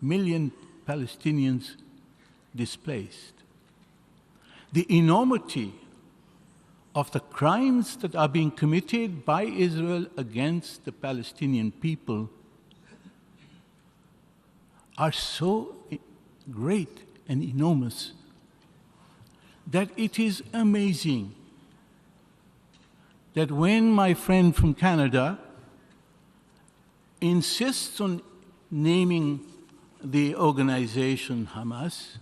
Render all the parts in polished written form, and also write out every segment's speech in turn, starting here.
million Palestinians displaced. The enormity of the crimes that are being committed by Israel against the Palestinian people are so great and enormous that it is amazing that when my friend from Canada insists on naming the organization Hamas,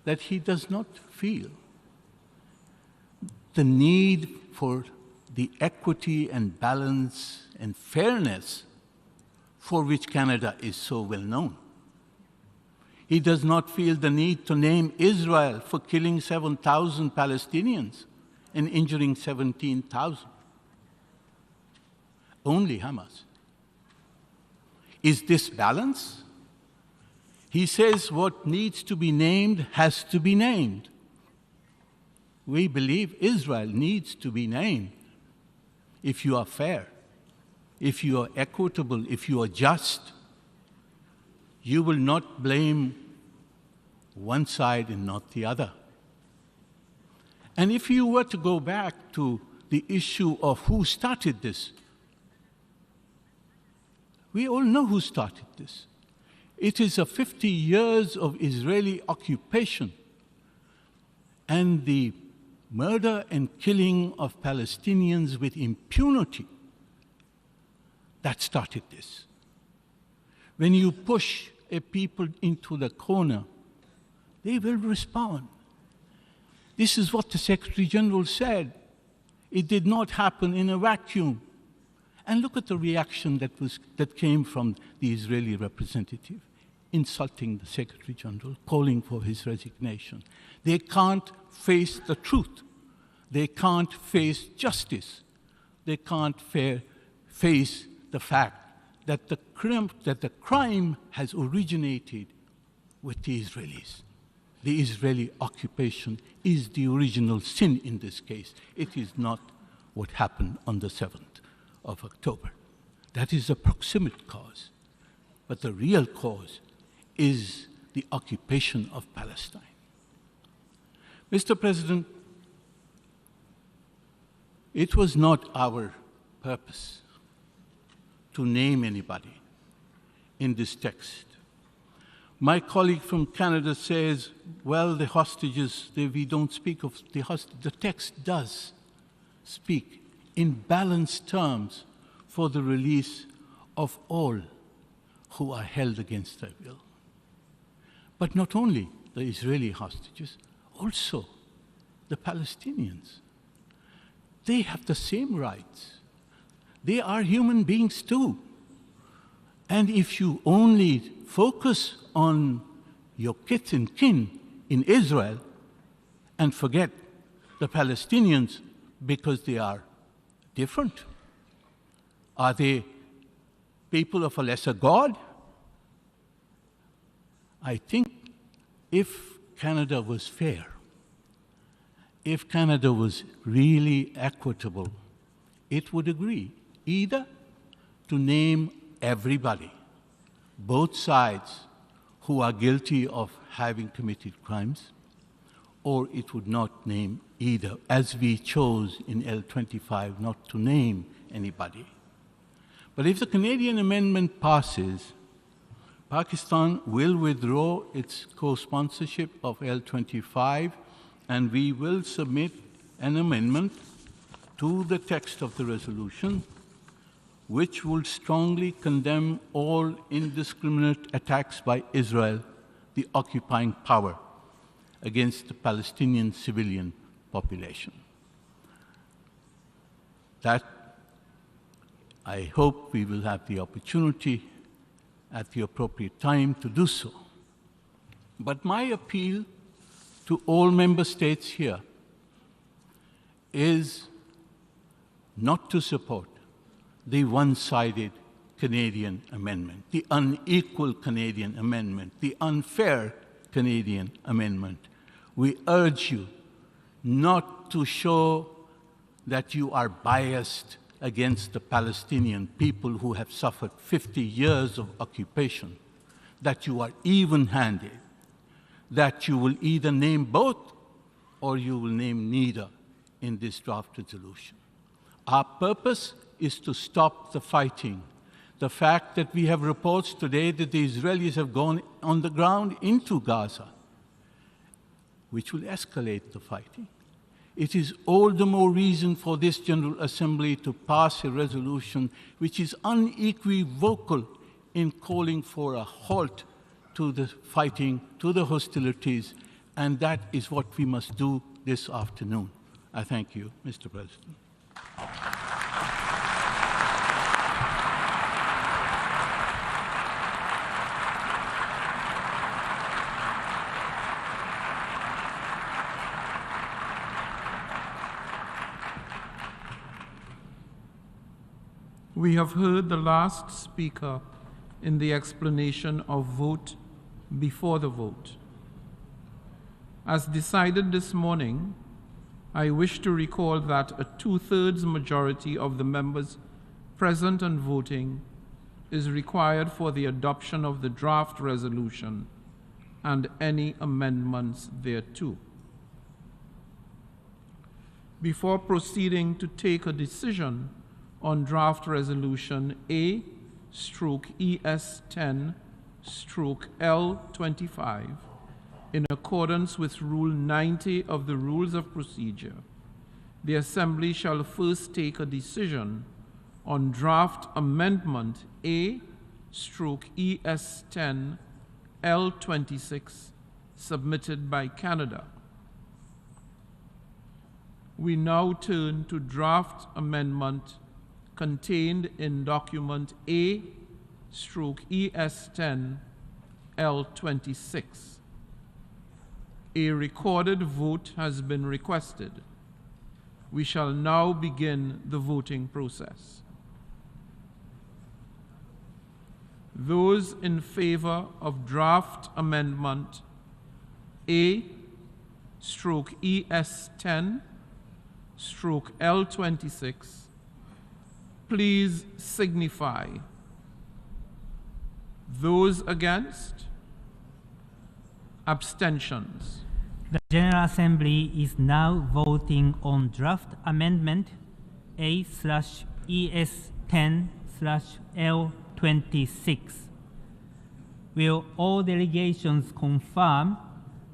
that he does not feel the need for the equity and balance and fairness for which Canada is so well known. He does not feel the need to name Israel for killing 7,000 Palestinians and injuring 17,000. Only Hamas. Is this balance? He says what needs to be named has to be named. We believe Israel needs to be named. If you are fair, if you are equitable, if you are just, you will not blame one side and not the other. And if you were to go back to the issue of who started this, we all know who started this. It is 50 years of Israeli occupation and the murder and killing of Palestinians with impunity that started this. When you push a people into the corner, they will respond. This is what the Secretary General said. It did not happen in a vacuum. And look at the reaction that came from the Israeli representative, insulting the Secretary General, calling for his resignation. They can't face the truth. They can't face justice. They can't face the fact that the crime has originated with the Israelis. The Israeli occupation is the original sin in this case. It is not what happened on the 7th of October. That is a proximate cause. But the real cause is the occupation of Palestine. Mr. President, it was not our purpose to name anybody in this text. My colleague from Canada says, well, the hostages, we don't speak of the hostages. The text does speak in balanced terms for the release of all who are held against their will. But not only the Israeli hostages, also the Palestinians. They have the same rights. They are human beings too. And if you only focus on your kith and kin in Israel and forget the Palestinians because they are different, are they people of a lesser God? I think if Canada was fair, if Canada was really equitable, it would agree either to name everybody, both sides who are guilty of having committed crimes, or it would not name either, as we chose in L25 not to name anybody. But if the Canadian amendment passes, Pakistan will withdraw its co-sponsorship of L25, and we will submit an amendment to the text of the resolution which will strongly condemn all indiscriminate attacks by Israel, the occupying power, against the Palestinian civilian population. That, I hope we will have the opportunity at the appropriate time to do so. But my appeal to all member states here is not to support the one-sided Canadian amendment, the unequal Canadian amendment, the unfair Canadian amendment. We urge you not to show that you are biased against the Palestinian people who have suffered 50 years of occupation. that you are even-handed, that you will either name both or you will name neither in this draft resolution. Our purpose is to stop the fighting. The fact that we have reports today that the Israelis have gone on the ground into Gaza, which will escalate the fighting. It is all the more reason for this General Assembly to pass a resolution which is unequivocal in calling for a halt to the fighting, to the hostilities, and that is what we must do this afternoon. I thank you, Mr. President. We have heard the last speaker in the explanation of vote before the vote. As decided this morning, I wish to recall that a two-thirds majority of the members present and voting is required for the adoption of the draft resolution and any amendments thereto. Before proceeding to take a decision on draft resolution A/ES10/L25 in accordance with Rule 90 of the Rules of Procedure, the Assembly shall first take a decision on draft amendment A/ES10/L26 submitted by Canada. We now turn to draft amendment contained in document A/ES10/L26. A recorded vote has been requested. We shall now begin the voting process. Those in favor of draft amendment A/ES10/L26, please signify. Those against? Abstentions. The General Assembly is now voting on draft amendment A/ES10/L26. Will all delegations confirm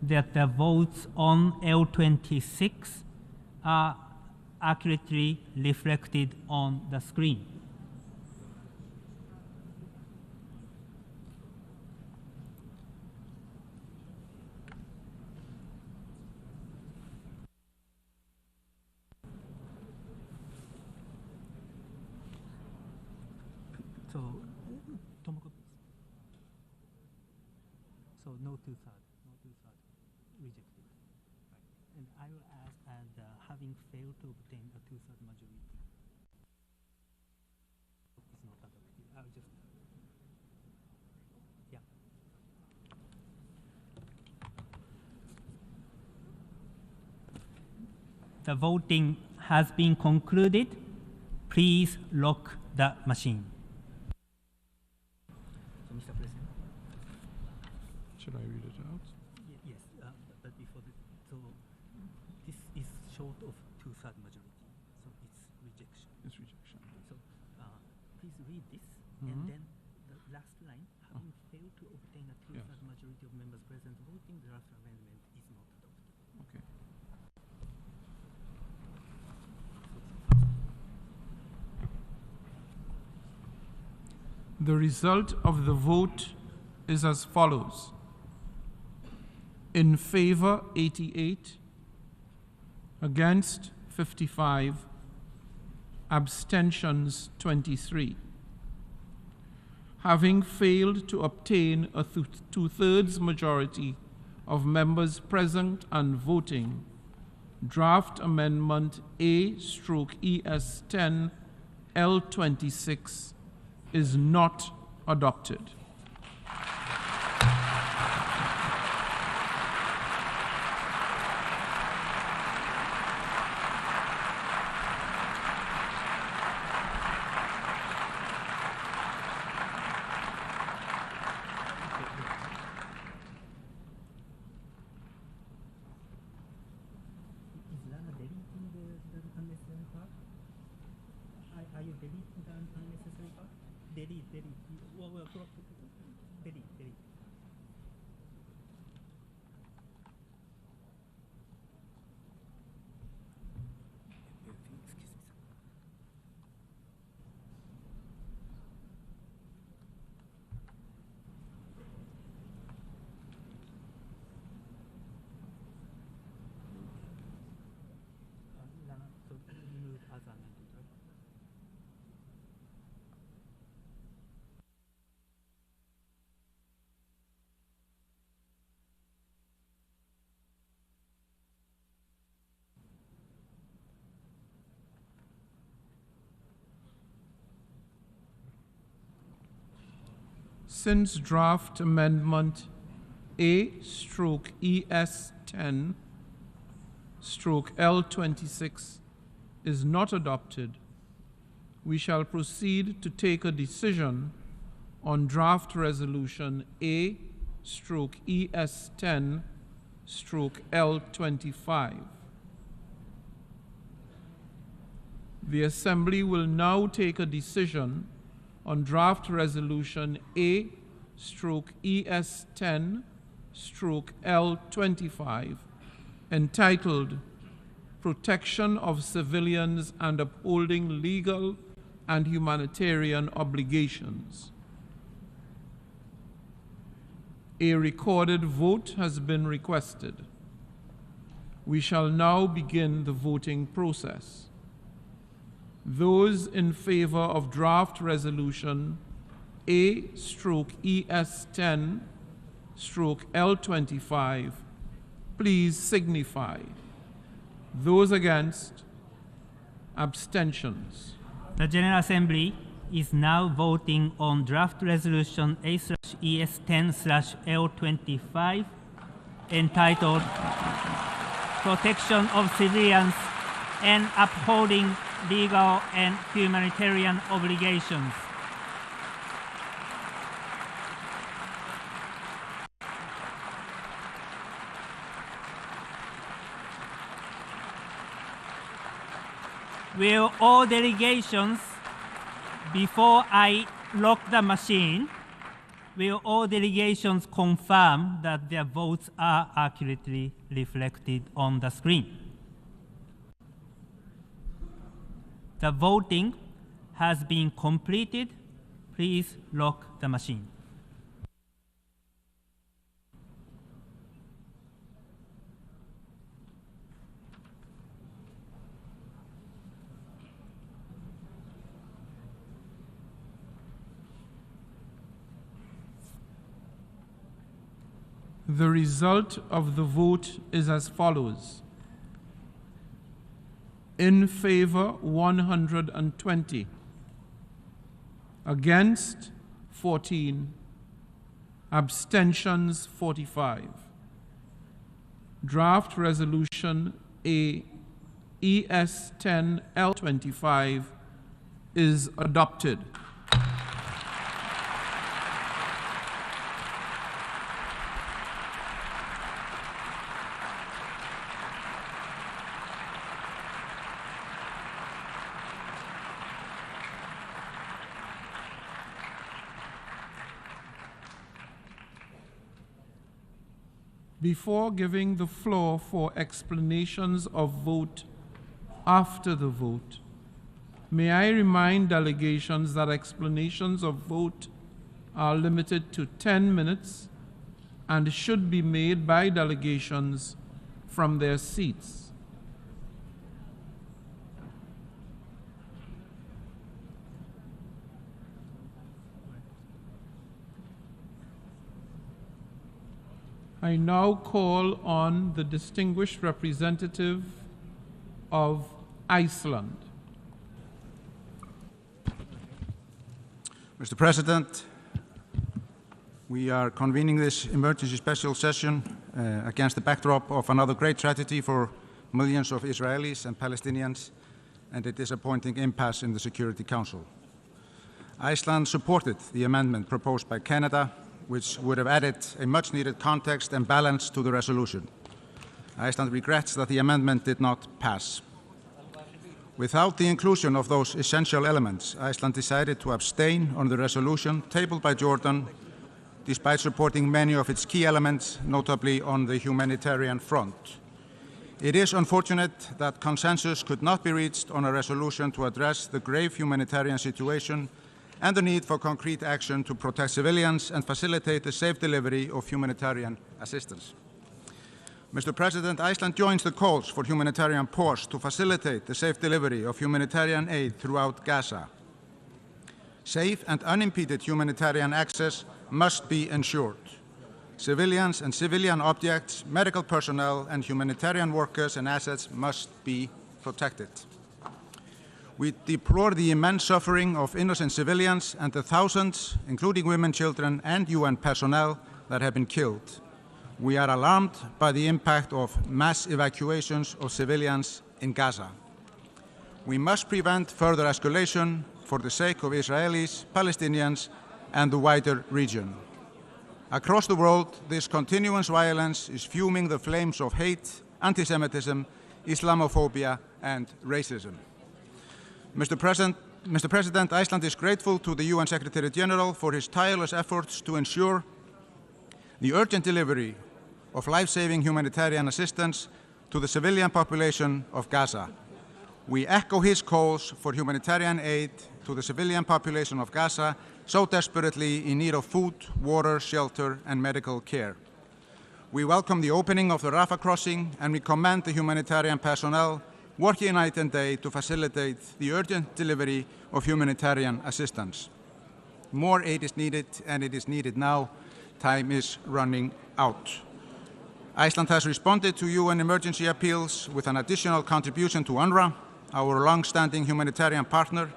that the votes on L26 are accurately reflected on the screen? So no two-thirds, rejected. Right. And I will ask, and having failed to obtain a two-thirds majority, it's not adopted. I'll just, yeah. The voting has been concluded. Please lock the machine. So, Mr. President. Should I read it out? Yes, but before this, so this is short of two-thirds majority, so it's rejection. It's rejection. So please read this, and then the last line, having failed to obtain a two-thirds majority of members present voting, the draft amendment is not adopted. Okay. The result of the vote is as follows. In favor, 88, against 55, abstentions 23. Having failed to obtain a two-thirds majority of members present and voting, draft amendment A/ES10/L26 is not adopted. Since draft amendment A/ES10/L26 is not adopted, we shall proceed to take a decision on draft resolution A/ES10/L25. The Assembly will now take a decision on draft resolution A/ES10/L25 entitled Protection of Civilians and Upholding Legal and Humanitarian Obligations. A recorded vote has been requested. We shall now begin the voting process. Those in favor of draft resolution A/ES10/L25, please signify. Those against, abstentions. The General Assembly is now voting on draft resolution A/ES10/L25 entitled Protection of Civilians and Upholding Legal and Humanitarian Obligations. Will all delegations, before I lock the machine, will all delegations confirm that their votes are accurately reflected on the screen? The voting has been completed. Please lock the machine. The result of the vote is as follows. In favor, 120. Against, 14. Abstentions, 45. Draft resolution A/ES10/L25 is adopted. Before giving the floor for explanations of vote after the vote, may I remind delegations that explanations of vote are limited to 10 minutes and should be made by delegations from their seats. I now call on the distinguished representative of Iceland. Mr. President, we are convening this emergency special session against the backdrop of another great tragedy for millions of Israelis and Palestinians and a disappointing impasse in the Security Council. Iceland supported the amendment proposed by Canada, which would have added a much-needed context and balance to the resolution. Iceland regrets that the amendment did not pass. Without the inclusion of those essential elements, Iceland decided to abstain on the resolution tabled by Jordan, despite supporting many of its key elements, notably on the humanitarian front. It is unfortunate that consensus could not be reached on a resolution to address the grave humanitarian situation and the need for concrete action to protect civilians and facilitate the safe delivery of humanitarian assistance. Mr. President, Iceland joins the calls for humanitarian pause to facilitate the safe delivery of humanitarian aid throughout Gaza. Safe and unimpeded humanitarian access must be ensured. Civilians and civilian objects, medical personnel, and humanitarian workers and assets must be protected. We deplore the immense suffering of innocent civilians and the thousands, including women, children, and UN personnel, that have been killed. We are alarmed by the impact of mass evacuations of civilians in Gaza. We must prevent further escalation for the sake of Israelis, Palestinians, and the wider region. Across the world, this continuous violence is fuming the flames of hate, anti-Semitism, Islamophobia, and racism. Mr. President, Iceland is grateful to the UN Secretary General for his tireless efforts to ensure the urgent delivery of life-saving humanitarian assistance to the civilian population of Gaza. We echo his calls for humanitarian aid to the civilian population of Gaza, so desperately in need of food, water, shelter, and medical care. We welcome the opening of the Rafah crossing, and we commend the humanitarian personnel working night and day to facilitate the urgent delivery of humanitarian assistance. More aid is needed, and it is needed now. Time is running out. Iceland has responded to UN emergency appeals with an additional contribution to UNRWA, our long-standing humanitarian partner,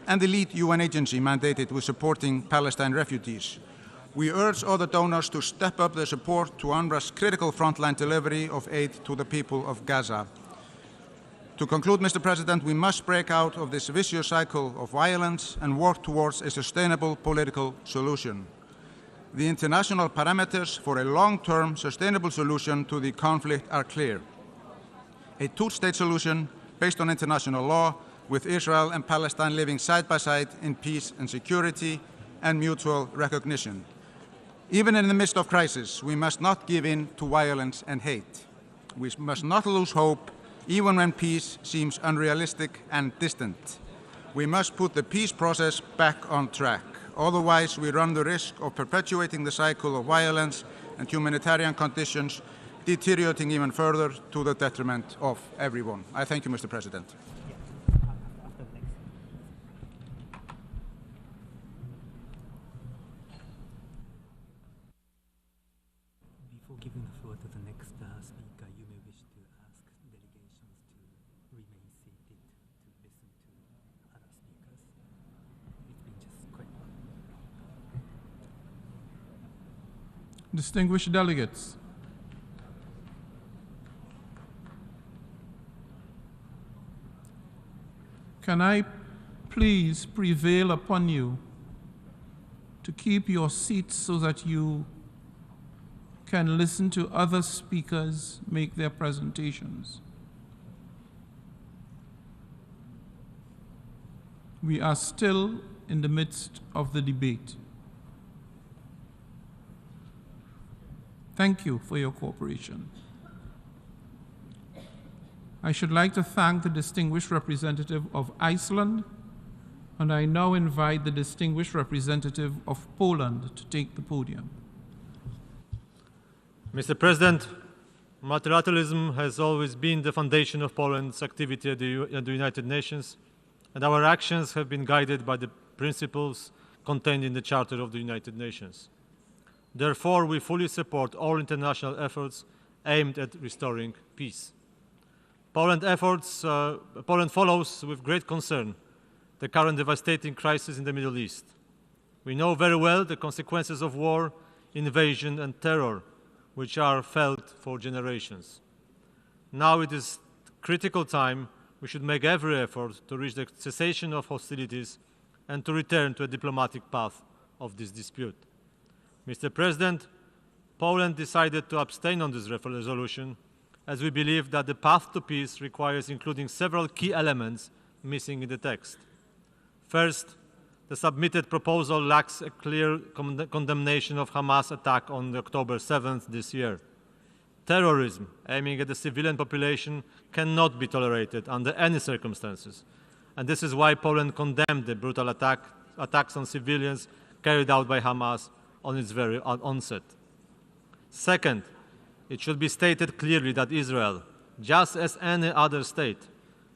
and the lead UN agency mandated with supporting Palestine refugees. We urge other donors to step up their support to UNRWA's critical frontline delivery of aid to the people of Gaza. To conclude, Mr. President, we must break out of this vicious cycle of violence and work towards a sustainable political solution. The international parameters for a long-term sustainable solution to the conflict are clear. A two-state solution based on international law, with Israel and Palestine living side by side in peace and security and mutual recognition. Even in the midst of crisis, we must not give in to violence and hate. We must not lose hope, even when peace seems unrealistic and distant. We must put the peace process back on track. Otherwise, we run the risk of perpetuating the cycle of violence and humanitarian conditions deteriorating even further to the detriment of everyone. I thank you, Mr. President. Before giving the floor to the next speaker, you may wish to ask delegations to remain seated to listen to other speakers. It's been just quite long. Distinguished delegates, can I please prevail upon you to keep your seats so that you can listen to other speakers make their presentations? We are still in the midst of the debate. Thank you for your cooperation. I should like to thank the distinguished representative of Iceland, and I now invite the distinguished representative of Poland to take the podium. Mr. President, multilateralism has always been the foundation of Poland's activity at the United Nations, and our actions have been guided by the principles contained in the Charter of the United Nations. Therefore, we fully support all international efforts aimed at restoring peace. Poland follows with great concern the current devastating crisis in the Middle East. We know very well the consequences of war, invasion, and terror, which are felt for generations. Now it is critical time. We should make every effort to reach the cessation of hostilities and to return to a diplomatic path of this dispute. Mr. President, Poland decided to abstain on this resolution, as we believe that the path to peace requires including several key elements missing in the text. First, the submitted proposal lacks a clear condemnation of Hamas attack on October 7th this year. Terrorism aiming at the civilian population cannot be tolerated under any circumstances, and this is why Poland condemned the brutal attacks on civilians carried out by Hamas on its very onset. Second, it should be stated clearly that Israel, just as any other state,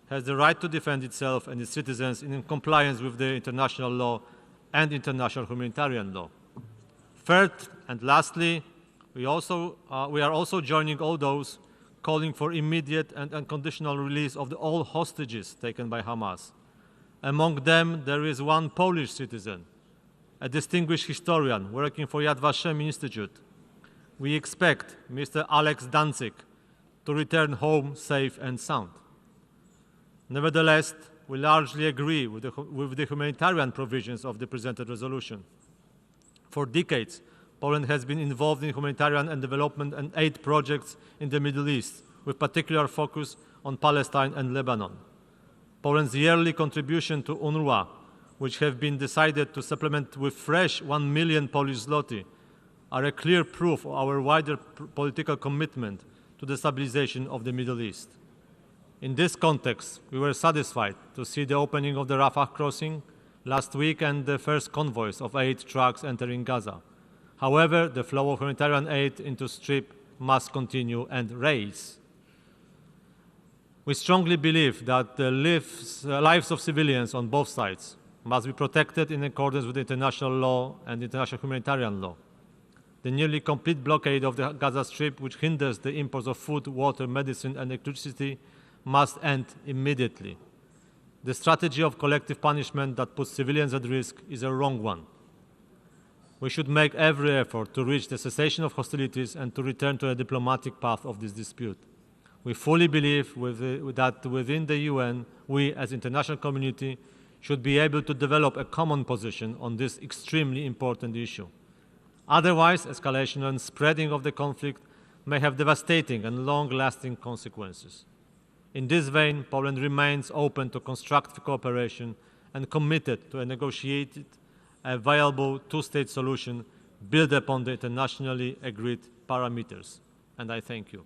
has the right to defend itself and its citizens in compliance with the international law and international humanitarian law. Third and lastly, we are also joining all those calling for immediate and unconditional release of all hostages taken by Hamas. Among them, there is one Polish citizen, a distinguished historian working for Yad Vashem Institute. We expect Mr. Alex Danzig to return home safe and sound. Nevertheless, we largely agree with the humanitarian provisions of the presented resolution. For decades, Poland has been involved in humanitarian and development and aid projects in the Middle East, with particular focus on Palestine and Lebanon. Poland's yearly contribution to UNRWA, which have been decided to supplement with fresh 1 million Polish zloty, are a clear proof of our wider political commitment to the stabilization of the Middle East. In this context, we were satisfied to see the opening of the Rafah crossing last week and the first convoys of aid trucks entering Gaza. However, the flow of humanitarian aid into Strip must continue and rise. We strongly believe that the lives of civilians on both sides must be protected in accordance with international law and international humanitarian law. The nearly complete blockade of the Gaza Strip, which hinders the imports of food, water, medicine, and electricity, must end immediately. The strategy of collective punishment that puts civilians at risk is a wrong one. We should make every effort to reach the cessation of hostilities and to return to a diplomatic path of this dispute. We fully believe that within the UN, we as international community should be able to develop a common position on this extremely important issue. Otherwise, escalation and spreading of the conflict may have devastating and long-lasting consequences. In this vein, Poland remains open to constructive cooperation and committed to negotiate a viable two-state solution built upon the internationally agreed parameters. And I thank you.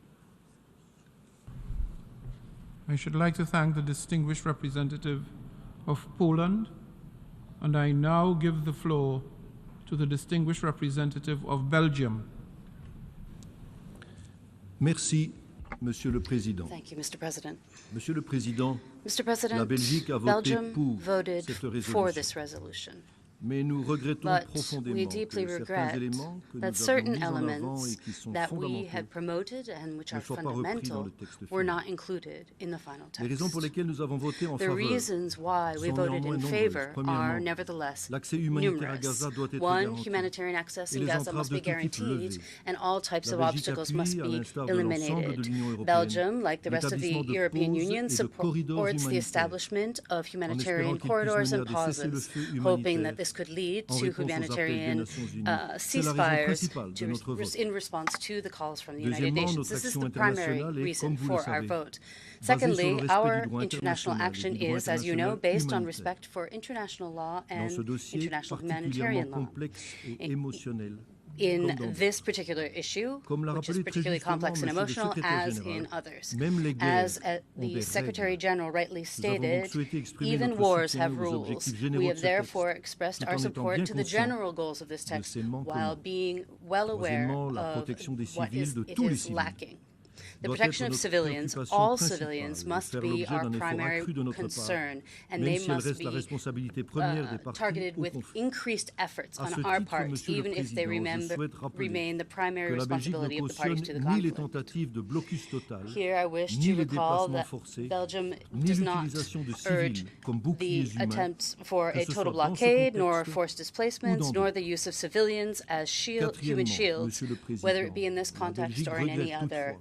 I should like to thank the distinguished representative of Poland, and I now give the floor to the distinguished representative of Belgium. Merci, Monsieur le Président. Thank you, Mr. President. Monsieur le Président, Mr. President, la Belgique a voté Belgium pour voted cette for résolution. this resolution. Mais nous regrettons But profondément we deeply que certains regret éléments que that nous avons certain mis en avant elements et qui sont that we fondamentaux had promoted and which ne are soient pas repris dans fundamental le texte were final. not included in the final Les raisons pour text. lesquelles nous avons voté en The faveur reasons why we sont voted néanmoins in nombreuses. favor are Premièrement, nevertheless l'accès humanitaire à numerous. Gaza doit être One, garanti humanitarian access et in les Gaza entraves must de be tout type guaranteed levées. and all types La of Belgique obstacles appuie, must à be l'instar de l'ensemble de eliminated. l'Union européenne, Belgium, like the rest of the l'établissement de European pauses Union, et de corridors supports the humanitaires, establishment of humanitarian qu'il puisse corridors mener and à des pauses, cessez-le-feu hoping humanitaires that this could lead en to réponse aux appels des humanitarian Nations Unies. C'est la raison ceasefires principale de notre vote. in response to the calls from the United Deuxièmement, Nations. notre This is action the primary internationale est, reason comme vous le for our savez, vote. basée sur le Secondly, respect our du droit international international action et du droit is, as you know, international based on humanitaire. respect for international law Dans and ce dossier international particulièrement humanitarian law. complexe et émotionnel, In comme dans this particular issue, Comme l'a which is rappelé très particularly justement complex and Monsieur le emotional, Secrétaire as général, in others. même les guerres As ont the des Secretary règles. General rightly Nous avons stated, donc souhaité exprimer even notre wars soutien have aux rules. objectifs We généraux have de ce therefore texte, expressed tout our en étant support bien to the conscients general goals of this de text ses manquements. while being well aware Troisièmement, la of protection des what civils, de it tous les is civils, lacking. The doit protection être of notre civilians, préoccupation all principale civilians, et must faire be l'objet our d'un effort primary accru de notre part, concern, and même they si elle must reste la be responsabilité première des parties targeted au with conflit. increased efforts À on ce our titre, part, Monsieur le even if they Président, je souhaite rappeler remain the primary que la Belgique responsibility ne of the parties cautionne to the ni les conflict. tentatives de blocus total, Here I wish ni to les recall déplacements that forcés, Belgium ni does not l'utilisation de urge civils comme the boucliers humains, attempts for que a ce total soit dans ce blockade, nor contexte forced displacements, ou dans nor d'autres. the use of civilians as human Quatrièmement, shields, Monsieur le Président, whether it be in this la context Belgique or in any regrette other. toutefois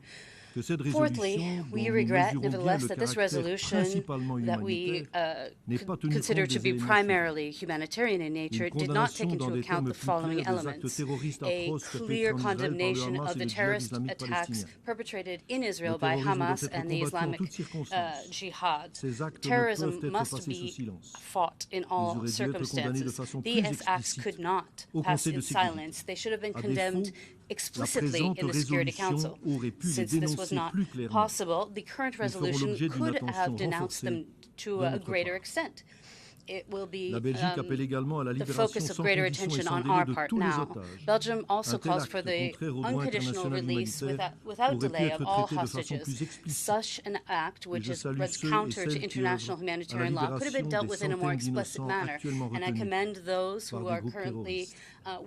que cette Fourthly, résolution, we dont nous regret, mesurons bien nevertheless, le that this caractère resolution principalement that we humanitaire n'est pas tenu consider compte to des be éléments primarily humanitarian in nature Une did not condamnation take dans into des account termes the plus following clairs des actes elements: terroristes a atroces perpétrés clear en Israël par le condemnation Hamas of et the le djihad terrorist islamique attacks palestinien. perpetrated in Le Israel by terrorisme doit Hamas être and the combattu en Islamic toutes circonstances. Jihad. Ces actes ne Terrorism peuvent être must passés sous be silence. fought in Ils all auraient dû être condamnés de circumstances. façon plus These acts explicite could not au pass Conseil de in sécurité. silence. They should have been À condemned défaut, la explicitly présente in the Security résolution Council. aurait pu les Since this was dénoncer not plus clairement. possible, the current Ils feront resolution l'objet d'une could attention have denounced renforcée them to de a notre greater part. extent. it will be La Belgique appelle également à la the libération focus of sans greater condition et attention sans on délai our de part tous les now. otages. Belgium also Un tel calls acte for the contraire au droit unconditional international release humanitaire without aurait pu delay être of all traité de façon hostages. plus explicite. Such an act, which je is salue runs ceux et counter to celles qui international œuvrent à la humanitarian law, could have been libération dealt des with in a more centaines explicit d'innocents manner. actuellement And I retenus commend those par who des are groupes currently terroristes.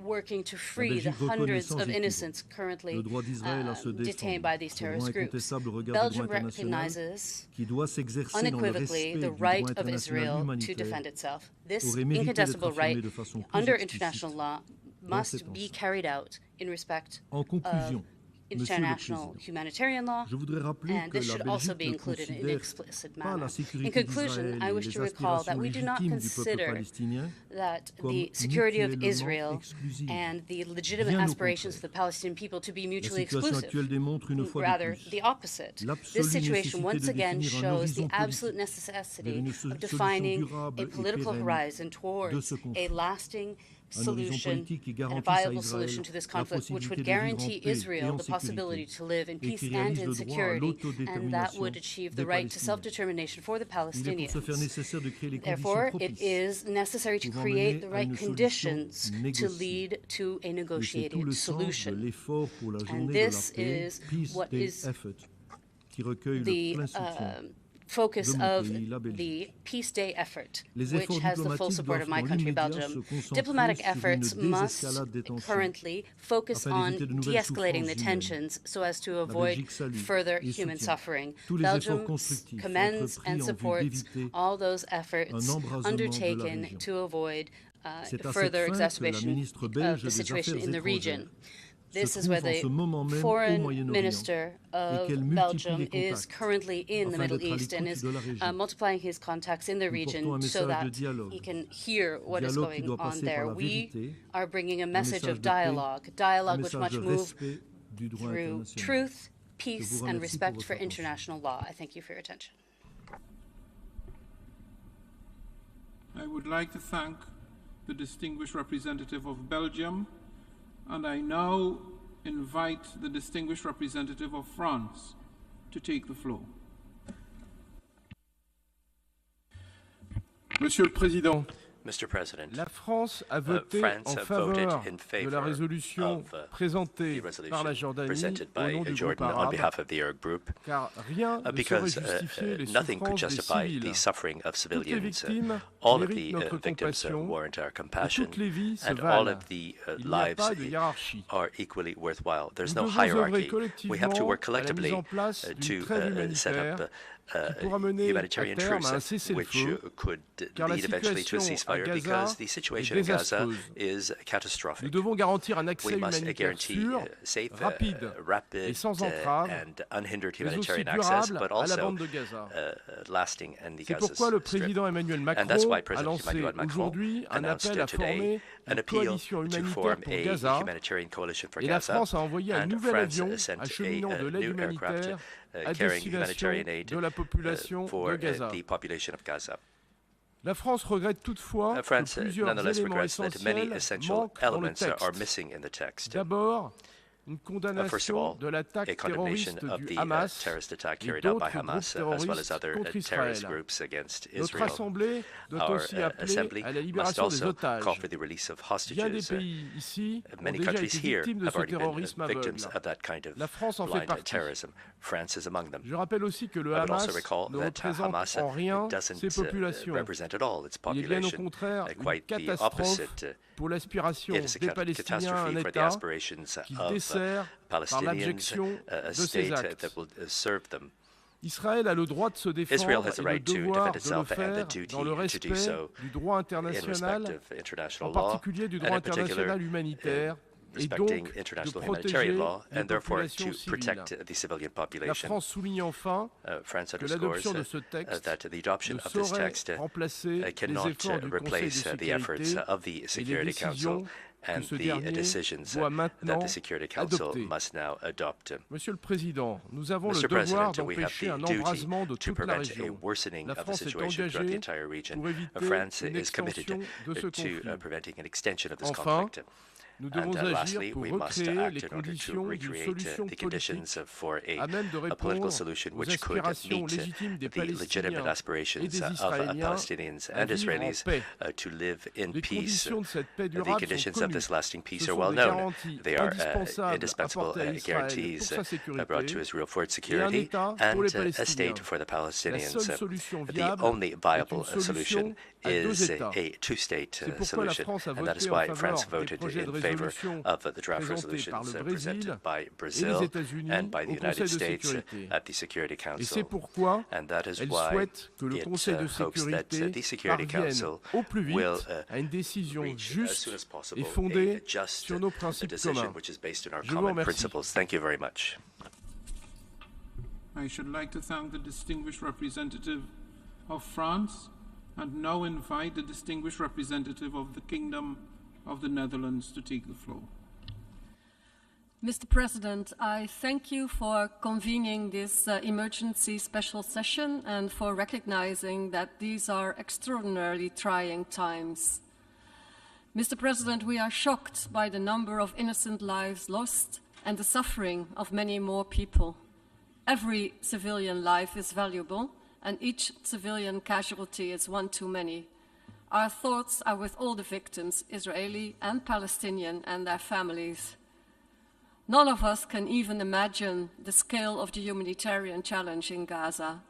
working to La free the Belgique reconnaît hundreds sans of équivoque innocents currently le droit d'Israël à se detained défendre, by these ce droit terrorist groups. incontestable au regard du droit Belgium international recognizes qui doit s'exercer dans le unequivocally respect the du droit right of international Israel to humanitaire defend itself. This aurait mérité d'être incontestable affirmé right de façon plus under explicite international law dans cet must be ensemble. carried out in respect En conclusion, of Monsieur le international Président, humanitarian law, je voudrais rappeler and que this la should also Belgique be ne included in an considère explicit pas manner. la In sécurité conclusion, d'Israël I et wish les to recall that aspirations we do not légitimes du peuple consider palestinien that comme the security of mutuellement Israel exclusives. and the legitimate Bien au aspirations of the contraire. Palestinian people to be La mutually situation exclusive. actuelle démontre une fois de Rather, plus the opposite. l'absolue This situation nécessité once de again définir un shows the horizon absolute politique vers necessity une of solution defining durable a et political pérenne horizon de towards ce a conflit. lasting Un horizon solution politique qui and a garantisse à viable Israël solution to this la conflict, which would possibilité de vivre en guarantee paix et Israel en the possibility sécurité to live in et peace qui and réalise in le droit à security, and that l'autodétermination would achieve the des right to Palestiniens. self-determination for the Il est pour ce faire Palestinians. nécessaire de créer les conditions Therefore, it propices is necessary to pour create emmener the à right une solution conditions to négociée. lead to a Et c'est tout negotiated le sens de solution. l'effort pour la And journée de la this paix, is Peace what Day is Effort, qui recueille le the plein soutien focus de mon of pays, la the Belgique. Peace Day effort, Les which efforts has the full diplomatiques support of doivent my dans country, l'immédiat Belgium. se concentrer Diplomatic sur une efforts must désescalade des tensions currently focus afin on d'éviter de nouvelles de-escalating the souffrances humaines. tensions so as to La avoid Belgique salue further et human soutient suffering. tous les efforts Belgium constructifs commends entrepris and en vue supports d'éviter all those un efforts embrasement de la undertaken région. to avoid C'est à further cette fin que la exacerbation ministre of belge the des situation Affaires in the region. étrangères This se is where trouve en ce the moment même au foreign Moyen-Orient minister of qu'elle multiplie Belgium les is contacts currently in the afin Middle d'être à East and l'écoute is de la région. multiplying his contacts in the Nous portons region un so message de that dialogue. he can hear what is Dialogue qui going doit on passer there. par la We vérité, are bringing a un message of message de paix, dialogue, un dialogue which message must de move respect du droit through international. truth, Je peace, vous and remercie pour respect votre for attention. international law. I thank you for your attention. I would like to thank the distinguished representative of Belgium, and I now invite the distinguished representative of France to take the floor. Monsieur le Président, Mr. President, la France a voté France en have voted faveur in de favor la résolution of, présentée the resolution par la Jordanie presented au by nom du groupe Jordan on arabe, behalf of the Arab group, car rien ne saurait because justifier les nothing could souffrances des justify civils. the suffering of Toutes les civilians. victimes All of méritent the notre victims compassion, warrant our et compassion, toutes les vies se and all valent. of the Il n'y a lives pas de hiérarchie. are equally worthwhile. There's Nous no devons œuvrer hierarchy. We have to collectivement work à la mise collectively en place d'une to trêve set humanitaire up qui pourra mener à humanitarian terme à un truce, which cessez-le-feu, could car la lead eventually to a situation à ceasefire, Gaza because the est situation in Gaza désastreuse. is Nous catastrophic. devons garantir un accès We must humanitaire guarantee sûr, safe, rapide rapid, et sans entrave, and unhindered mais aussi humanitarian access, durable but à la also bande de Gaza. lasting in the C'est Gaza pourquoi le Strip. président Emmanuel And that's why Macron a President lancé Emmanuel Macron aujourd'hui un announced appel à today former an une appeal coalition to humanitaire form pour a Gaza, humanitarian coalition for et la Gaza, France a envoyé un and nouvel France avion sent acheminant de a l'aide new aircraft humanitaire à carrying destination humanitarian aid de la population for de Gaza. the population of Gaza. La France regrette toutefois France que plusieurs nonetheless éléments regrets that many essentiels essential manquent dans le elements are texte. missing in the text. D'abord, une First of condamnation all, de l'attaque a condemnation terroriste of du the Hamas terrorist attack et carried out by d'autres Hamas, groupes as well as terroristes other contre terrorist Israël. groups against Notre Israel. Assemblée doit Our aussi appeler assembly à la must libération des also otages. call for the release of Bien des hostages. pays ici ont Many déjà countries été here victimes de have ce already been terrorisme victims aveugle. of that kind of La France en fait blind partie. terrorism. France is among them. Je rappelle aussi que le I would also Hamas recall ne that représente Hamas en rien doesn't ses populations. represent at all its Il est bien au population. contraire une Quite the catastrophe opposite. pour l'aspiration It is des a Palestiniens à un catastrophe for the État aspirations qui of dessert par Palestinians, l'abjection a de ces state actes. that will serve them. Israël a le droit de se Israel défendre has the et le right to devoir defend de le itself and the faire duty dans le to do respect so du droit in international, respect of international en law, particulier du and droit in particular international humanitaire, et donc respecting de international protéger humanitarian law, les and therefore populations to civiles. protect the civilian La population. France souligne enfin France que underscores l'adoption de ce texte that the adoption ne of this saurait text remplacer les cannot efforts du Conseil de replace the efforts sécurité of the et les Security Council décisions and que ce the dernier decisions doit that maintenant the Security Council adopter. must now adopt. Monsieur le Président, nous avons le Mr. devoir President, we have d'empêcher the un duty embrasement de to toute la prevent a région. worsening La of the France est situation throughout the engagée entire region. pour éviter France une is committed extension de ce to conflit. preventing an extension of this Enfin, conflict. Nous devons And agir lastly, pour we must recréer act les in order to conditions d'une recreate solution the conditions politique for à même de a political répondre solution aux which could aspirations meet légitimes des the legitimate Palestiniens et aspirations des of Israéliens Palestinians à and vivre en Israelis paix. to live in Les peace. conditions de cette paix The durable sont conditions of connues. this lasting peace Ce are sont well des known. garanties They are indispensables indispensable apportées à Israël guarantees pour sa brought sécurité to Israel for its et un security État pour and les a Palestiniens. state for the La Palestinians. seule solution The viable only est viable une solution solution à deux is États. a two-state C'est pourquoi la solution, France a and that is voté en why faveur France des voted projets de in favor résolution of the draft présentés par resolutions le Brésil presented by et les Brazil États-Unis and by the au United Conseil de States sécurité. at the Security Et c'est Council. pourquoi And that is elle why souhaite que le it Conseil de hopes that sécurité the Security parvienne Council au plus vite will à une décision reach as juste soon as possible et fondée a just sur nos principes decision communs. which is based on our Je vous common remercie. principles. Thank you very much. I should like to thank the distinguished representative of France and now invite the distinguished representative of the Kingdom of the Netherlands to take the floor. Mr. President, I thank you for convening this emergency special session and for recognizing that these are extraordinarily trying times. Mr. President, we are shocked by the number of innocent lives lost and the suffering of many more people. Every civilian life is valuable, and each civilian casualty is one too many. Our thoughts are with all the victims, Israeli and Palestinian, and their families. None of us can even imagine the scale of the humanitarian challenge in Gaza.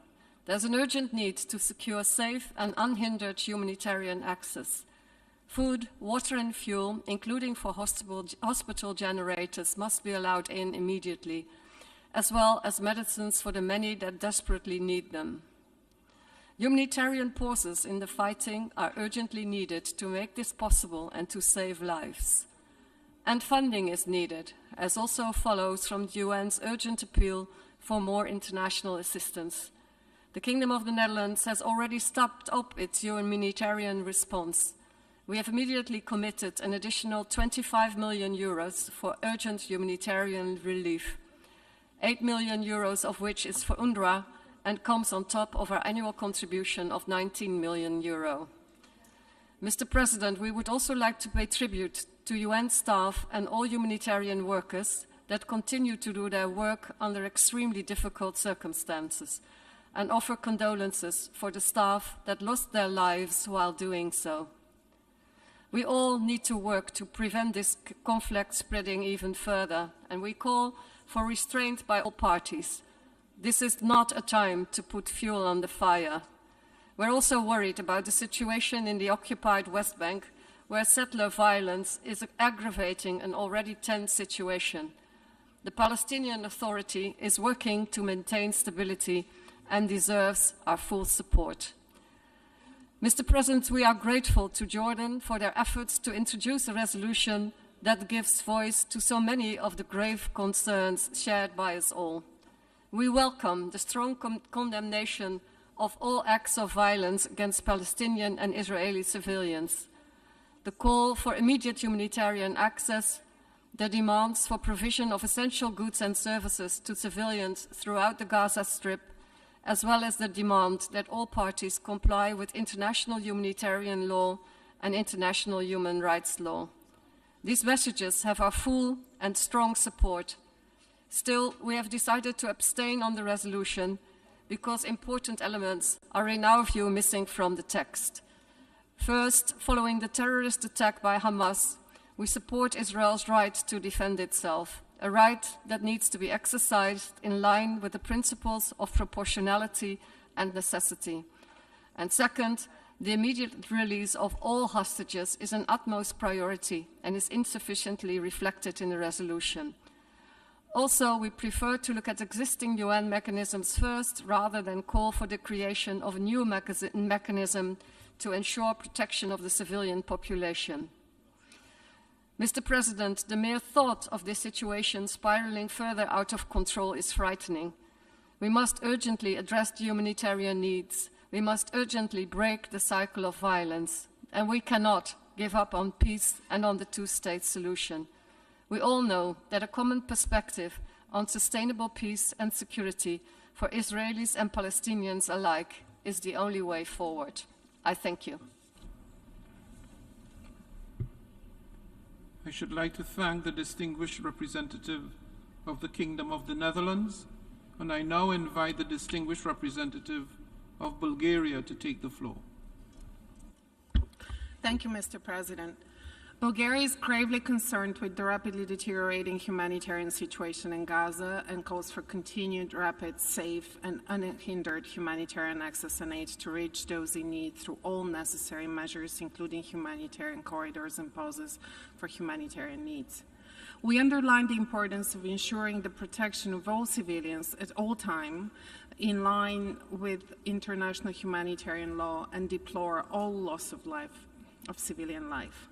There's an urgent need to secure safe and unhindered humanitarian access. Food, water and fuel, including for hospital generators, must be allowed in immediately, as well as medicines for the many that desperately need them. Humanitarian pauses in the fighting are urgently needed to make this possible and to save lives. And funding is needed, as also follows from the UN's urgent appeal for more international assistance. The Kingdom of the Netherlands has already stepped up its humanitarian response. We have immediately committed an additional 25 million euros for urgent humanitarian relief, 8 million euros of which is for UNRWA and comes on top of our annual contribution of 19 million euro. Mr. President, we would also like to pay tribute to UN staff and all humanitarian workers that continue to do their work under extremely difficult circumstances and offer condolences for the staff that lost their lives while doing so. We all need to work to prevent this conflict spreading even further, and we call for restraint by all parties. This is not a time to put fuel on the fire. We're also worried about the situation in the occupied West Bank, where settler violence is aggravating an already tense situation. The Palestinian Authority is working to maintain stability and deserves our full support. Mr. President, we are grateful to Jordan for their efforts to introduce a resolution that gives voice to so many of the grave concerns shared by us all. We welcome the strong condemnation of all acts of violence against Palestinian and Israeli civilians, the call for immediate humanitarian access, the demands for provision of essential goods and services to civilians throughout the Gaza Strip, as well as the demand that all parties comply with international humanitarian law and international human rights law. These messages have our full and strong support. Still, we have decided to abstain on the resolution because important elements are in our view missing from the text. First, following the terrorist attack by Hamas, we support Israel's right to defend itself, a right that needs to be exercised in line with the principles of proportionality and necessity. And second, the immediate release of all hostages is an utmost priority and is insufficiently reflected in the resolution. Also, we prefer to look at existing UN mechanisms first rather than call for the creation of a new mechanism to ensure protection of the civilian population. Mr. President, the mere thought of this situation spiraling further out of control is frightening. We must urgently address the humanitarian needs. We must urgently break the cycle of violence. And we cannot give up on peace and on the two-state solution. We all know that a common perspective on sustainable peace and security for Israelis and Palestinians alike is the only way forward. I thank you. I should like to thank the distinguished representative of the Kingdom of the Netherlands, and I now invite the distinguished representative of Bulgaria to take the floor. Thank you, Mr. President. Bulgaria is gravely concerned with the rapidly deteriorating humanitarian situation in Gaza and calls for continued, rapid, safe, and unhindered humanitarian access and aid to reach those in need through all necessary measures, including humanitarian corridors and pauses for humanitarian needs. We underline the importance of ensuring the protection of all civilians at all times in line with international humanitarian law and deplore all loss of life, of civilian life.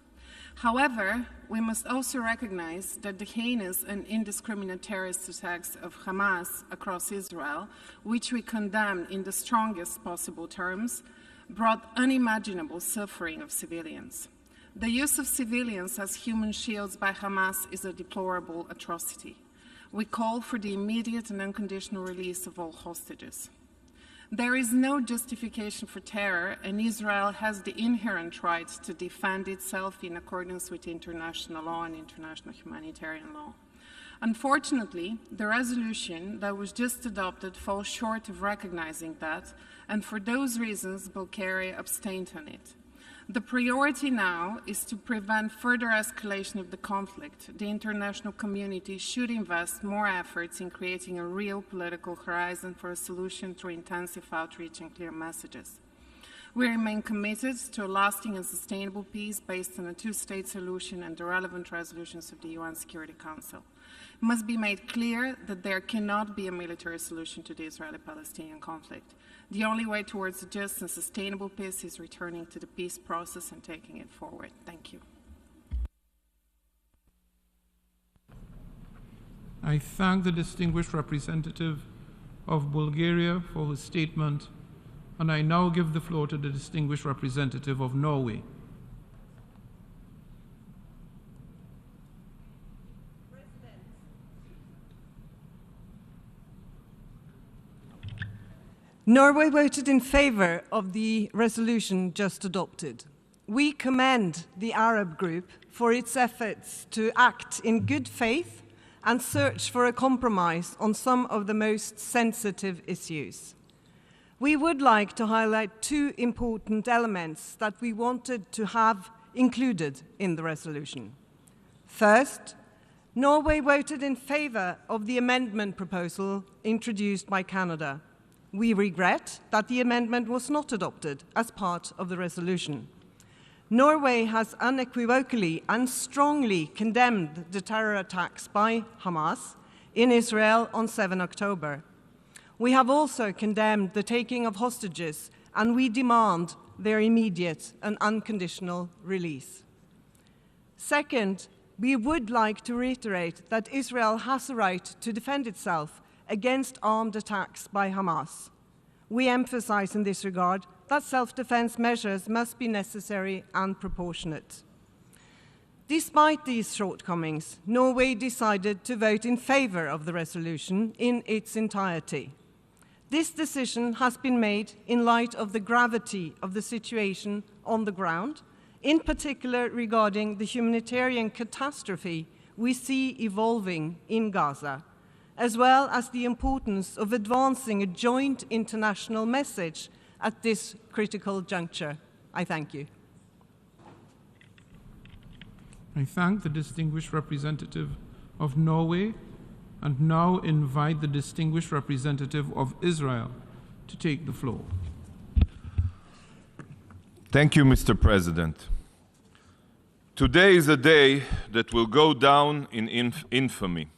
However, we must also recognize that the heinous and indiscriminate terrorist attacks of Hamas across Israel, which we condemn in the strongest possible terms, brought unimaginable suffering of civilians. The use of civilians as human shields by Hamas is a deplorable atrocity. We call for the immediate and unconditional release of all hostages. There is no justification for terror, and Israel has the inherent right to defend itself in accordance with international law and international humanitarian law. Unfortunately, the resolution that was just adopted falls short of recognizing that, and for those reasons, Bulgaria abstained on it. The priority now is to prevent further escalation of the conflict. The international community should invest more efforts in creating a real political horizon for a solution through intensive outreach and clear messages. We remain committed to a lasting and sustainable peace based on a two-state solution and the relevant resolutions of the UN Security Council. It must be made clear that there cannot be a military solution to the Israeli-Palestinian conflict. The only way towards a just and sustainable peace is returning to the peace process and taking it forward. Thank you. I thank the distinguished representative of Bulgaria for his statement, and I now give the floor to the distinguished representative of Norway. Norway voted in favour of the resolution just adopted. We commend the Arab group for its efforts to act in good faith and search for a compromise on some of the most sensitive issues. We would like to highlight two important elements that we wanted to have included in the resolution. First, Norway voted in favour of the amendment proposal introduced by Canada. We regret that the amendment was not adopted as part of the resolution. Norway has unequivocally and strongly condemned the terror attacks by Hamas in Israel on 7 October. We have also condemned the taking of hostages, and we demand their immediate and unconditional release. Second, we would like to reiterate that Israel has a right to defend itself against armed attacks by Hamas. We emphasize in this regard that self-defense measures must be necessary and proportionate. Despite these shortcomings, Norway decided to vote in favor of the resolution in its entirety. This decision has been made in light of the gravity of the situation on the ground, in particular regarding the humanitarian catastrophe we see evolving in Gaza, as well as the importance of advancing a joint international message at this critical juncture. I thank you. I thank the distinguished representative of Norway and now invite the distinguished representative of Israel to take the floor. Thank you, Mr. President. Today is a day that will go down in infamy.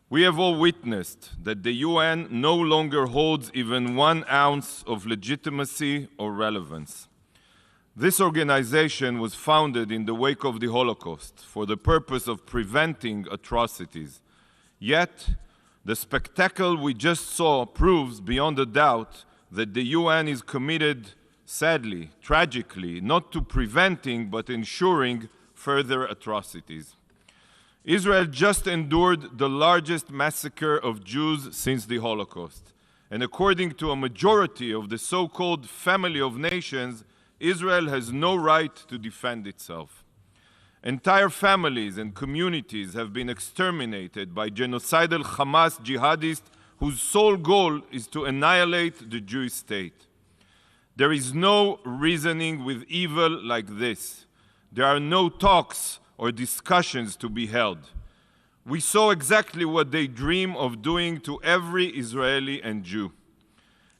We have all witnessed that the UN no longer holds even 1 ounce of legitimacy or relevance. This organization was founded in the wake of the Holocaust for the purpose of preventing atrocities. Yet, the spectacle we just saw proves beyond a doubt that the UN is committed, sadly, tragically, not to preventing but ensuring further atrocities. Israel just endured the largest massacre of Jews since the Holocaust. And according to a majority of the so-called family of nations, Israel has no right to defend itself. Entire families and communities have been exterminated by genocidal Hamas jihadists whose sole goal is to annihilate the Jewish state. There is no reasoning with evil like this. There are no talks or discussions to be held. We saw exactly what they dream of doing to every Israeli and Jew.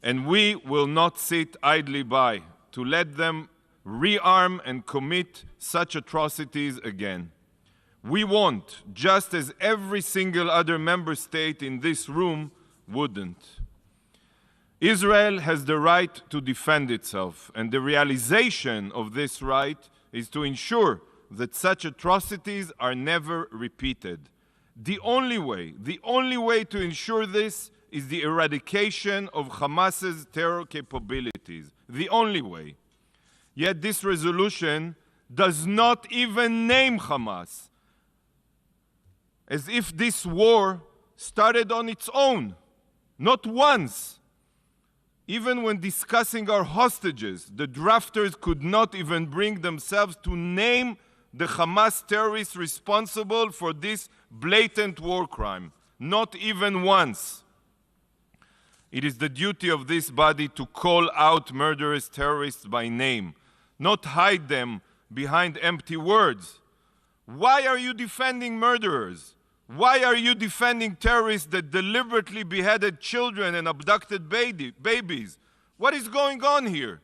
And we will not sit idly by to let them rearm and commit such atrocities again. We won't, just as every single other member state in this room wouldn't. Israel has the right to defend itself, and the realization of this right is to ensure that such atrocities are never repeated. The only way to ensure this is the eradication of Hamas's terror capabilities. The only way. Yet this resolution does not even name Hamas, as if this war started on its own. Not once. Even when discussing our hostages, the drafters could not even bring themselves to name the Hamas terrorists responsible for this blatant war crime. Not even once. It is the duty of this body to call out murderous terrorists by name, not hide them behind empty words. Why are you defending murderers? Why are you defending terrorists that deliberately beheaded children and abducted babies? What is going on here?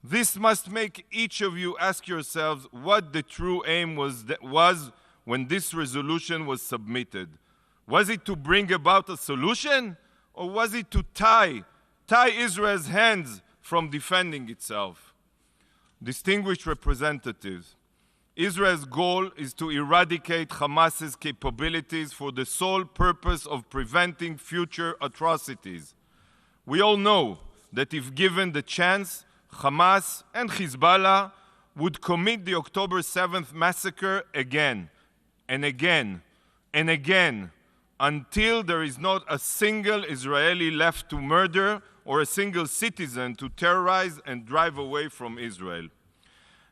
This must make each of you ask yourselves what the true aim was when this resolution was submitted. Was it to bring about a solution, or was it to tie Israel's hands from defending itself? Distinguished representatives, Israel's goal is to eradicate Hamas's capabilities for the sole purpose of preventing future atrocities. We all know that if given the chance, Hamas and Hezbollah would commit the October 7th massacre again and again and again until there is not a single Israeli left to murder or a single citizen to terrorize and drive away from Israel.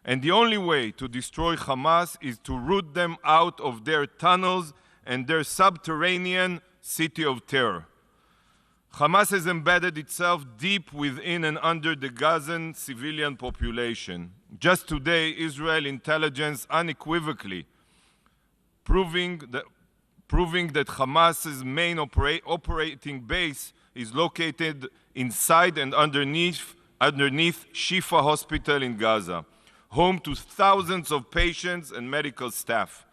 And the only way to destroy Hamas is to root them out of their tunnels and their subterranean city of terror. Hamas has embedded itself deep within and under the Gazan civilian population. Just today, Israel intelligence unequivocally proving that Hamas's main operating base is located inside and underneath Shifa Hospital in Gaza, home to thousands of patients and medical staff.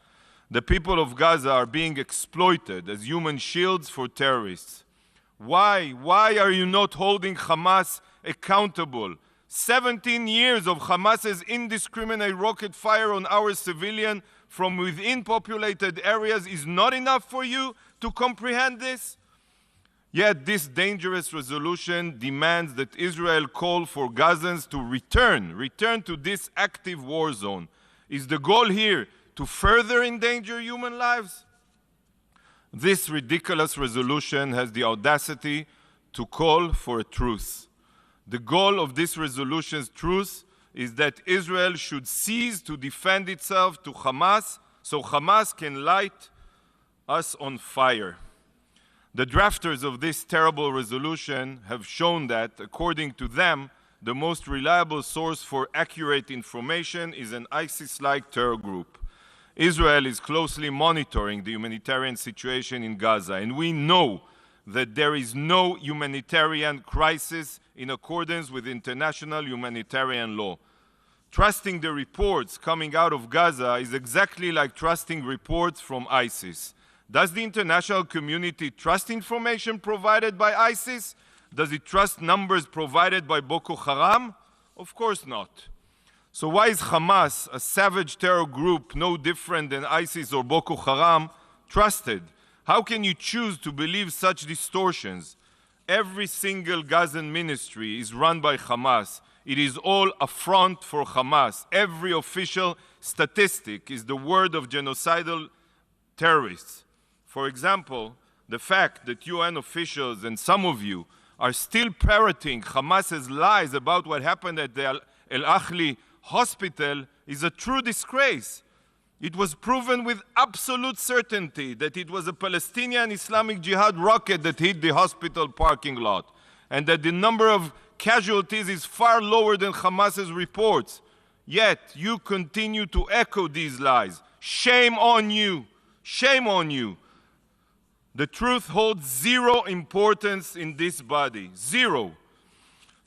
The people of Gaza are being exploited as human shields for terrorists. Why are you not holding Hamas accountable? 17 years of Hamas's indiscriminate rocket fire on our civilian from within populated areas is not enough for you to comprehend this? Yet this dangerous resolution demands that Israel call for Gazans to return to this active war zone. Is the goal here to further endanger human lives? This ridiculous resolution has the audacity to call for a truce. The goal of this resolution's truce is that Israel should cease to defend itself to Hamas so Hamas can light us on fire. The drafters of this terrible resolution have shown that, according to them, the most reliable source for accurate information is an ISIS-like terror group. Israel is closely monitoring the humanitarian situation in Gaza, and we know that there is no humanitarian crisis in accordance with international humanitarian law. Trusting the reports coming out of Gaza is exactly like trusting reports from ISIS. Does the international community trust information provided by ISIS? Does it trust numbers provided by Boko Haram? Of course not. So why is Hamas, a savage terror group no different than ISIS or Boko Haram, trusted? How can you choose to believe such distortions? Every single Gazan ministry is run by Hamas. It is all a front for Hamas. Every official statistic is the word of genocidal terrorists. For example, the fact that UN officials and some of you are still parroting Hamas's lies about what happened at the Al-Ahli hospital is a true disgrace. It was proven with absolute certainty that it was a Palestinian Islamic Jihad rocket that hit the hospital parking lot, and that the number of casualties is far lower than Hamas's reports. Yet you continue to echo these lies. Shame on you. Shame on you. The truth holds zero importance in this body. Zero.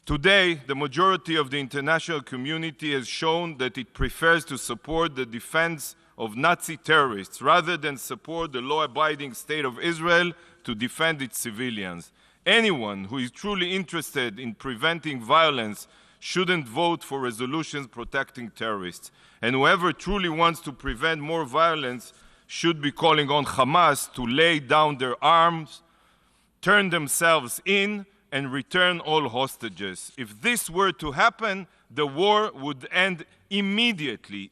Today, the majority of the international community has shown that it prefers to support the defense of Nazi terrorists rather than support the law-abiding state of Israel to defend its civilians. Anyone who is truly interested in preventing violence shouldn't vote for resolutions protecting terrorists. And whoever truly wants to prevent more violence should be calling on Hamas to lay down their arms, turn themselves in, and return all hostages. If this were to happen, the war would end immediately.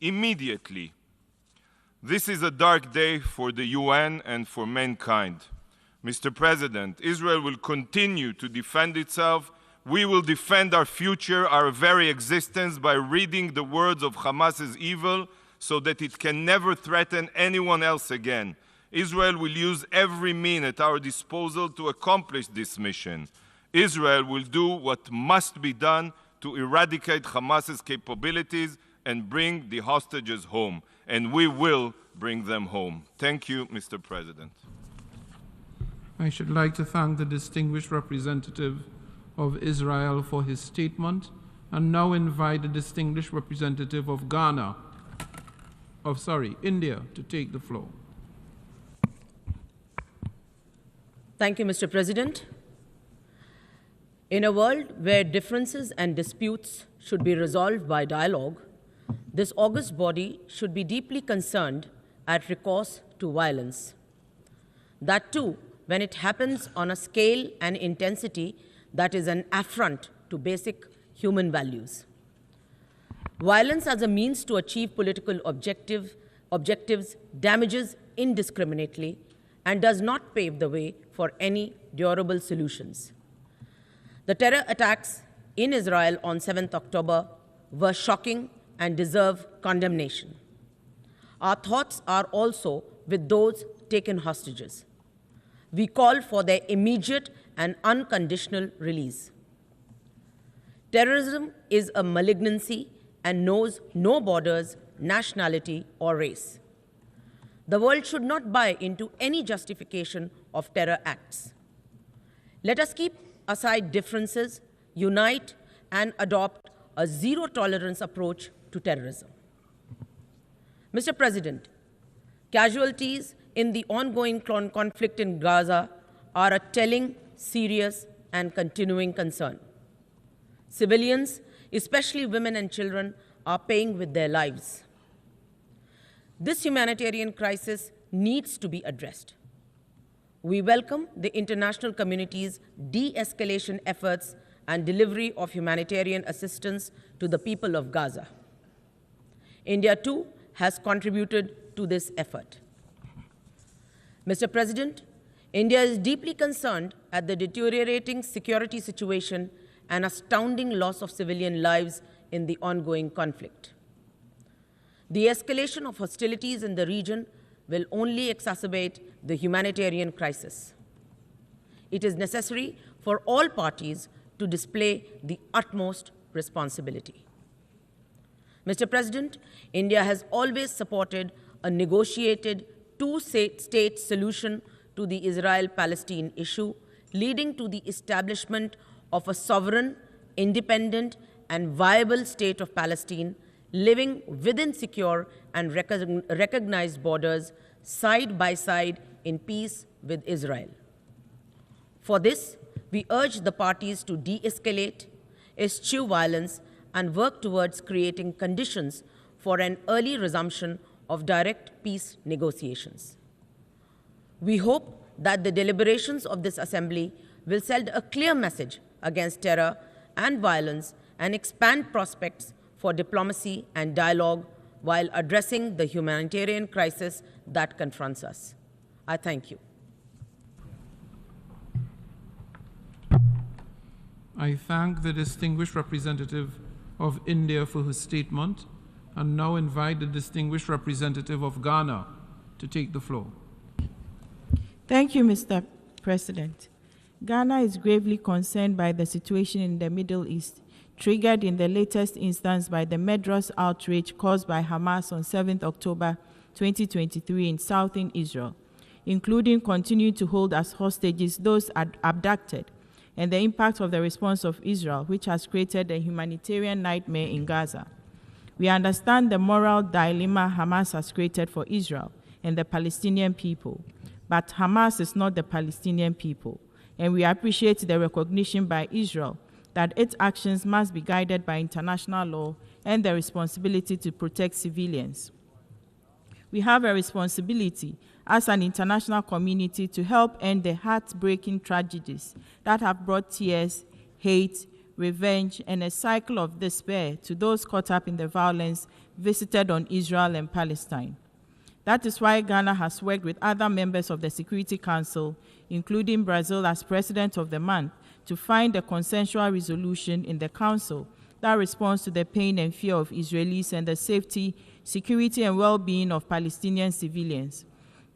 This is a dark day for the UN and for mankind. Mr. President, Israel will continue to defend itself. We will defend our future, our very existence, by reading the words of Hamas's evil so that it can never threaten anyone else again. Israel will use every means at our disposal to accomplish this mission. Israel will do what must be done to eradicate Hamas's capabilities and bring the hostages home. And we will bring them home. Thank you, Mr. President. I should like to thank the distinguished representative of Israel for his statement, and now invite the distinguished representative of India, to take the floor. Thank you, Mr. President. In a world where differences and disputes should be resolved by dialogue, this august body should be deeply concerned at recourse to violence. That too, when it happens on a scale and intensity that is an affront to basic human values. Violence as a means to achieve political objectives damages indiscriminately and does not pave the way for any durable solutions. The terror attacks in Israel on 7th October were shocking and deserve condemnation. Our thoughts are also with those taken hostages. We call for their immediate and unconditional release. Terrorism is a malignancy and knows no borders, nationality, or race. The world should not buy into any justification of terror acts. Let us keep aside differences, unite, and adopt a zero-tolerance approach to terrorism. Mr. President, casualties in the ongoing conflict in Gaza are a telling, serious, and continuing concern. Civilians, especially women and children, are paying with their lives. This humanitarian crisis needs to be addressed. We welcome the international community's de-escalation efforts and delivery of humanitarian assistance to the people of Gaza. India, too, has contributed to this effort. Mr. President, India is deeply concerned at the deteriorating security situation and astounding loss of civilian lives in the ongoing conflict. The escalation of hostilities in the region will only exacerbate the humanitarian crisis. It is necessary for all parties to display the utmost responsibility. Mr. President, India has always supported a negotiated two-state solution to the Israel-Palestine issue, leading to the establishment of a sovereign, independent, and viable state of Palestine, living within secure and recognized borders, side by side in peace with Israel. For this, we urge the parties to de-escalate, eschew violence, and work towards creating conditions for an early resumption of direct peace negotiations. We hope that the deliberations of this Assembly will send a clear message against terror and violence and expand prospects for diplomacy and dialogue while addressing the humanitarian crisis that confronts us. I thank you. I thank the distinguished representative of India for his statement, and now invite the distinguished representative of Ghana to take the floor. Thank you, Mr. President. Ghana is gravely concerned by the situation in the Middle East, triggered in the latest instance by the murderous outrage caused by Hamas on 7th October 2023 in southern Israel, including continuing to hold as hostages those abducted, and the impact of the response of Israel, which has created a humanitarian nightmare in Gaza. We understand the moral dilemma Hamas has created for Israel and the Palestinian people, but Hamas is not the Palestinian people, and we appreciate the recognition by Israel that its actions must be guided by international law and the responsibility to protect civilians. We have a responsibility as an international community to help end the heartbreaking tragedies that have brought tears, hate, revenge, and a cycle of despair to those caught up in the violence visited on Israel and Palestine. That is why Ghana has worked with other members of the Security Council, including Brazil as President of the month, to find a consensual resolution in the Council that responds to the pain and fear of Israelis and the safety, security, and well-being of Palestinian civilians.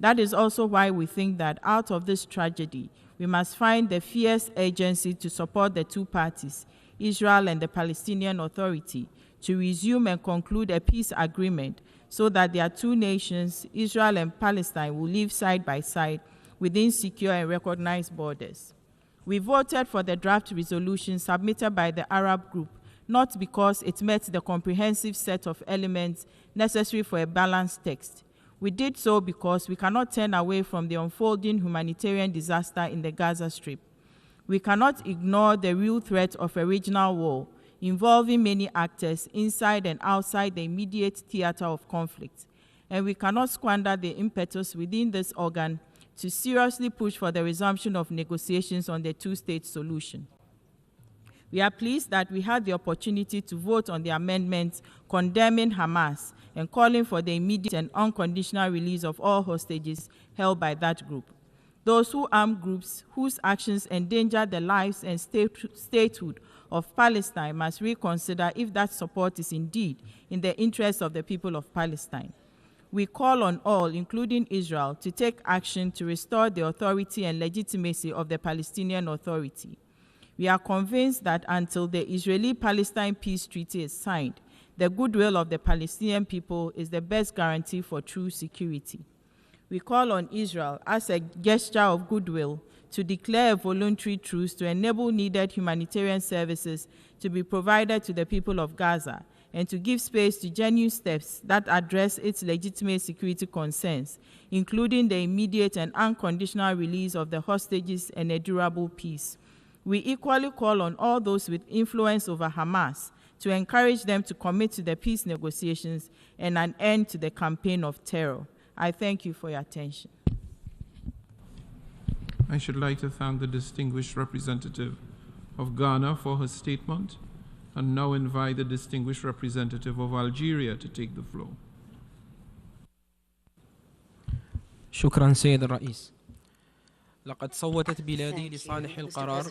That is also why we think that out of this tragedy, we must find the fierce urgency to support the two parties, Israel and the Palestinian Authority, to resume and conclude a peace agreement so that their two nations, Israel and Palestine, will live side by side within secure and recognized borders. We voted for the draft resolution submitted by the Arab group, not because it met the comprehensive set of elements necessary for a balanced text. We did so because we cannot turn away from the unfolding humanitarian disaster in the Gaza Strip. We cannot ignore the real threat of a regional war involving many actors inside and outside the immediate theater of conflict. And we cannot squander the impetus within this organ to seriously push for the resumption of negotiations on the two-state solution. We are pleased that we had the opportunity to vote on the amendments condemning Hamas and calling for the immediate and unconditional release of all hostages held by that group. Those who arm groups whose actions endanger the lives and statehood of Palestine must reconsider if that support is indeed in the interest of the people of Palestine. We call on all, including Israel, to take action to restore the authority and legitimacy of the Palestinian Authority. We are convinced that until the Israeli-Palestine peace treaty is signed, the goodwill of the Palestinian people is the best guarantee for true security. We call on Israel, as a gesture of goodwill, to declare a voluntary truce to enable needed humanitarian services to be provided to the people of Gaza, and to give space to genuine steps that address its legitimate security concerns, including the immediate and unconditional release of the hostages and a durable peace. We equally call on all those with influence over Hamas to encourage them to commit to the peace negotiations and an end to the campaign of terror. I thank you for your attention. I should like to thank the distinguished representative of Ghana for her statement, and now invite the distinguished representative of Algeria to take the floor. شكرا سيد الرئيس. لقد صوتت بلادي لصالح القرار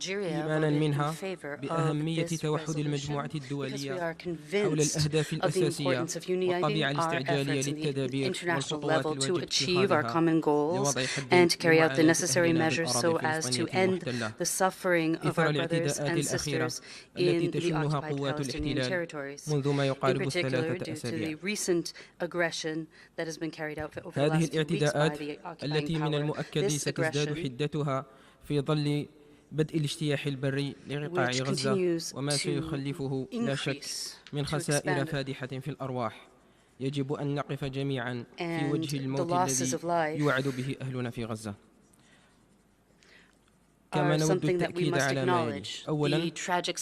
إيمانا منها بأهمية توحد المجموعة الدولية حول الأهداف الأساسية والطبيعة الاستعجالية للتدابير والخطوات الواجب اتخاذها لوضع حد لأهلنا بالأراضي الفلسطينية إثر الاعتداءات الأخيرة التي تشنها قوات الاحتلال منذ ما يقارب 3 أسابيع. هذه الاعتداءات التي من المؤكد ستزداد حدتها في ظل بدء الاجتياح البري لقطاع غزة وما سيخلفه لا شك من خسائر فادحة في الأرواح. يجب أن نقف جميعا في وجه الموت الذي يوعد به أهلنا في غزة. كما نود التأكيد على ما يلي. أولا،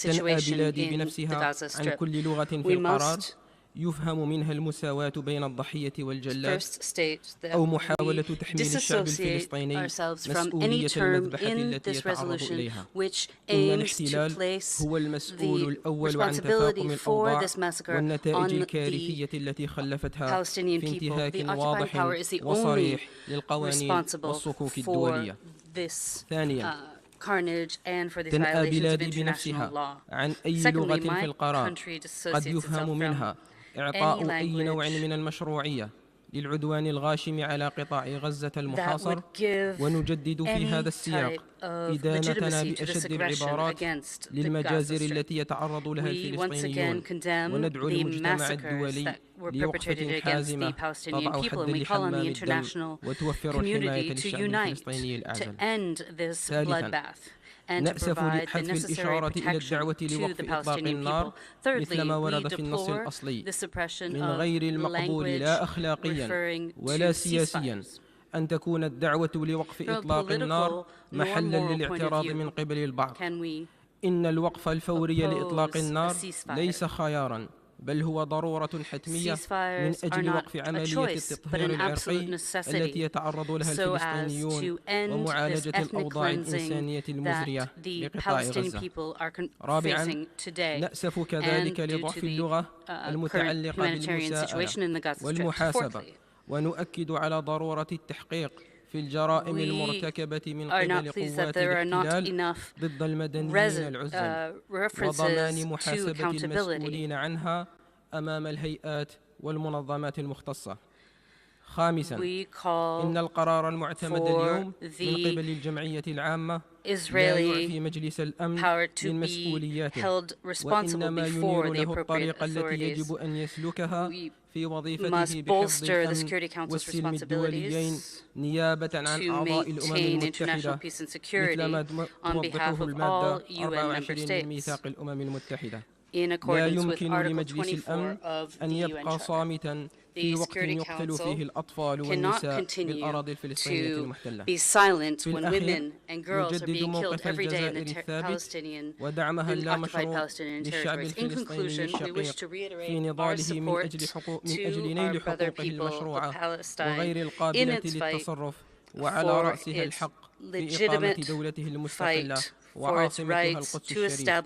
تنأى بلادي بنفسها عن كل لغة في القرار يفهم منها المساواة بين الضحية والجلاد أو محاولة تحميل الشعب الفلسطيني مسؤولية المذبحة التي يتعرض إليها. إن الاحتلال هو المسؤول الأول عن تفاقم الأوضاع والنتائج الكارثية التي خلفتها في انتهاك واضح وصريح للقوانين والصكوك الدولية. ثانياً، تنأى بلادي بنفسها عن أي لغة في القرار قد يفهم منها إعطاء أي نوع من المشروعية للعدوان الغاشم على قطاع غزة المحاصر، ونجدد في هذا السياق إدانتنا بأشد العبارات للمجازر التي يتعرض لها الفلسطينيون، وندعو المجتمع الدولي لوقفة حازمة تضع حدا لحمام الدم وتوفر الحماية للشعب الفلسطيني الأعزل. ثالثاً، نأسف لحذف الإشارة إلى الدعوة لوقف إطلاق النار مثل ما ورد في النص الأصلي. من غير المقبول لا أخلاقيا ولا سياسيا أن تكون الدعوة لوقف إطلاق النار محلا للاعتراض من قبل البعض. إن الوقف الفوري لإطلاق النار ليس خيارا، بل هو ضرورة حتمية من أجل وقف عملية التطهير العرقي التي يتعرض لها الفلسطينيون ومعالجة الأوضاع الإنسانية المزرية لقطاع غزة. رابعاً، نأسف كذلك لضعف اللغة المتعلقة بالمساءلة والمحاسبة، ونؤكد على ضرورة التحقيق في الجرائم المرتكبة من قبل قوات الاحتلال ضد المدنيين العزل، وضمان محاسبة المسؤولين عنها أمام الهيئات والمنظمات المختصة. خامساً، إن القرار المعتمد اليوم من قبل الجمعية العامة لا يعفي مجلس الأمن من مسؤولياته، وإنما ينير له الطريق التي يجب أن يسلكها في وظيفته بحفظ الأمن والسلم الدوليين نيابة عن أعضاء الأمم المتحدة، مثل ما توضحه المادة 24 من ميثاق الأمم المتحدة. لا يمكن لمجلس الأمن أن يبقى صامتا في وقت يقتل فيه الأطفال والنساء بالأراضي الفلسطينية المحتلة. في الأخير، نجدد موقف الجزائر الثابت ودعمها اللامشروط للشعب الفلسطيني الشقيق في نضاله من أجل نيل حقوقه المشروعة وغير القابلة للتصرف، وعلى رأسها الحق في إقامة دولته المستقلة وعاصمتها القدس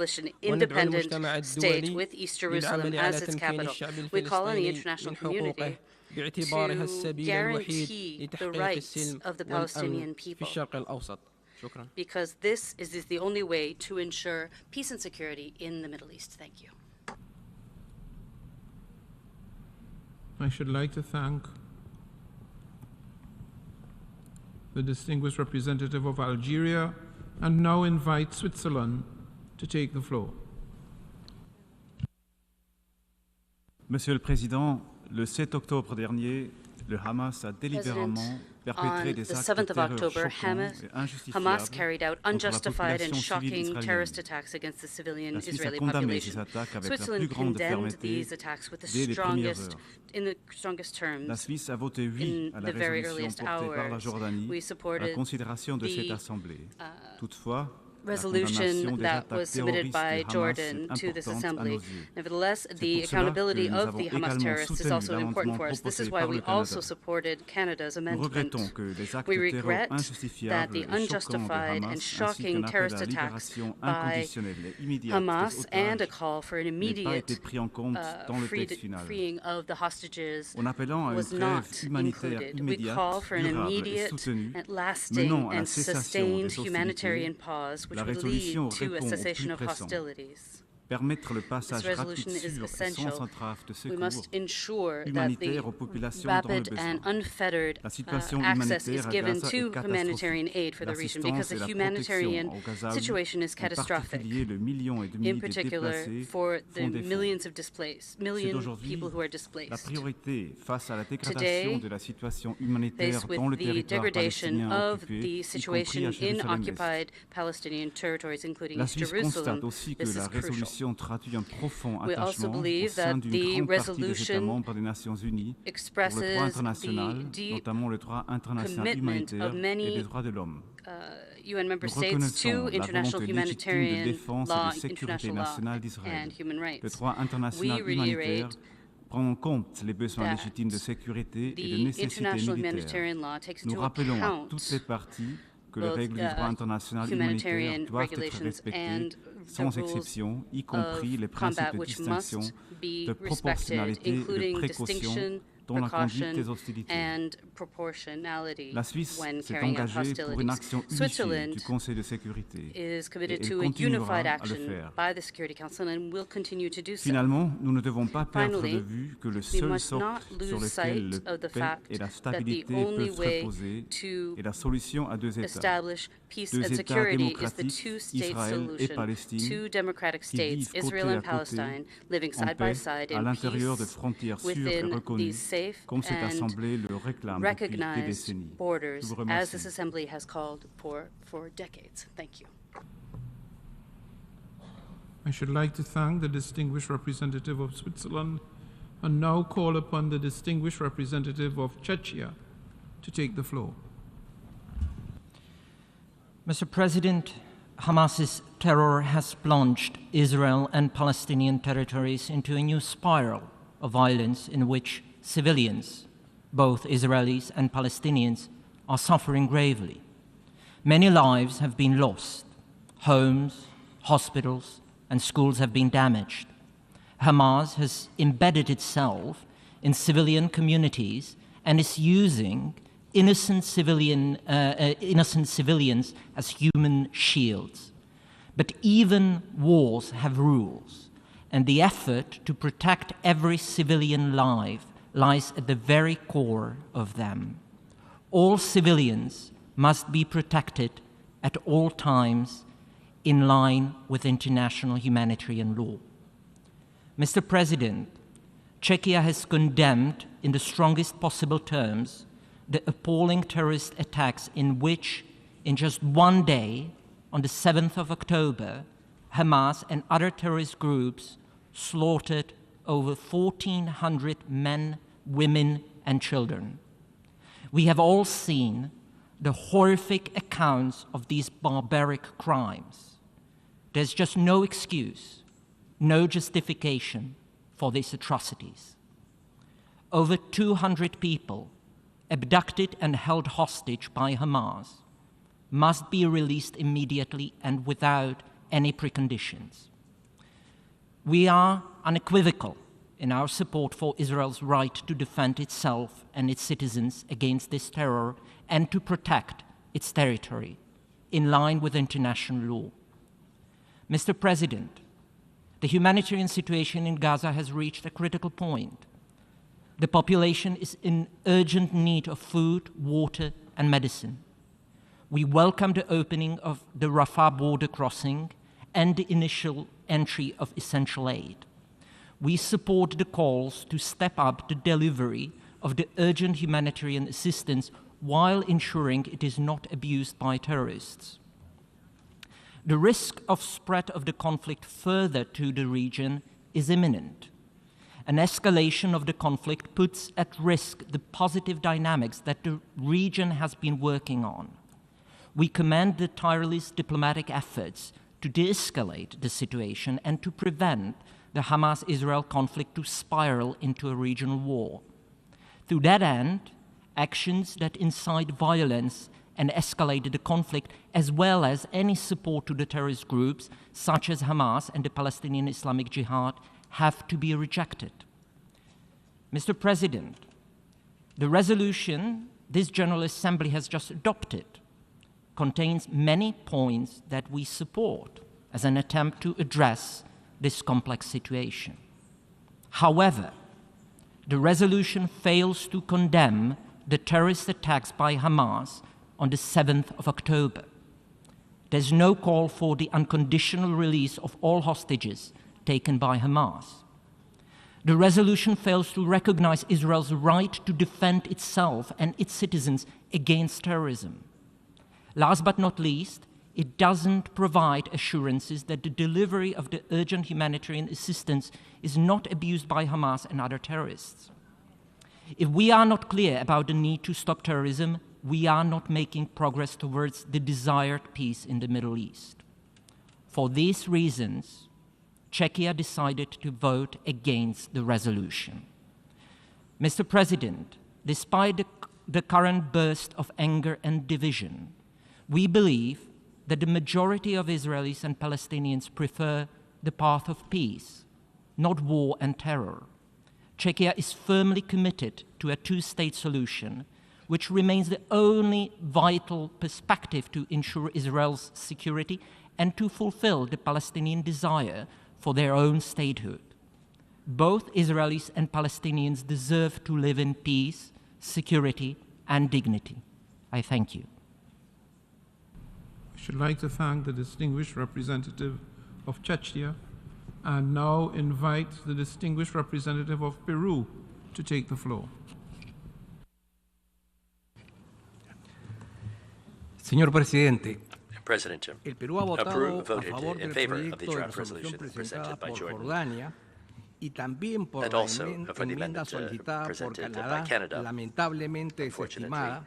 الشريف. وندعو المجتمع الدولي للعمل على تمكين الشعب الفلسطيني من حقوقه باعتبارها السبيل الوحيد لتحقيق السلم والأمن في الشرق الأوسط. شكرا. Because this is the only way to ensure peace and security in the Middle East. Thank you. I should like to thank the distinguished representative of Algeria, and now invite Switzerland to take the floor. Monsieur le Président, le 7 octobre dernier, le Hamas a délibérément perpétré des actes de terreur choquants et injustifiables Hamas carried out contre la unjustified and population civile shocking israélienne. terrorist attacks against the civilian La Suisse a Israeli condamné population. ces attaques avec la plus Switzerland grande condemned fermeté these attacks with the dès les premières strongest, heures. in the strongest terms. La Suisse a voté oui In à la the very résolution earliest portée par la hours, Jordanie we à supported la considération de cette the, Assemblée. Toutefois, la resolution condamnation des that attaques was submitted terroristes by du Hamas Jordan est to this importante à assembly. nos yeux. Nevertheless, C'est the pour cela accountability que nous of avons the Hamas également terrorists is soutenu also important for us. This is l'amendement why proposé we par le also Canada. supported Canada's Nous amendment. regrettons que les actes We de terror regret that injustifiables the et choquants de unjustified Hamas and ainsi shocking qu'un appel terrorist à la attacks libération by inconditionnelle et immédiate Hamas des and a otages call for an n'aient pas immediate été pris en compte dans le texte final. freeing of the hostages En appelant à une was trêve not humanitaire included. We immédiate, call for an durable et immediate soutenue, and lasting menant à la and cessation sustained des humanitarian hostilités. pause, which La would résolution lead to a répond au cessation plus of pressant. hostilities. Permettre le passage This rapide, resolution is sûr et essential. sans entrave de We secours must ensure that the humanitaire aux populations dans le rapid besoin. and unfettered La situation access is humanitaire à given Gaza to est humanitarian catastrophique. aid for the region because L'assistance et the la humanitarian protection aux Gazaouis, situation is en catastrophic. particulier le million et demi In de particular, déplacés, for the font défaut. millions of displaced, C'est million aujourd'hui people who are displaced. la priorité face à la Today, dégradation de la situation humanitaire Faced with dans le the territoire degradation palestinien of occupé, the y compris situation à in Jérusalem-Est. occupied Palestinian territories, including La East Suisse Jerusalem, constate aussi que this la is crucial. résolution traduit un profond We also attachement au believe sein that d'une the grande partie des États resolution membres des Nations Unies pour le expresses droit international, the deep notamment le droit international commitment humanitaire of et many les droits de l'homme. UN member Nous states reconnaissons to la international volonté légitime de humanitarian défense law, et de sécurité international law, nationale d'Israël. and human rights. Le droit international We humanitaire reiterate prend en compte les besoins that légitimes de sécurité et de the nécessité international militaire. humanitarian law takes Nous into rappelons à account toutes les parties que les both, règles du droit international humanitaire humanitarian doivent être regulations respectées and sans the rules exception, y compris of les combat principes de which distinction, must be de respected, proportionnalité et de including précaution distinction, precaution and proportionality when carrying out hostilities. Switzerland is committed to a unified action by the Security Council and will continue to do so. Finalement, nous ne devons pas perdre de Finally, vue que le we seul must socle not sur lose lequel sight of the la paix fact et la that the stabilité only peuvent way reposer to est la solution à deux États. establish peace Deux and États security is the démocratiques, two-state Israël et solution. Palestine, Two democratic qui states, vivent côté Israel à and côté, Palestine, living en side paix, by side à in l'intérieur de peace frontières sûres et within reconnues, these safe comme cette and Assemblée le réclame depuis des recognized décennies. Je borders, vous as remercie. this assembly has called for decades. Thank you. I should like to thank the distinguished representative of Switzerland and now call upon the distinguished representative of Czechia to take the floor. Mr. President, Hamas's terror has plunged Israel and Palestinian territories into a new spiral of violence in which civilians, both Israelis and Palestinians, are suffering gravely. Many lives have been lost. Homes, hospitals, and schools have been damaged. Hamas has embedded itself in civilian communities and is using innocent civilians as human shields. But even wars have rules, and the effort to protect every civilian life lies at the very core of them. All civilians must be protected at all times in line with international humanitarian law. Mr. President, Czechia has condemned in the strongest possible terms the appalling terrorist attacks in which, in just one day, on the 7th of October, Hamas and other terrorist groups slaughtered over 1,400 men, women, and children. We have all seen the horrific accounts of these barbaric crimes. There's just no excuse, no justification for these atrocities. Over 200 people abducted and held hostage by Hamas must be released immediately and without any preconditions. We are unequivocal in our support for Israel's right to defend itself and its citizens against this terror and to protect its territory in line with international law. Mr. President, the humanitarian situation in Gaza has reached a critical point. The population is in urgent need of food, water, and medicine. We welcome the opening of the Rafah border crossing and the initial entry of essential aid. We support the calls to step up the delivery of the urgent humanitarian assistance while ensuring it is not abused by terrorists. The risk of spread of the conflict further to the region is imminent. An escalation of the conflict puts at risk the positive dynamics that the region has been working on. We commend the tireless diplomatic efforts to de-escalate the situation and to prevent the Hamas-Israel conflict to spiral into a regional war. To that end, actions that incite violence and escalate the conflict, as well as any support to the terrorist groups such as Hamas and the Palestinian Islamic Jihad, have to be rejected. Mr. President, the resolution this General Assembly has just adopted contains many points that we support as an attempt to address this complex situation. However, the resolution fails to condemn the terrorist attacks by Hamas on the 7th of October. There's no call for the unconditional release of all hostages taken by Hamas. The resolution fails to recognize Israel's right to defend itself and its citizens against terrorism. Last but not least, it doesn't provide assurances that the delivery of the urgent humanitarian assistance is not abused by Hamas and other terrorists. If we are not clear about the need to stop terrorism, we are not making progress towards the desired peace in the Middle East. For these reasons, Czechia decided to vote against the resolution. Mr. President, despite the current burst of anger and division, we believe that the majority of Israelis and Palestinians prefer the path of peace, not war and terror. Czechia is firmly committed to a two-state solution, which remains the only vital perspective to ensure Israel's security and to fulfill the Palestinian desire for their own statehood. Both Israelis and Palestinians deserve to live in peace, security, and dignity. I thank you. I should like to thank the distinguished representative of Czechia and now invite the distinguished representative of Peru to take the floor. Señor Presidente, President, el Perú ha votado Peru a voted favor in del favor of proyecto the de draft resolución resolution presentada presented by por Jordan, Jordania y también por and la also for the enmienda amendment solicitada por presented by Canadá, Canada, lamentablemente desestimada,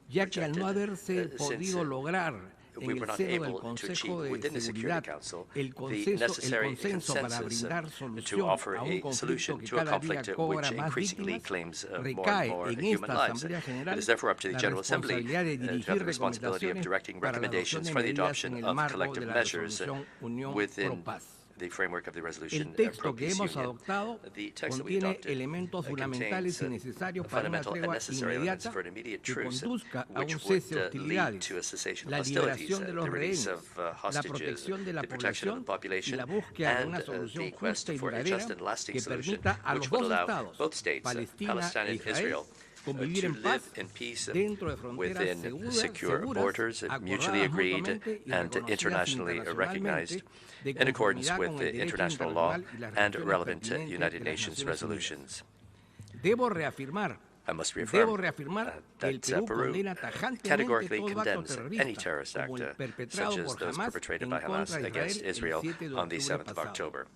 ya que al no haberse podido lograr en we were el not seno del able to achieve Consejo de within the Seguridad Security Council el the necessary consenso para consensus brindar to solución offer a un a conflicto solution que to a cada conflict día which cobra más increasingly víctimas, claims more recae and more en human esta lives. Asamblea It General is therefore up to the la General Assembly responsabilidad de to have dirigir the responsibility of recomendaciones directing para la recommendations adopción for de the medidas adoption en el of marco collective de la measures resolución Unión within Pro Paz. the framework of the resolution El texto que Pro-Peace hemos Union. adoptado The text that we contiene adopted elementos fundamentales y contains necesarios para una fundamental and tregua necessary elements inmediata for an immediate que truce conduzca a un which cese de would lead hostilidades, to a cessation la of hostilities, liberación de los the release rehenes, of la hostages, protección de la the protection of the población y population, la búsqueda de and una the solución quest justa y for a duradera just and lasting que solution permita a which los would dos allow estados, both states, Palestina Palestine e and Israel, Israel, convivir to en paz live in peace dentro de fronteras within seguras, secure borders, mutually acordadas agreed mutuamente y and reconocidas internationally recognized de in accordance conformidad with con the el derecho international law internacional y las and resoluciones relevant pertinentes United de las Nations Naciones resolutions. Debo reafirmar I must Debo reaffirm reafirmar que el that Perú Peru condena tajantemente categorically todo acto condemns any terrorista, terrorist act como el such perpetrado as por those Hamas perpetrated en by Hamas contra de against Israel Israel el 7 de on the octubre 7th of pasado. October.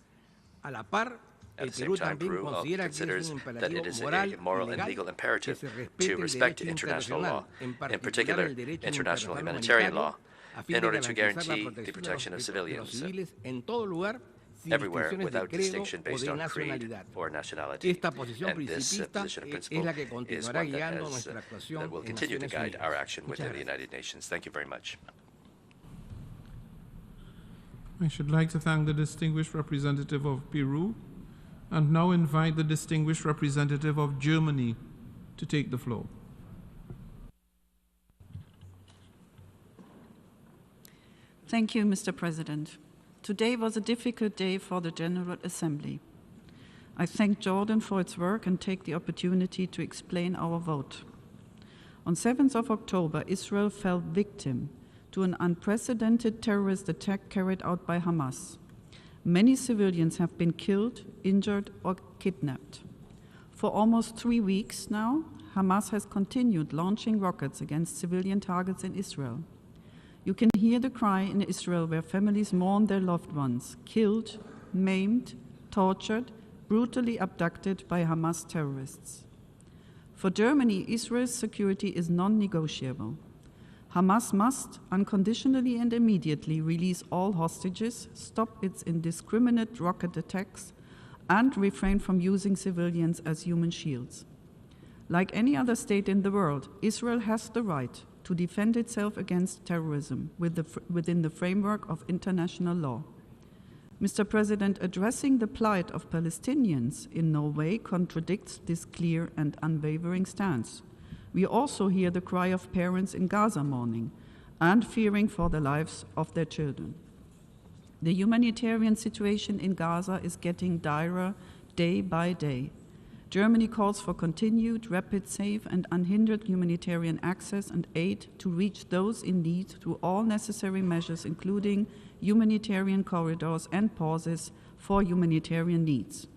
A la par, At el the same Perú time, también Peru considera que es considers un that imperativo it is moral a moral y and legal legal que imperative se respete to el respect derecho international law, internacional, in particular el derecho international internacional humanitarian law, a fin in de order to garantizar la guarantee the protection of de los civilians civiles en todo lugar, sin everywhere distinciones de without credo distinction o based de on creed nacionalidad. or nationality. Esta posición And this principista position of es principle la que is continuará one that, guiando nuestra actuación that will en continue to Naciones guide our Unidas. action Muchas within the gracias. United Nations. Thank you very much. I should like to thank the distinguished representative of Peru and now invite the distinguished representative of Germany to take the floor. Thank you, Mr. President. Today was a difficult day for the General Assembly. I thank Jordan for its work and take the opportunity to explain our vote. On 7th of October, Israel fell victim to an unprecedented terrorist attack carried out by Hamas. Many civilians have been killed, injured, or kidnapped. For almost 3 weeks now, Hamas has continued launching rockets against civilian targets in Israel. You can hear the cry in Israel where families mourn their loved ones, killed, maimed, tortured, brutally abducted by Hamas terrorists. For Germany, Israel's security is non-negotiable. Hamas must unconditionally and immediately release all hostages, stop its indiscriminate rocket attacks, and refrain from using civilians as human shields. Like any other state in the world, Israel has the right to defend itself against terrorism within the framework of international law. Mr. President, addressing the plight of Palestinians in no way contradicts this clear and unwavering stance. We also hear the cry of parents in Gaza mourning and fearing for the lives of their children. The humanitarian situation in Gaza is getting direr day by day. Germany calls for continued, rapid, safe, and unhindered humanitarian access and aid to reach those in need through all necessary measures, including humanitarian corridors and pauses for humanitarian needs.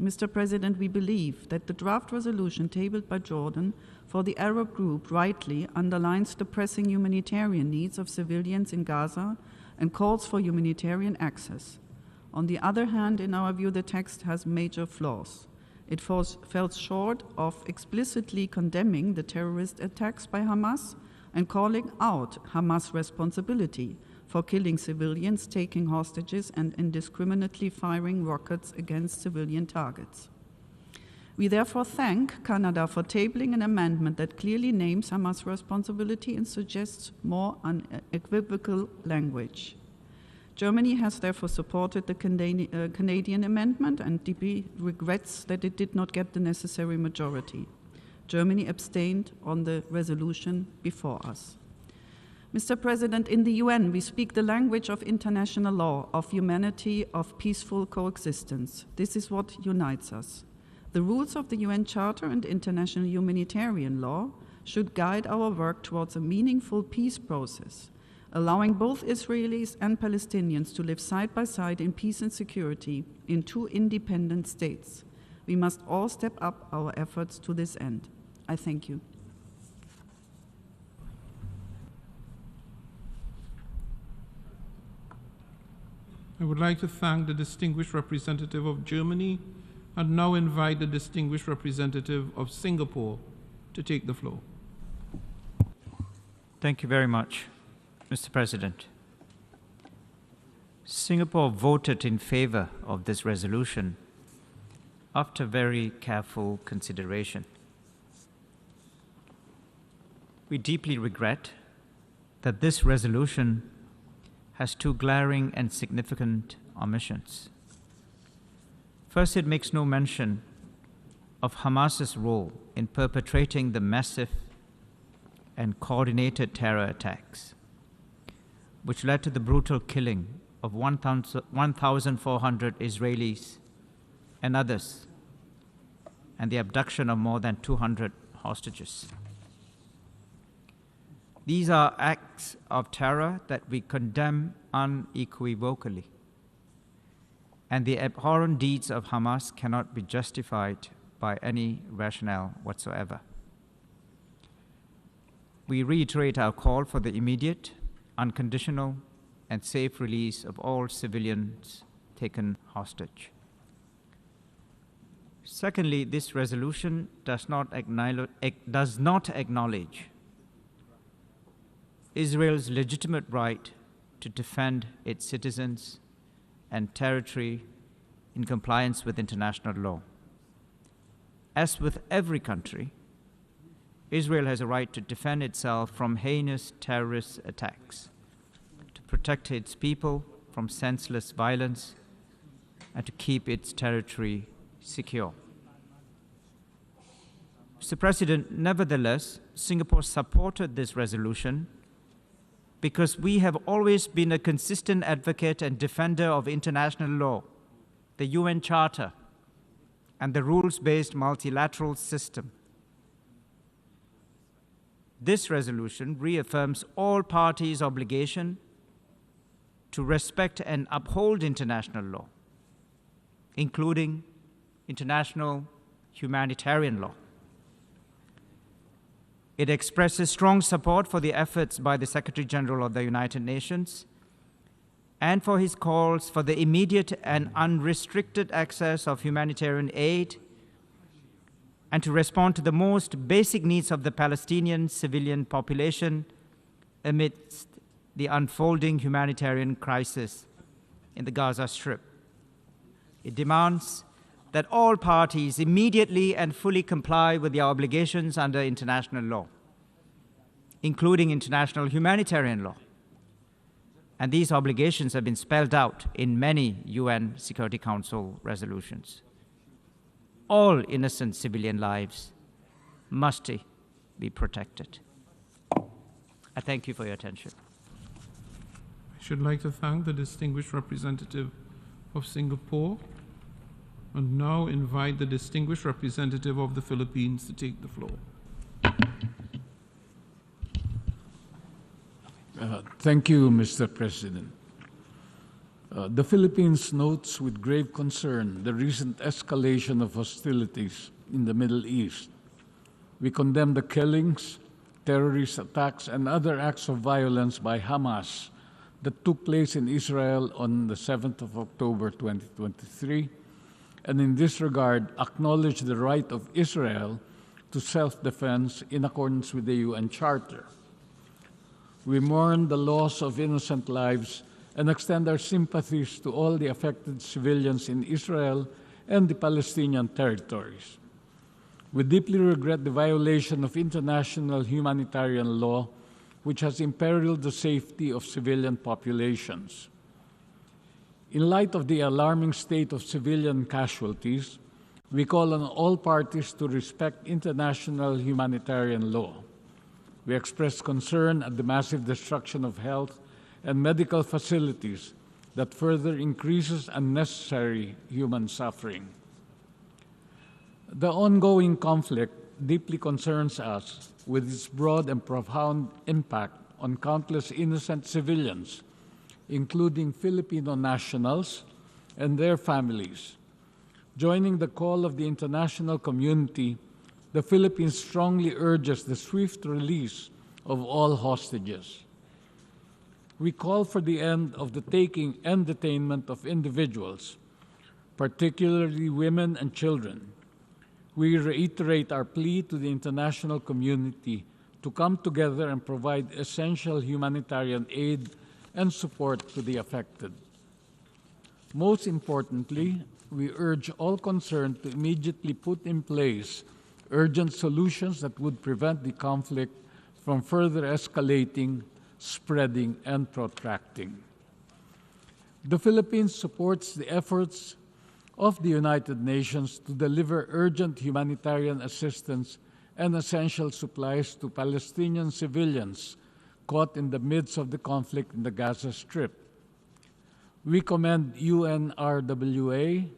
Mr. President, we believe that the draft resolution tabled by Jordan for the Arab group rightly underlines the pressing humanitarian needs of civilians in Gaza and calls for humanitarian access. On the other hand, in our view, the text has major flaws. It fell short of explicitly condemning the terrorist attacks by Hamas and calling out Hamas' responsibility for killing civilians, taking hostages, and indiscriminately firing rockets against civilian targets. We therefore thank Canada for tabling an amendment that clearly names Hamas' responsibility and suggests more unequivocal language. Germany has therefore supported the Canadian amendment and deeply regrets that it did not get the necessary majority. Germany abstained on the resolution before us. Mr. President, in the UN, we speak the language of international law, of humanity, of peaceful coexistence. This is what unites us. The rules of the UN Charter and international humanitarian law should guide our work towards a meaningful peace process, allowing both Israelis and Palestinians to live side by side in peace and security in two independent states. We must all step up our efforts to this end. I thank you. I would like to thank the distinguished representative of Germany and now invite the distinguished representative of Singapore to take the floor. Thank you very much, Mr. President. Singapore voted in favor of this resolution after very careful consideration. We deeply regret that this resolution has two glaring and significant omissions. First, it makes no mention of Hamas's role in perpetrating the massive and coordinated terror attacks, which led to the brutal killing of 1,400 Israelis and others, and the abduction of more than 200 hostages. These are acts of terror that we condemn unequivocally, and the abhorrent deeds of Hamas cannot be justified by any rationale whatsoever. We reiterate our call for the immediate, unconditional, and safe release of all civilians taken hostage. Secondly, this resolution does not acknowledge Israel's legitimate right to defend its citizens and territory in compliance with international law. As with every country, Israel has a right to defend itself from heinous terrorist attacks, to protect its people from senseless violence, and to keep its territory secure. Mr. President, nevertheless, Singapore supported this resolution because we have always been a consistent advocate and defender of international law, the UN Charter, and the rules-based multilateral system. This resolution reaffirms all parties' obligation to respect and uphold international law, including international humanitarian law. It expresses strong support for the efforts by the Secretary General of the United Nations and for his calls for the immediate and unrestricted access of humanitarian aid and to respond to the most basic needs of the Palestinian civilian population amidst the unfolding humanitarian crisis in the Gaza Strip. It demands that all parties immediately and fully comply with their obligations under international law, including international humanitarian law. And these obligations have been spelled out in many UN Security Council resolutions. All innocent civilian lives must be protected. I thank you for your attention. I should like to thank the distinguished representative of Singapore and now invite the distinguished representative of the Philippines to take the floor. Thank you, Mr. President. The Philippines notes with grave concern the recent escalation of hostilities in the Middle East. We condemn the killings, terrorist attacks, and other acts of violence by Hamas that took place in Israel on the 7th of October 2023, and in this regard acknowledge the right of Israel to self-defense in accordance with the UN Charter. We mourn the loss of innocent lives and extend our sympathies to all the affected civilians in Israel and the Palestinian territories. We deeply regret the violation of international humanitarian law, which has imperiled the safety of civilian populations. In light of the alarming state of civilian casualties, we call on all parties to respect international humanitarian law. We express concern at the massive destruction of health and medical facilities that further increases unnecessary human suffering. The ongoing conflict deeply concerns us with its broad and profound impact on countless innocent civilians, including Filipino nationals and their families. Joining the call of the international community, the Philippines strongly urges the swift release of all hostages. We call for the end of the taking and detainment of individuals, particularly women and children. We reiterate our plea to the international community to come together and provide essential humanitarian aid and support to the affected. Most importantly, we urge all concerned to immediately put in place urgent solutions that would prevent the conflict from further escalating, spreading, and protracting. The Philippines supports the efforts of the United Nations to deliver urgent humanitarian assistance and essential supplies to Palestinian civilians caught in the midst of the conflict in the Gaza Strip. We commend UNRWA,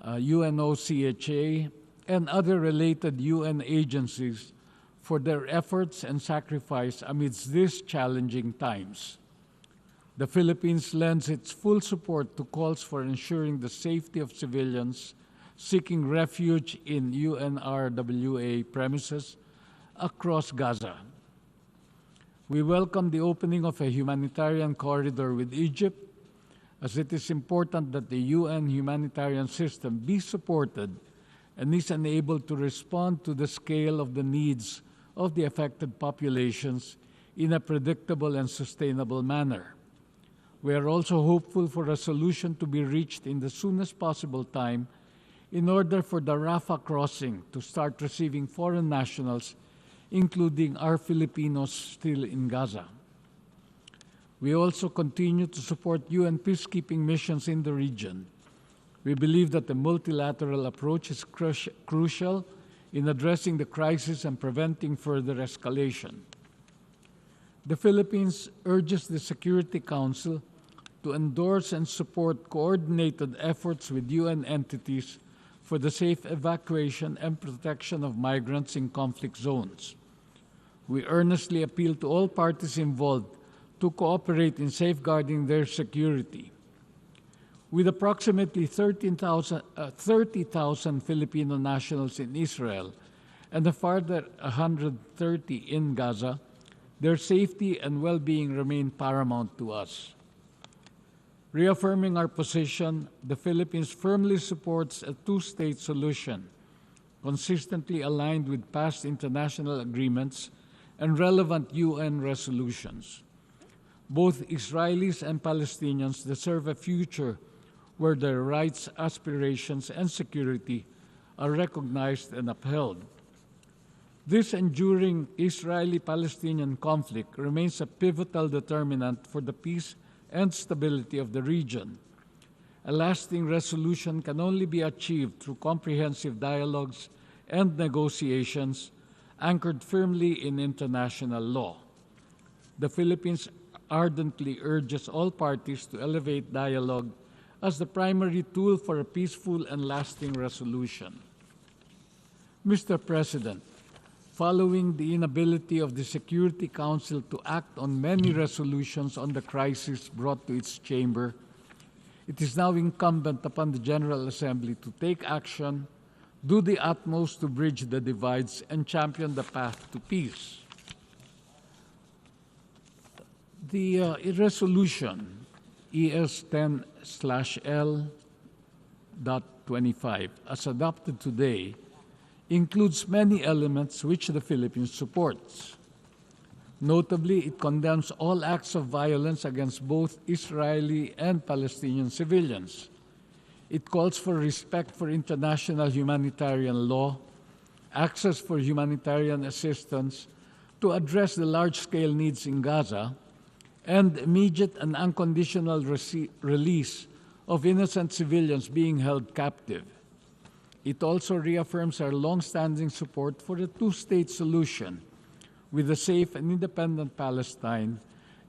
UNOCHA, and other related UN agencies for their efforts and sacrifice amidst these challenging times. The Philippines lends its full support to calls for ensuring the safety of civilians seeking refuge in UNRWA premises across Gaza. We welcome the opening of a humanitarian corridor with Egypt, as it is important that the UN humanitarian system be supported and is enabled to respond to the scale of the needs of the affected populations in a predictable and sustainable manner. We are also hopeful for a solution to be reached in the soonest possible time in order for the Rafah crossing to start receiving foreign nationals, including our Filipinos still in Gaza. We also continue to support UN peacekeeping missions in the region. We believe that the multilateral approach is crucial in addressing the crisis and preventing further escalation. The Philippines urges the Security Council to endorse and support coordinated efforts with UN entities for the safe evacuation and protection of migrants in conflict zones. We earnestly appeal to all parties involved to cooperate in safeguarding their security. With approximately 30,000 Filipino nationals in Israel and a further 130 in Gaza, their safety and well-being remain paramount to us. Reaffirming our position, the Philippines firmly supports a two-state solution, consistently aligned with past international agreements and relevant UN resolutions. Both Israelis and Palestinians deserve a future where their rights, aspirations, and security are recognized and upheld. This enduring Israeli-Palestinian conflict remains a pivotal determinant for the peace and stability of the region. A lasting resolution can only be achieved through comprehensive dialogues and negotiations anchored firmly in international law. The Philippines ardently urges all parties to elevate dialogue as the primary tool for a peaceful and lasting resolution. Mr. President, following the inability of the Security Council to act on many resolutions on the crisis brought to its chamber, it is now incumbent upon the General Assembly to take action, do the utmost to bridge the divides, and champion the path to peace. The resolution ES10/L.25, as adopted today, includes many elements which the Philippines supports. Notably, it condemns all acts of violence against both Israeli and Palestinian civilians. It calls for respect for international humanitarian law, access for humanitarian assistance to address the large-scale needs in Gaza, and immediate and unconditional release of innocent civilians being held captive. It also reaffirms our long-standing support for a two-state solution with a safe and independent Palestine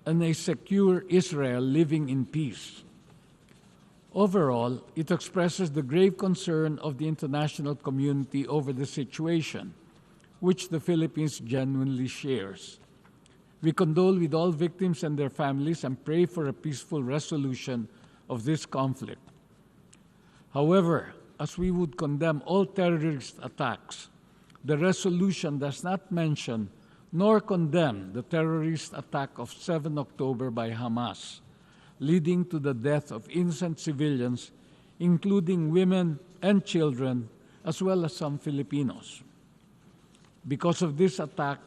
and a secure Israel living in peace. Overall, it expresses the grave concern of the international community over the situation, which the Philippines genuinely shares. We condole with all victims and their families and pray for a peaceful resolution of this conflict. However, as we would condemn all terrorist attacks, the resolution does not mention nor condemn the terrorist attack of 7 October by Hamas, leading to the death of innocent civilians, including women and children, as well as some Filipinos. Because of this attack,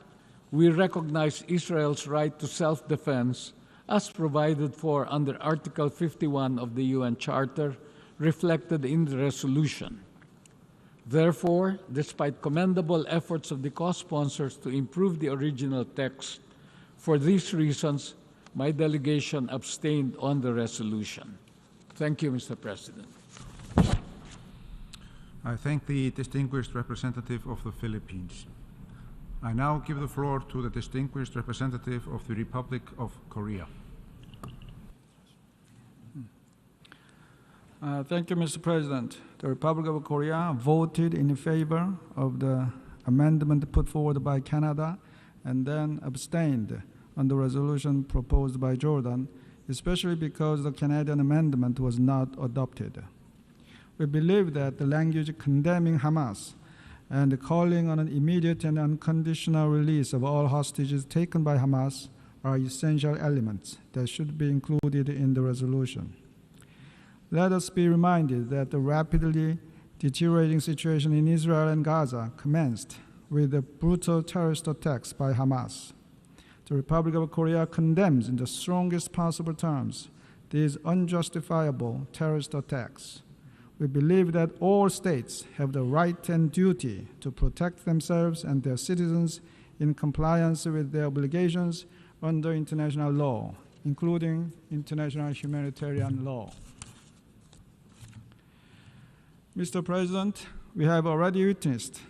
we recognize Israel's right to self-defense as provided for under Article 51 of the UN Charter, reflected in the resolution. Therefore, despite commendable efforts of the co-sponsors to improve the original text, for these reasons, my delegation abstained on the resolution. Thank you, Mr. President. I thank the distinguished representative of the Philippines. I now give the floor to the distinguished representative of the Republic of Korea. Thank you, Mr. President. The Republic of Korea voted in favor of the amendment put forward by Canada and then abstained on the resolution proposed by Jordan, especially because the Canadian amendment was not adopted. We believe that the language condemning Hamas and calling on an immediate and unconditional release of all hostages taken by Hamas are essential elements that should be included in the resolution. Let us be reminded that the rapidly deteriorating situation in Israel and Gaza commenced with the brutal terrorist attacks by Hamas. The Republic of Korea condemns in the strongest possible terms these unjustifiable terrorist attacks. We believe that all states have the right and duty to protect themselves and their citizens in compliance with their obligations under international law, including international humanitarian law. Mr. President, we have already witnessed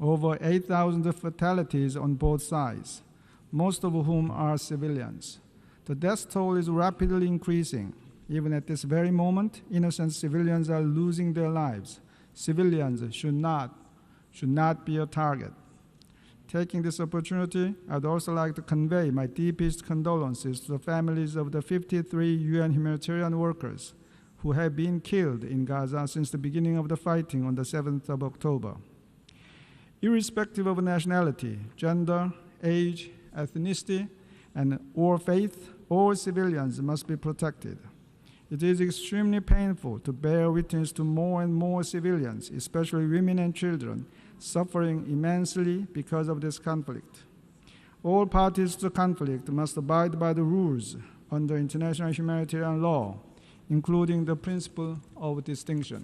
over 8,000 fatalities on both sides, most of whom are civilians. The death toll is rapidly increasing. Even at this very moment, innocent civilians are losing their lives. Civilians should not be a target. Taking this opportunity, I'd also like to convey my deepest condolences to the families of the 53 UN humanitarian workers who have been killed in Gaza since the beginning of the fighting on the 7th of October. Irrespective of nationality, gender, age, ethnicity, or faith, all civilians must be protected. It is extremely painful to bear witness to more and more civilians, especially women and children, suffering immensely because of this conflict. All parties to the conflict must abide by the rules under international humanitarian law, including the principle of distinction.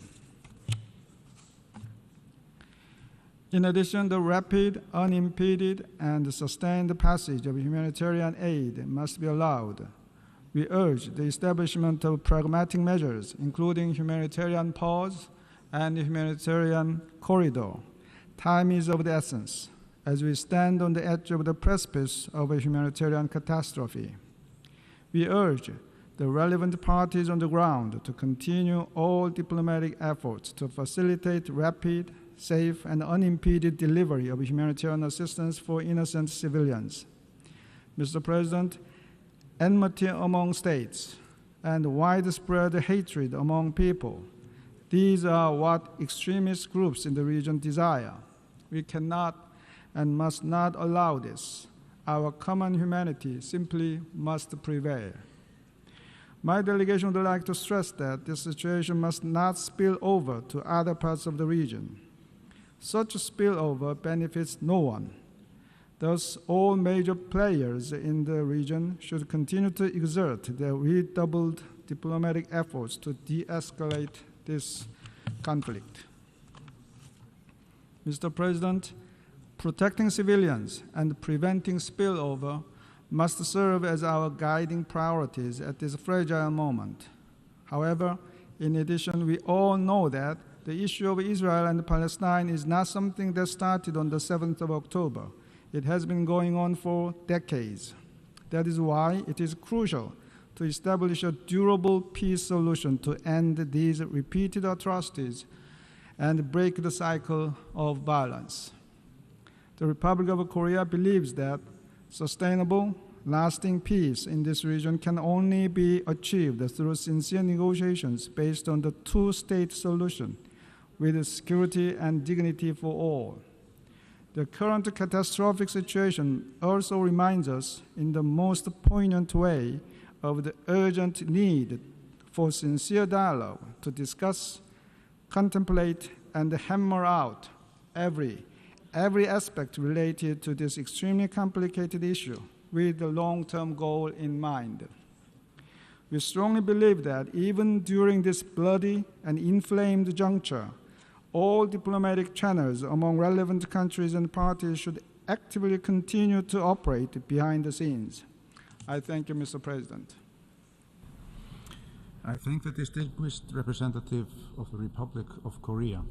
In addition, the rapid, unimpeded, and sustained passage of humanitarian aid must be allowed. We urge the establishment of pragmatic measures, including humanitarian pause and humanitarian corridor. Time is of the essence, as we stand on the edge of the precipice of a humanitarian catastrophe. We urge the relevant parties on the ground to continue all diplomatic efforts to facilitate rapid, safe, and unimpeded delivery of humanitarian assistance for innocent civilians. Mr. President, enmity among states and widespread hatred among people, these are what extremist groups in the region desire. We cannot and must not allow this. Our common humanity simply must prevail. My delegation would like to stress that this situation must not spill over to other parts of the region. Such a spillover benefits no one. Thus, all major players in the region should continue to exert their redoubled diplomatic efforts to de-escalate this conflict. Mr. President, protecting civilians and preventing spillover must serve as our guiding priorities at this fragile moment. However, In addition, we all know that the issue of Israel and Palestine is not something that started on the 7th of October. It has been going on for decades. That is why it is crucial to establish a durable peace solution to end these repeated atrocities and break the cycle of violence. The Republic of Korea believes that sustainable, lasting peace in this region can only be achieved through sincere negotiations based on the two-state solution with security and dignity for all. The current catastrophic situation also reminds us in the most poignant way of the urgent need for sincere dialogue to discuss, contemplate, and hammer out every aspect related to this extremely complicated issue with the long-term goal in mind. We strongly believe that even during this bloody and inflamed juncture, all diplomatic channels among relevant countries and parties should actively continue to operate behind the scenes. I thank you, Mr. President. I thank the distinguished representative of the Republic of Korea.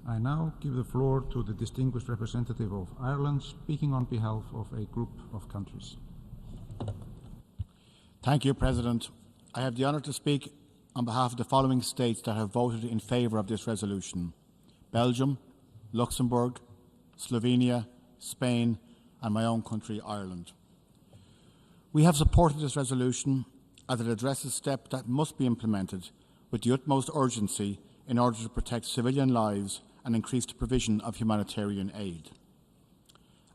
I now give the floor to the distinguished representative of Ireland, speaking on behalf of a group of countries. Thank you, President. I have the honour to speak on behalf of the following states that have voted in favour of this resolution: Belgium, Luxembourg, Slovenia, Spain, and my own country, Ireland. We have supported this resolution as it addresses steps that must be implemented with the utmost urgency in order to protect civilian lives and increase the provision of humanitarian aid.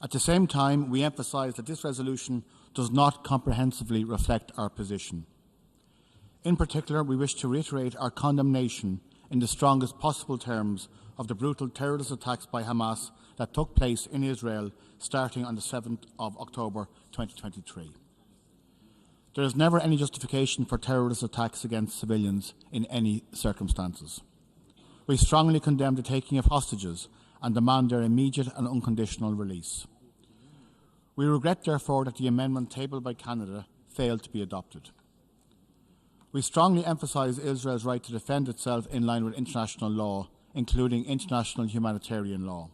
At the same time, we emphasise that this resolution does not comprehensively reflect our position. In particular, we wish to reiterate our condemnation in the strongest possible terms of the brutal terrorist attacks by Hamas that took place in Israel starting on the 7th of October 2023. There is never any justification for terrorist attacks against civilians in any circumstances. We strongly condemn the taking of hostages and demand their immediate and unconditional release. We regret, therefore, that the amendment tabled by Canada failed to be adopted. We strongly emphasise Israel's right to defend itself in line with international law, including international humanitarian law.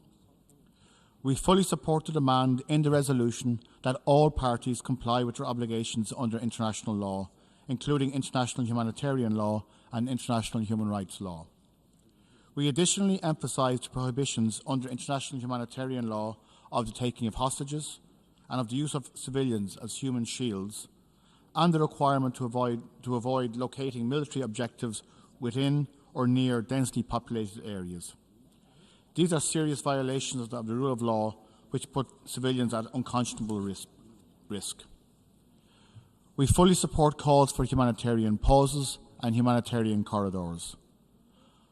We fully support the demand in the resolution that all parties comply with their obligations under international law, including international humanitarian law and international human rights law. We additionally emphasise the prohibitions under international humanitarian law of the taking of hostages and of the use of civilians as human shields, and the requirement to avoid locating military objectives within or near densely populated areas. These are serious violations of the rule of law which put civilians at unconscionable risk. We fully support calls for humanitarian pauses and humanitarian corridors.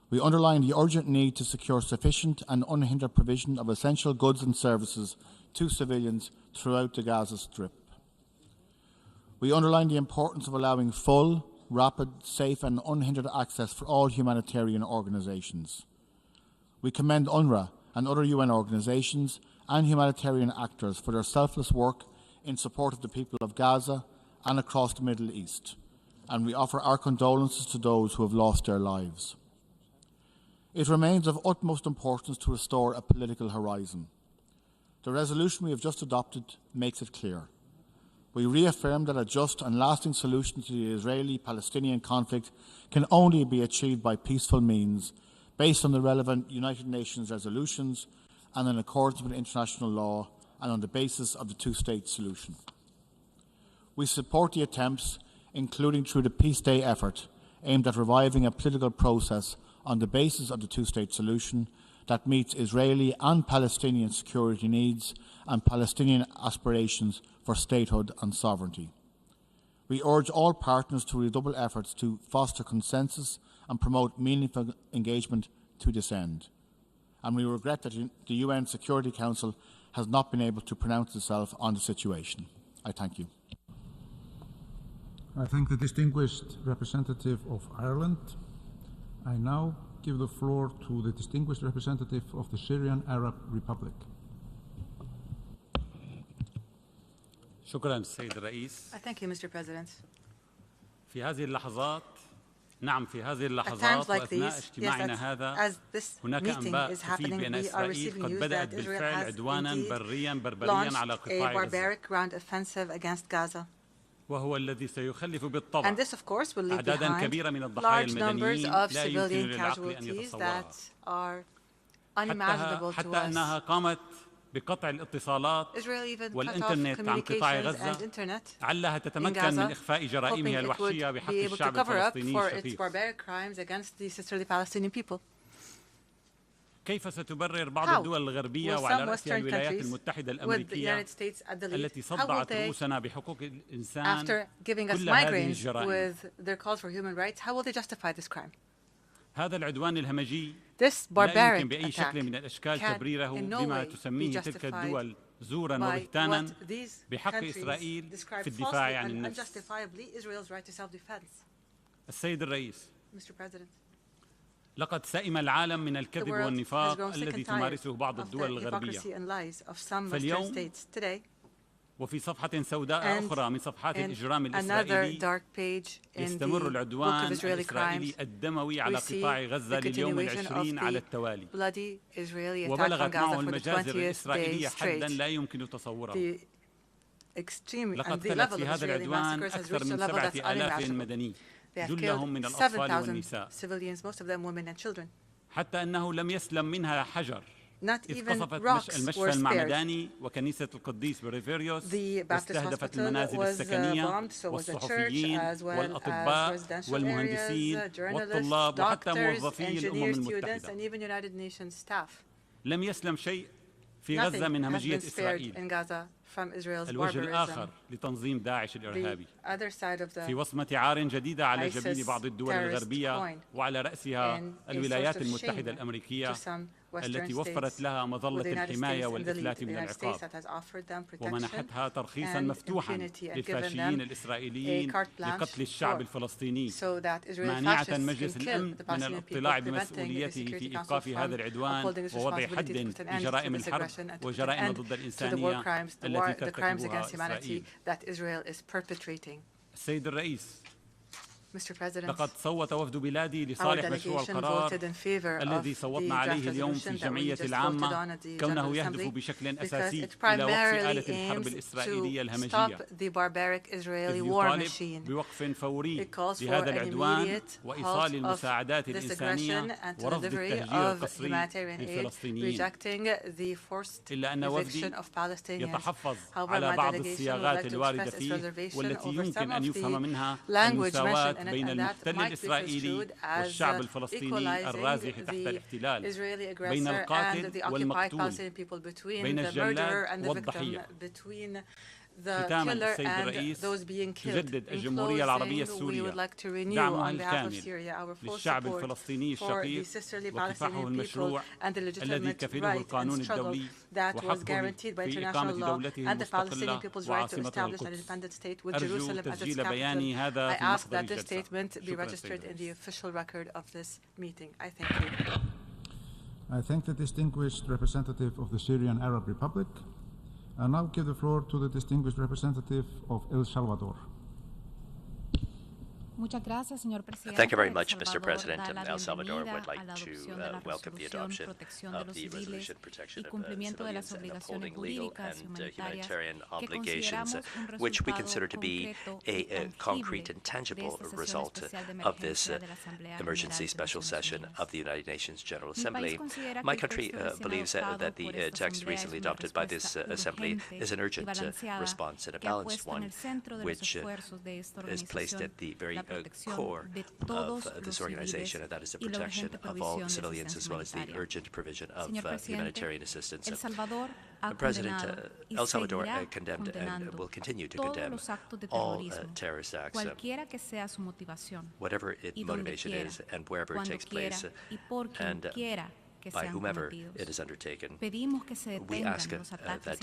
We underline the urgent need to secure sufficient and unhindered provision of essential goods and services to civilians throughout the Gaza Strip. We underline the importance of allowing full, rapid, safe and unhindered access for all humanitarian organisations. We commend UNRWA and other UN organisations and humanitarian actors for their selfless work in support of the people of Gaza and across the Middle East, and we offer our condolences to those who have lost their lives. It remains of utmost importance to restore a political horizon. The resolution we have just adopted makes it clear. We reaffirm that a just and lasting solution to the Israeli-Palestinian conflict can only be achieved by peaceful means, based on the relevant United Nations resolutions and in accordance with international law and on the basis of the two-state solution. We support the attempts, including through the Peace Day effort, aimed at reviving a political process on the basis of the two-state solution that meets Israeli and Palestinian security needs and Palestinian aspirations for statehood and sovereignty. We urge all partners to redouble efforts to foster consensus and promote meaningful engagement to this end. And we regret that the UN Security Council has not been able to pronounce itself on the situation. I thank you. I thank the distinguished representative of Ireland. I now give the floor to the distinguished representative of the Syrian Arab Republic. شكرا السيد الرئيس. I thank you, Mr. President. في هذه اللحظات At times like these, as this meeting is happening, we are receiving news that Israel has indeed launched a barbaric ground offensive against Gaza. And this, of course, will leave behind large numbers of civilian casualties that are unimaginable to us. Israel even cut off communications and internet in Gaza, hoping it would be able to cover up for its barbaric crimes against the sisterly Palestinian people. How will some Western countries, with the United States at the lead, how will they, after giving us migraines with their calls for human rights, how will they justify this crime? This barbaric attack can in no way be justified by what these countries describe falsely and unjustifiably Israel's right to self-defense. Mr. President, لقد سئم العالم من الكذب والنفاق الذي تمارسه بعض الدول الغربية. فاليوم وفي صفحة سوداء أخرى من صفحات الإجرام الإسرائيلي يستمر العدوان الإسرائيلي الدموي على قطاع غزة لليوم العشرين على التوالي، وبلغت معه المجازر الإسرائيلية حداً لا يمكن تصوره. لقد تلف في هذا العدوان أكثر من 7,000 مدني، جلهم من الأطفال والنساء، حتى أنه لم يسلم منها حجر. إذ قصفت المشفى المعمداني وكنيسة القديس بريفيريوس، واستهدفت المنازل السكنية والصحفيين والأطباء والمهندسين والطلاب وحتى موظفي الأمم المتحدة. لم يسلم شيء في غزة من همجية إسرائيل. الوجه الآخر لتنظيم داعش الإرهابي في وصمة عار جديدة على جبين بعض الدول الغربية وعلى رأسها الولايات المتحدة الأمريكية التي وفرت لها مظلة الحماية والإفلات من العقاب، ومنحتها ترخيصا مفتوحا للفاشيين الإسرائيليين لقتل الشعب الفلسطيني، مانعة مجلس الأمن من الاطلاع بمسؤوليته في إيقاف هذا العدوان ووضع حد لجرائم الحرب وجرائم ضد الإنسانية التي ترتكبها إسرائيل. السيد الرئيس، لقد صوت وفد بلادي لصالح مشروع القرار الذي صوتنا عليه اليوم في الجمعية العامة، كونه يهدف بشكل أساسي إلى وقف آلة الحرب الإسرائيلية الهمجية، إذ يطالب بوقف فوري لهذا العدوان وإيصال المساعدات الإنسانية ورفض التهجير القسري للفلسطينيين. إلا أن وفدي يتحفظ على بعض الصياغات الواردة فيه والتي يمكن أن يفهم منها المساواة بين المحتل الإسرائيلي والشعب الفلسطيني الرازح تحت الاحتلال، بين القاتل والمقتول، بين الجلاد والضحية. ختاما السيد الرئيس، تجدد الجمهورية العربية السورية دعمها الكامل للشعب الفلسطيني الشقيق وكفاحه المشروع الذي كفله القانون الدولي وحقه في إقامة دولته المستقلة وعاصمته القدس. أرجو تسجيل بياني هذا في محضر الجلسة. I thank the distinguished representative of the Syrian Arab Republic. I now give the floor to the distinguished representative of El Salvador. Thank you very much, Mr. President. El Salvador would like to welcome the adoption of the resolution protection of civilians and upholding legal and humanitarian obligations, which we consider to be a concrete and tangible result of this emergency special session of the United Nations General Assembly. My country believes that the text recently adopted by this Assembly is an urgent response and a balanced one, which is placed at the very core of this organization, and that is the protection of all civilians as well as the urgent provision of humanitarian assistance. President El Salvador condemned and will continue to condemn all terrorist acts, whatever its motivation is and wherever it takes place, and by whomever it is undertaken. We ask that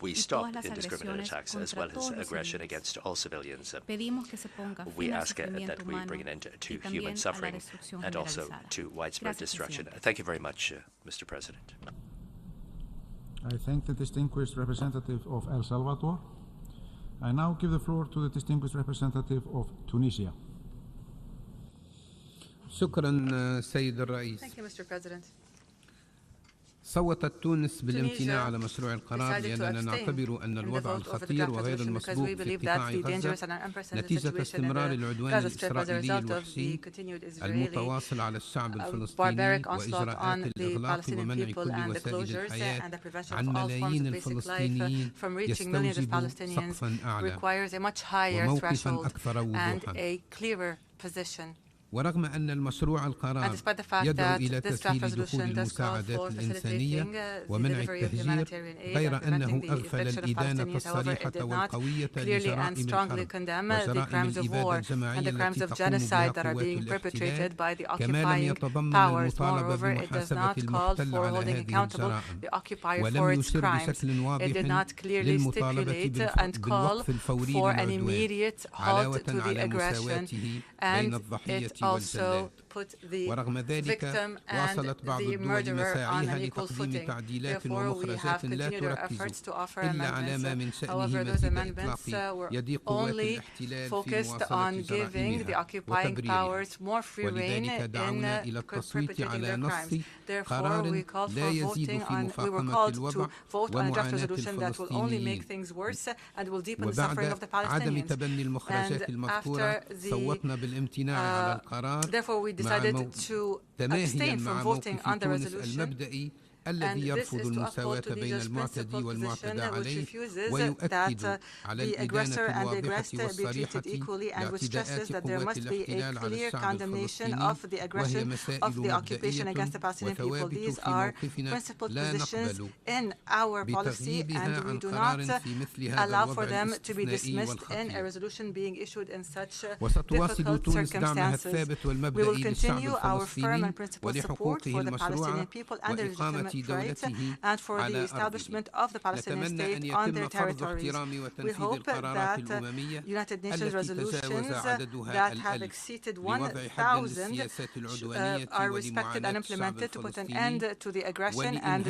we stop indiscriminate attacks as well as aggression against all civilians. We ask that we bring an end to human suffering and also to widespread destruction. Thank you very much, Mr. President. I thank the distinguished representative of El Salvador. I now give the floor to the distinguished representative of Tunisia. شكرا سيد الرئيس. Thank you, Mr. President. صوتت تونس بالامتناع على مشروع القرار لأننا نعتبر أن الوضع الخطير وغير المسبوق في قطاع غزة نتيجة استمرار العدوان الإسرائيلي الوحشي المتواصل على الشعب الفلسطيني وإجراءات الإغلاق ومنع كل وسائل الحياة عن ملايين الفلسطينيين يستوجب سقفا أعلى وموقفا أكثر وضوحا. ورغم أن المشروع القرار يدعو إلى تسهيل دخول المساعدات الإنسانية ومنع التهجير غير أنه أغفل الإدانة الصريحة والقوية لجرائم الحرب وجرائم الإبادة الجماعية التي تقوم بها قوات الاحتلال كما لم يتضمن المطالبة بمحاسبة المحتل على هذه الجرائم ولم يشر بشكل واضح للمطالبة بالوقف الفوري للعدوان علاوة على مساواته بين الضحية also put the victim and the murderer on an equal footing. Therefore, we have continued our efforts to offer amendments. However, those amendments were only focused on giving the occupying powers more free rein in perpetrating their crimes. Therefore, we were called to vote on a draft resolution that will only make things worse and will deepen the suffering of the Palestinians. And after therefore, we decided to abstain from voting on the resolution. And this is to uphold to the just principle position which refuses that the aggressor and the aggressed be treated equally, and which stresses that there must be a clear condemnation of the aggression of the occupation against the Palestinian people. These are principled positions in our policy, and we do not allow for them to be dismissed in a resolution being issued in such difficult circumstances. We will continue our firm and principled support for the Palestinian people and their legitimate rights and for the establishment of the Palestinian state on their territories. We hope that United Nations resolutions that have exceeded 1,000 are respected and implemented to put an end to the aggression and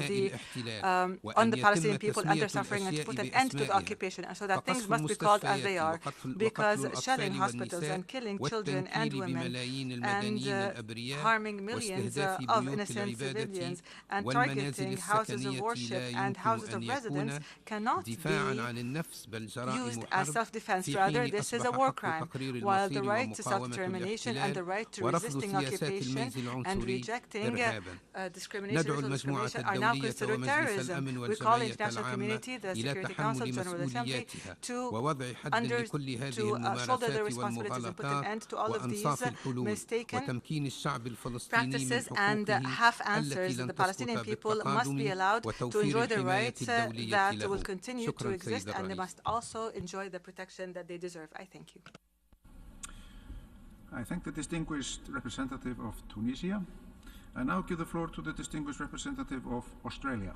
on the Palestinian people and their suffering, and to put an end to the occupation, and so that things must be called as they are, because shelling hospitals and killing children and women and harming millions of innocent civilians and targeting houses of worship and houses of residence cannot be used as self-defense. Rather, this is a war crime, while the right to self-determination and the right to resisting occupation and rejecting discrimination are now considered terrorism. We call the international community, the Security Council, General Assembly, to shoulder their responsibilities and put an end to all of these mistaken practices and half answers. The Palestinian people must be allowed to enjoy the rights that will continue to exist, and they must also enjoy the protection that they deserve. I thank you. I thank the distinguished representative of Tunisia. I now give the floor to the distinguished representative of Australia.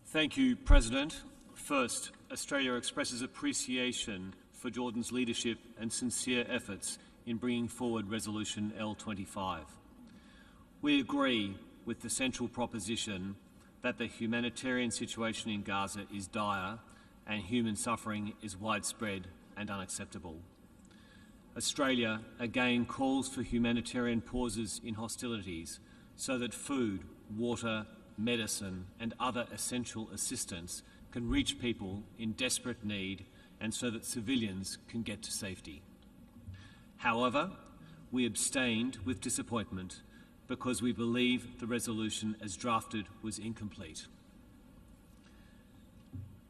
Thank you, President. First, Australia expresses appreciation for Jordan's leadership and sincere efforts in bringing forward Resolution L25. We agree with the central proposition that the humanitarian situation in Gaza is dire and human suffering is widespread and unacceptable. Australia again calls for humanitarian pauses in hostilities so that food, water, medicine and other essential assistance can reach people in desperate need, and so that civilians can get to safety. However, we abstained with disappointment because we believe the resolution as drafted was incomplete.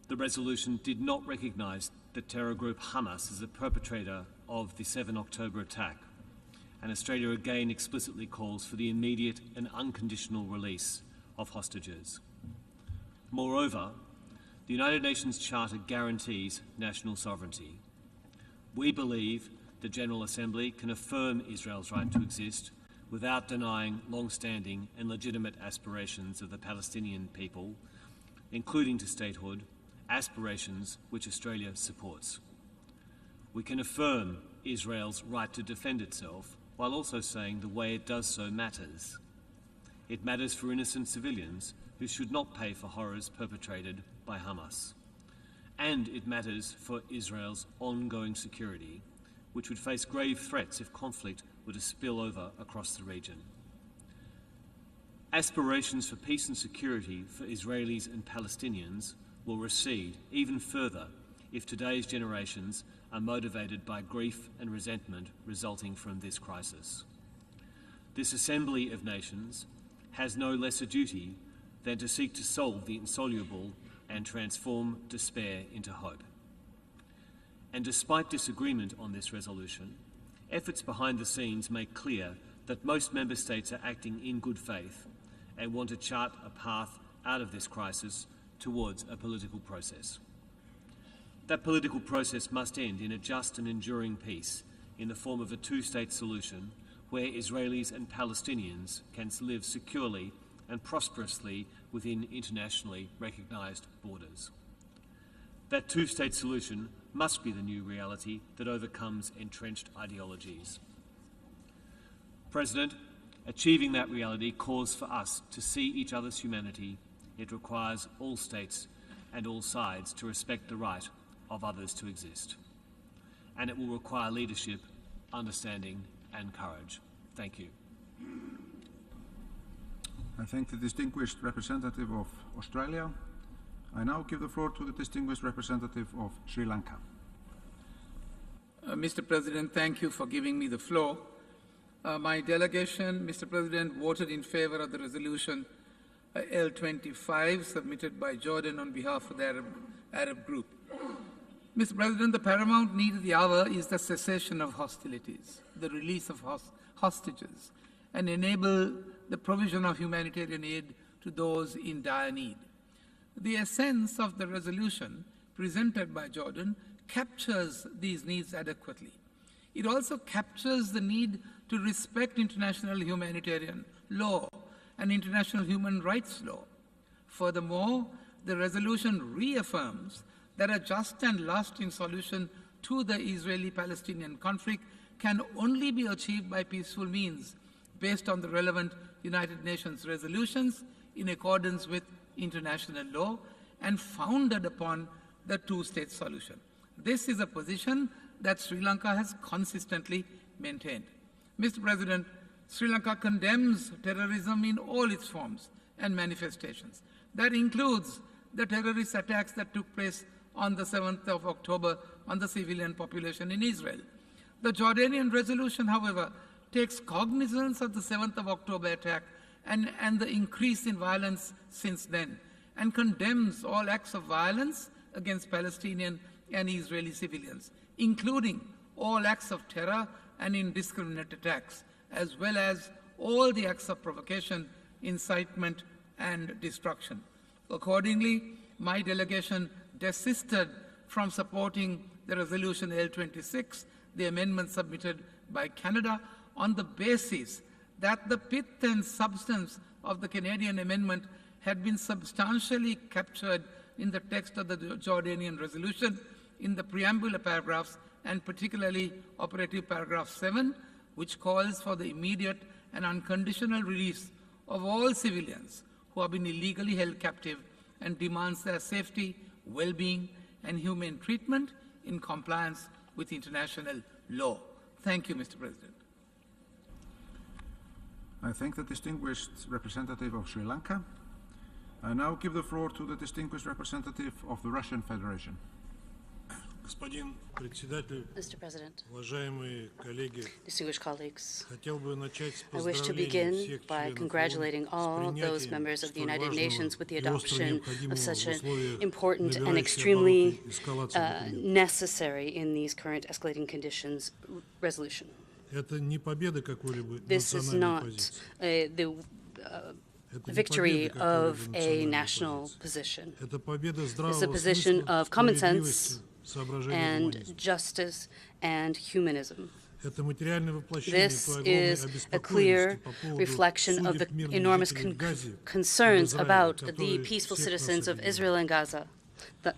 The resolution did not recognise the terror group Hamas as the perpetrator of the 7 October attack, and Australia again explicitly calls for the immediate and unconditional release of hostages. Moreover, the United Nations Charter guarantees national sovereignty. We believe the General Assembly can affirm Israel's right to exist without denying long-standing and legitimate aspirations of the Palestinian people, including to statehood, aspirations which Australia supports. We can affirm Israel's right to defend itself while also saying the way it does so matters. It matters for innocent civilians who should not pay for horrors perpetrated by Hamas. And it matters for Israel's ongoing security which would face grave threats if conflict were to spill over across the region. Aspirations for peace and security for Israelis and Palestinians will recede even further if today's generations are motivated by grief and resentment resulting from this crisis. This Assembly of Nations has no lesser duty than to seek to solve the insoluble and transform despair into hope. And despite disagreement on this resolution, efforts behind the scenes make clear that most member states are acting in good faith and want to chart a path out of this crisis towards a political process. That political process must end in a just and enduring peace in the form of a two-state solution where Israelis and Palestinians can live securely and prosperously within internationally recognised borders. That two-state solution must be the new reality that overcomes entrenched ideologies. President, achieving that reality calls for us to see each other's humanity. It requires all states and all sides to respect the right of others to exist. And it will require leadership, understanding and courage. Thank you. I thank the distinguished representative of Australia. I now give the floor to the distinguished representative of Sri Lanka. Mr. President, thank you for giving me the floor. My delegation, Mr. President, voted in favor of the resolution L25 submitted by Jordan on behalf of the Arab group. Mr. President, the paramount need of the hour is the cessation of hostilities, the release of hostages, and enable the provision of humanitarian aid to those in dire need. The essence of the resolution presented by Jordan captures these needs adequately. It also captures the need to respect international humanitarian law and international human rights law. Furthermore, the resolution reaffirms that a just and lasting solution to the Israeli-Palestinian conflict can only be achieved by peaceful means based on the relevant United Nations resolutions in accordance with international law and founded upon the two-state solution. This is a position that Sri Lanka has consistently maintained. Mr. President, Sri Lanka condemns terrorism in all its forms and manifestations. That includes the terrorist attacks that took place on the 7th of October on the civilian population in Israel. The Jordanian resolution, however, takes cognizance of the 7th of October attack and the increase in violence since then, and condemns all acts of violence against Palestinian and Israeli civilians, including all acts of terror and indiscriminate attacks, as well as all the acts of provocation, incitement, and destruction. Accordingly, my delegation desisted from supporting the resolution L26, the amendment submitted by Canada, on the basis that the pith and substance of the Canadian amendment had been substantially captured in the text of the Jordanian resolution in the preamble paragraphs, and particularly operative paragraph 7, which calls for the immediate and unconditional release of all civilians who have been illegally held captive and demands their safety, well-being, and humane treatment in compliance with international law. Thank you, Mr. President. I thank the distinguished representative of Sri Lanka. I now give the floor to the distinguished representative of the Russian Federation. Mr. President, distinguished colleagues, I wish to begin by congratulating all those members of the United Nations with the adoption of such an important and extremely necessary in these current escalating conditions resolution. This is not the victory of a national position. This is a position of common sense and justice and humanism. This is a clear reflection of the enormous concerns about the peaceful citizens of Israel and Gaza.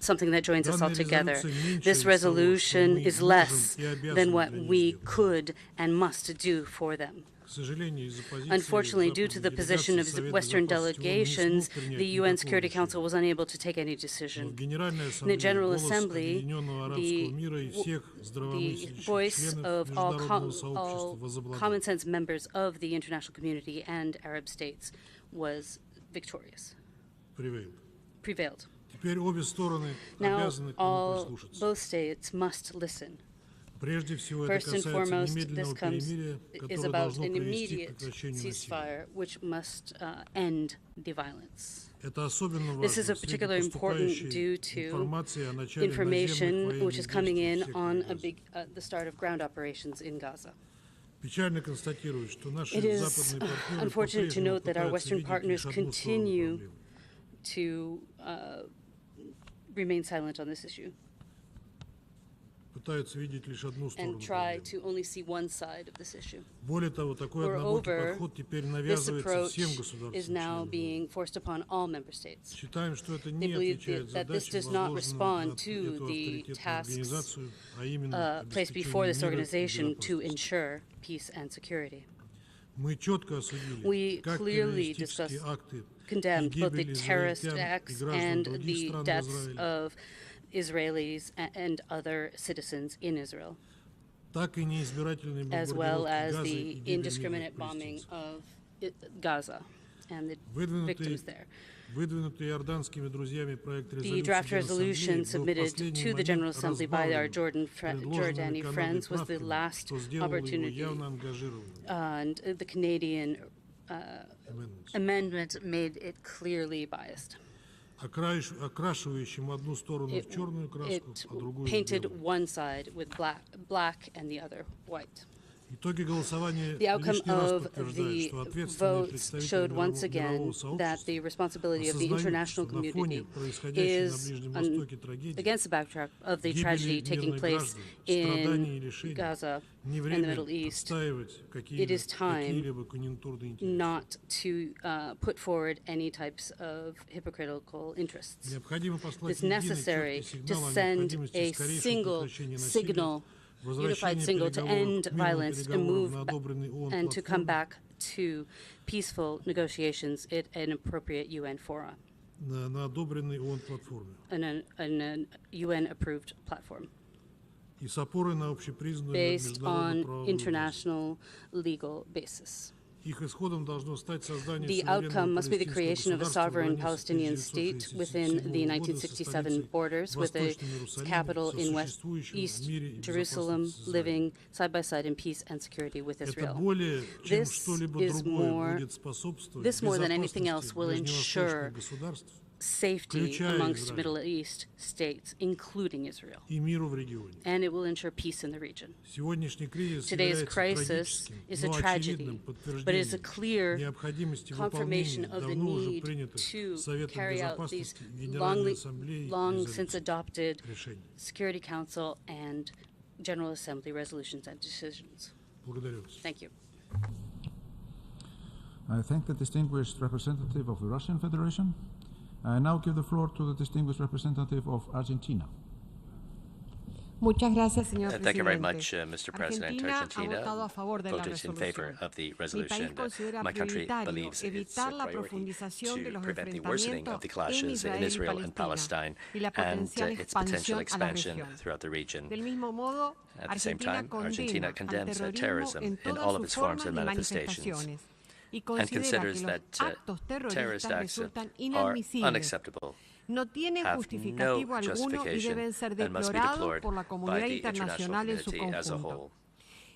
something that joins us all together. This resolution is less than what we could and must do for them. Unfortunately, due to the position of Western delegations, the UN Security Council was unable to take any decision. In the General Assembly, the voice of all common sense members of the international community and Arab states was victorious, prevailed. Now, both states must listen. First and foremost, this is about an immediate ceasefire, which must end the violence. This is particularly important due to information which is coming in on the start of ground operations in Gaza. It is unfortunate to note that our Western partners continue to remain silent on this issue and try to only see one side of this issue. Moreover, this approach is now being forced upon all member states. They believe that this does not respond to the tasks placed before this organization to ensure peace and security. We clearly condemned both the terrorist acts and the deaths of Israelis and other citizens in Israel, as well as the indiscriminate bombing of Gaza and the victims there. The draft resolution submitted to the General Assembly by our Jordani friends was the last opportunity, and the Canadian amendment made it clearly biased. It painted one side with black and the other white. The outcome of the votes showed once again that the responsibility of the international community is against the backdrop of the tragedy taking place in Gaza and the Middle East. It is time not to put forward any types of hypocritical interests. It's necessary to send a single signal, unified signal to end violence and move and to come back to peaceful negotiations at an appropriate UN forum, an UN-approved platform, based on international legal basis. The outcome must be the creation of a sovereign Palestinian state within the 1967 borders, with a capital in East Jerusalem, living side by side in peace and security with Israel. This more than anything else will ensure safety amongst Middle East states, including Israel, and it will ensure peace in the region. Today's crisis is a tragedy, but it is a clear confirmation of the need to carry out these long since adopted Security Council and General Assembly resolutions and decisions. Thank you. I thank the distinguished representative of the Russian Federation. I now give the floor to the distinguished representative of Argentina. Thank you very much, Mr. President. Argentina voted in favor of the resolution. My country believes it's a priority to prevent the worsening of the clashes in Israel and Palestine and its potential expansion throughout the region. At the same time, Argentina condemns terrorism in all of its forms and manifestations and considers that terrorist acts are unacceptable, have no justification, and must be deplored by the international community as a whole.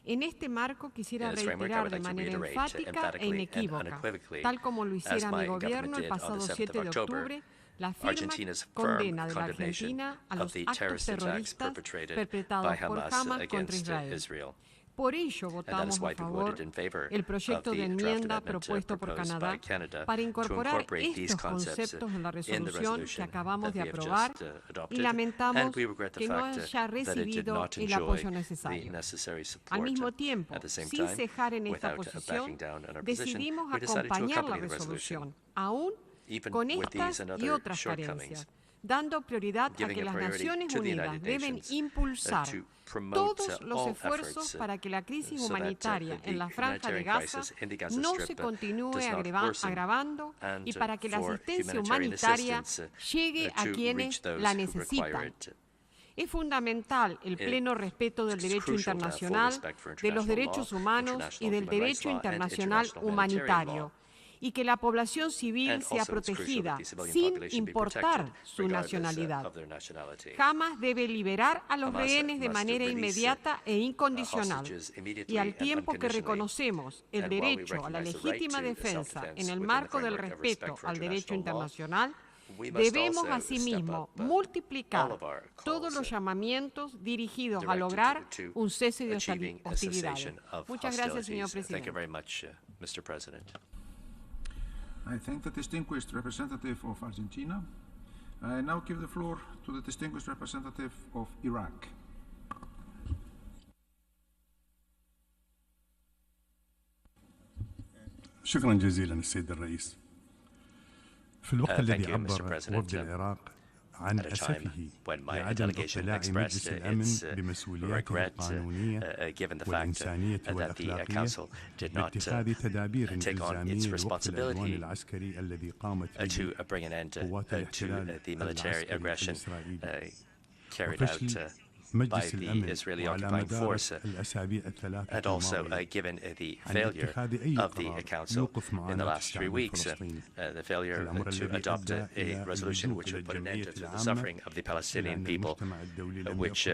En este marco quisiera reiterar de manera enfática e inequívoca, tal como lo hiciera mi gobierno el pasado 7 de octubre, la firme condena de la Argentina a los actos terroristas perpetrados por Hamas contra Israel. Por ello votamos a favor el proyecto de enmienda propuesto por Canadá para incorporar estos conceptos en la resolución que acabamos de aprobar y lamentamos que no haya recibido el apoyo necesario. Al mismo tiempo, sin cejar en esta posición, decidimos acompañar la resolución, aún con estas y otras carencias, dando prioridad a que las Naciones Unidas deben impulsar todos los esfuerzos para que la crisis humanitaria en la Franja de Gaza no se continúe agravando y para que la asistencia humanitaria llegue a quienes la necesitan. Es fundamental el pleno respeto del derecho internacional, de los derechos humanos y del derecho internacional humanitario, y que la población civil sea protegida sin importar su nacionalidad. Hamas debe liberar a los rehenes de manera inmediata e incondicional, y al tiempo que reconocemos el derecho a la legítima defensa en el marco del respeto al derecho internacional, debemos asimismo multiplicar todos los llamamientos dirigidos a lograr un cese de hostilidades. Muchas gracias, señor presidente. I thank the distinguished representative of Argentina. I now give the floor to the distinguished representative of Iraq. شكرا جزيلا السيد الرئيس. في الوقت الذي عبر وفد العراق عن أسفه لعدم اطلاع مجلس الأمن بمسؤولياته القانونية والإنسانية والأخلاقية لاتخاذ تدابير إلزامية لوقف العدوان العسكري الذي قامت به قوات الاحتلال الإسرائيلي وفشل by the Israeli occupying force, and also given the failure of the Council in the last 3 weeks, the failure to adopt a resolution which would put an end to the suffering of the Palestinian people, which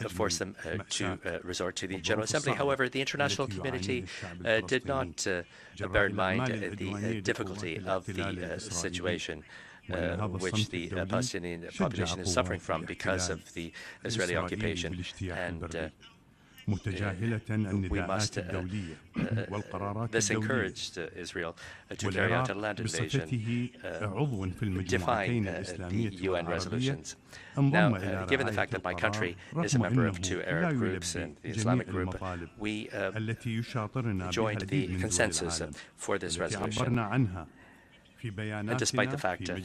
forced them to resort to the General Assembly. However, the international community did not bear in mind the difficulty of the situation which the Palestinian population is suffering from because of the Israeli occupation, and we must, this encouraged Israel to carry out a land invasion, defying the UN resolutions. Now, given the fact that my country is a member of 2 Arab groups and the Islamic group, we joined the consensus for this resolution. And despite the fact that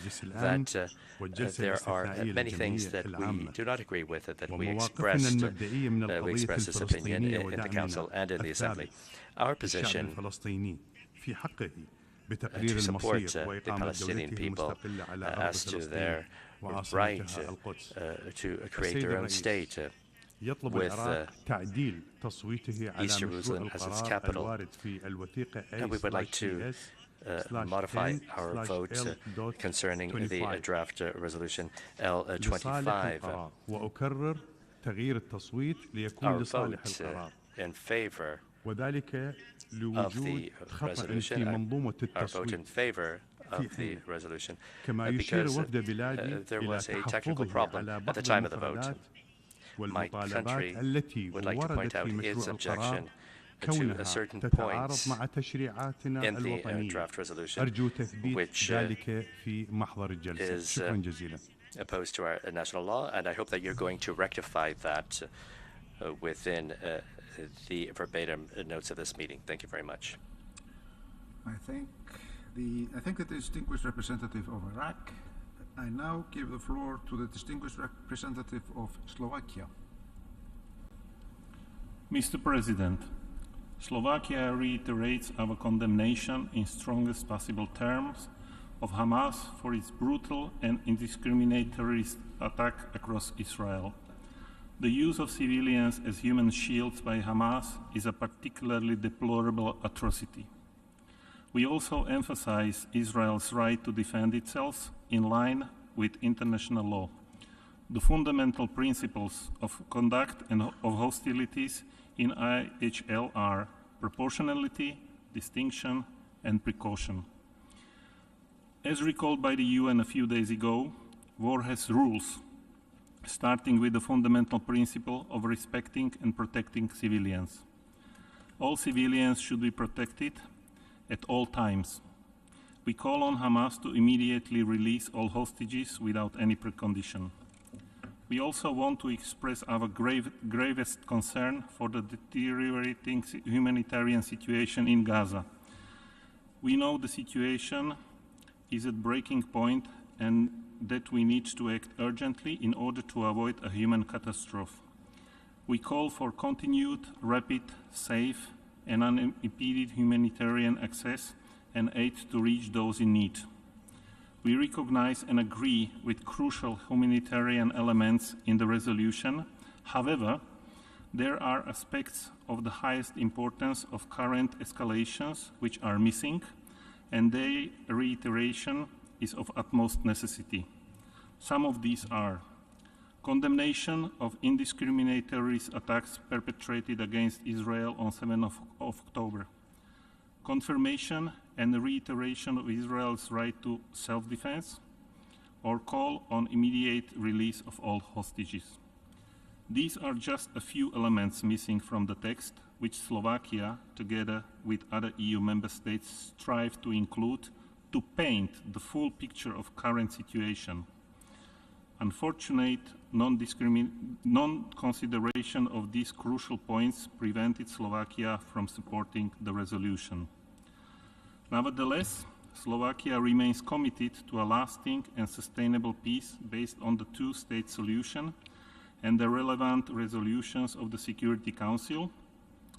there are many things that we do not agree with, that we expressed this opinion in the Council and in the Assembly, our position to support the Palestinian people as to their right to create their own state with East Jerusalem as its capital. And we would like to modify our vote concerning the draft resolution L25. Our vote in favor of the resolution, our vote in favor of the resolution, because there was a technical problem at the time of the vote. My country would like to point out its objection to a certain point in the draft resolution, which is opposed to our national law, and I hope that you're going to rectify that within the verbatim notes of this meeting. Thank you very much. I thank the distinguished representative of Iraq. I now give the floor to the distinguished representative of Slovakia. Mr. President, Slovakia reiterates our condemnation in strongest possible terms of Hamas for its brutal and indiscriminate terrorist attack across Israel. The use of civilians as human shields by Hamas is a particularly deplorable atrocity. We also emphasize Israel's right to defend itself in line with international law. The fundamental principles of conduct and of hostilities in IHL are proportionality, distinction, and precaution. As recalled by the UN a few days ago, war has rules, starting with the fundamental principle of respecting and protecting civilians. All civilians should be protected at all times. We call on Hamas to immediately release all hostages without any precondition. We also want to express our gravest concern for the deteriorating humanitarian situation in Gaza. We know the situation is at breaking point and that we need to act urgently in order to avoid a human catastrophe. We call for continued, rapid, safe, and unimpeded humanitarian access and aid to reach those in need. We recognize and agree with crucial humanitarian elements in the resolution. However, there are aspects of the highest importance of current escalations which are missing, and their reiteration is of utmost necessity. Some of these are condemnation of indiscriminate terrorist attacks perpetrated against Israel on 7th of October, confirmation and reiteration of Israel's right to self-defense, or call on immediate release of all hostages. These are just a few elements missing from the text, which Slovakia, together with other EU member states, strive to include to paint the full picture of current situation. Unfortunate non-consideration of these crucial points prevented Slovakia from supporting the resolution. Nevertheless, Slovakia remains committed to a lasting and sustainable peace based on the two-state solution and the relevant resolutions of the Security Council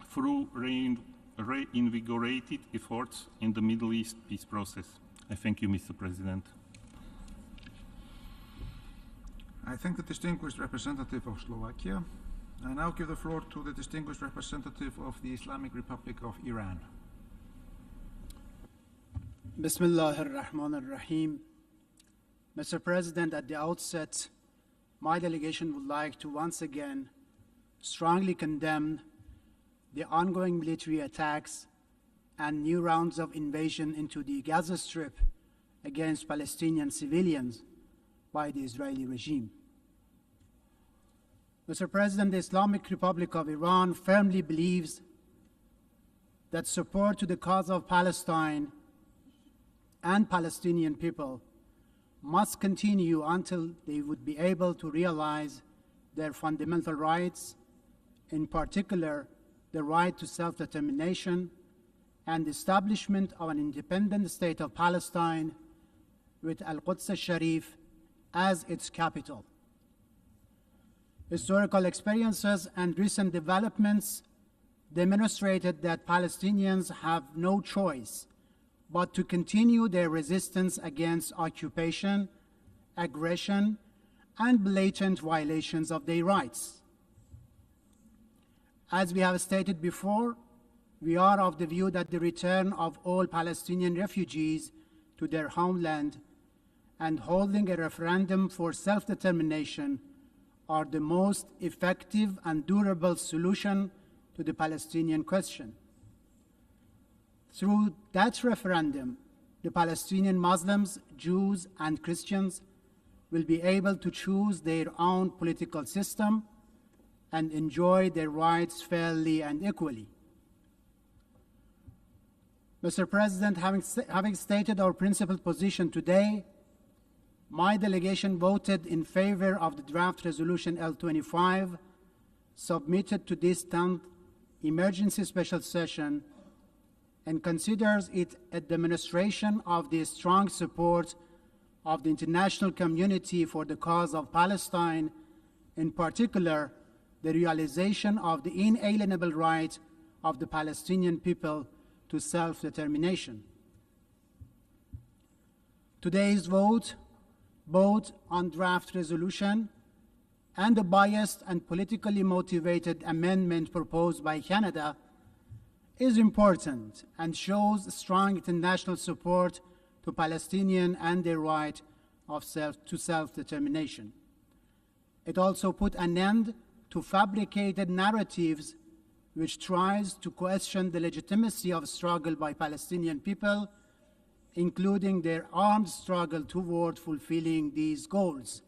through reinvigorated efforts in the Middle East peace process. I thank you, Mr. President. I thank the distinguished representative of Slovakia. I now give the floor to the distinguished representative of the Islamic Republic of Iran. Bismillah ar-Rahman ar-Rahim. Mr. President, at the outset, my delegation would like to once again strongly condemn the ongoing military attacks and new rounds of invasion into the Gaza Strip against Palestinian civilians by the Israeli regime. Mr. President, the Islamic Republic of Iran firmly believes that support to the cause of Palestine and Palestinian people must continue until they would be able to realize their fundamental rights, in particular the right to self-determination and the establishment of an independent state of Palestine with Al-Quds al-Sharif as its capital. Historical experiences and recent developments demonstrated that Palestinians have no choice but to continue their resistance against occupation, aggression, and blatant violations of their rights. As we have stated before, we are of the view that the return of all Palestinian refugees to their homeland and holding a referendum for self-determination are the most effective and durable solution to the Palestinian question. Through that referendum, the Palestinian Muslims, Jews, and Christians will be able to choose their own political system and enjoy their rights fairly and equally. Mr. President, having stated our principled position today, my delegation voted in favor of the draft resolution L25 submitted to this 10th emergency special session and considers it a demonstration of the strong support of the international community for the cause of Palestine, in particular, the realization of the inalienable right of the Palestinian people to self-determination. Today's vote, both on draft resolution and the biased and politically motivated amendment proposed by Canada, is important and shows strong international support to Palestinians and their right to self-determination. It also put an end to fabricated narratives which tries to question the legitimacy of struggle by Palestinian people, including their armed struggle toward fulfilling these goals.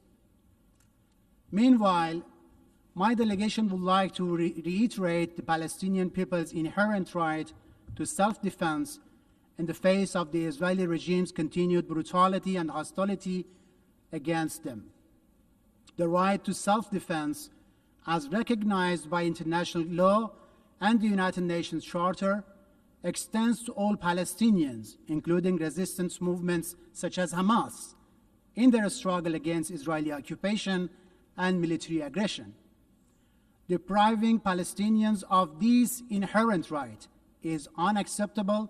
Meanwhile, my delegation would like to reiterate the Palestinian people's inherent right to self-defense in the face of the Israeli regime's continued brutality and hostility against them. The right to self-defense, as recognized by international law and the United Nations Charter, extends to all Palestinians, including resistance movements such as Hamas, in their struggle against Israeli occupation and military aggression. Depriving Palestinians of this inherent right is unacceptable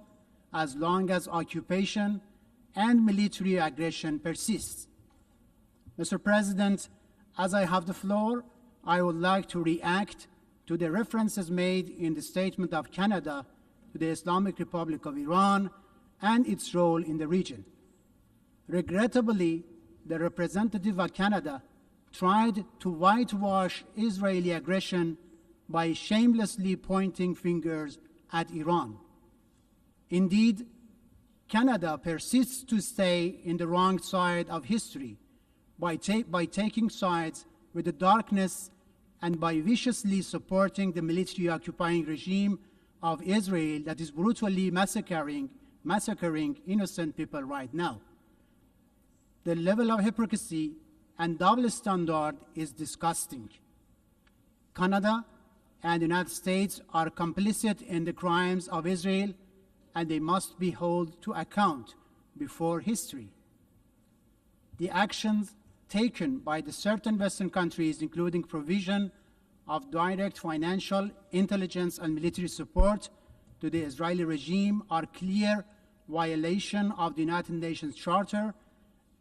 as long as occupation and military aggression persists. Mr. President, as I have the floor, I would like to react to the references made in the statement of Canada to the Islamic Republic of Iran and its role in the region. Regrettably, the representative of Canada tried to whitewash Israeli aggression by shamelessly pointing fingers at Iran. Indeed, Canada persists to stay in the wrong side of history by taking sides with the darkness and by viciously supporting the military occupying regime of Israel that is brutally massacring innocent people right now. The level of hypocrisy and double standard is disgusting. Canada and the United States are complicit in the crimes of Israel, and they must be held to account before history. The actions taken by the certain Western countries, including provision of direct financial, intelligence, and military support to the Israeli regime, are clear violation of the United Nations Charter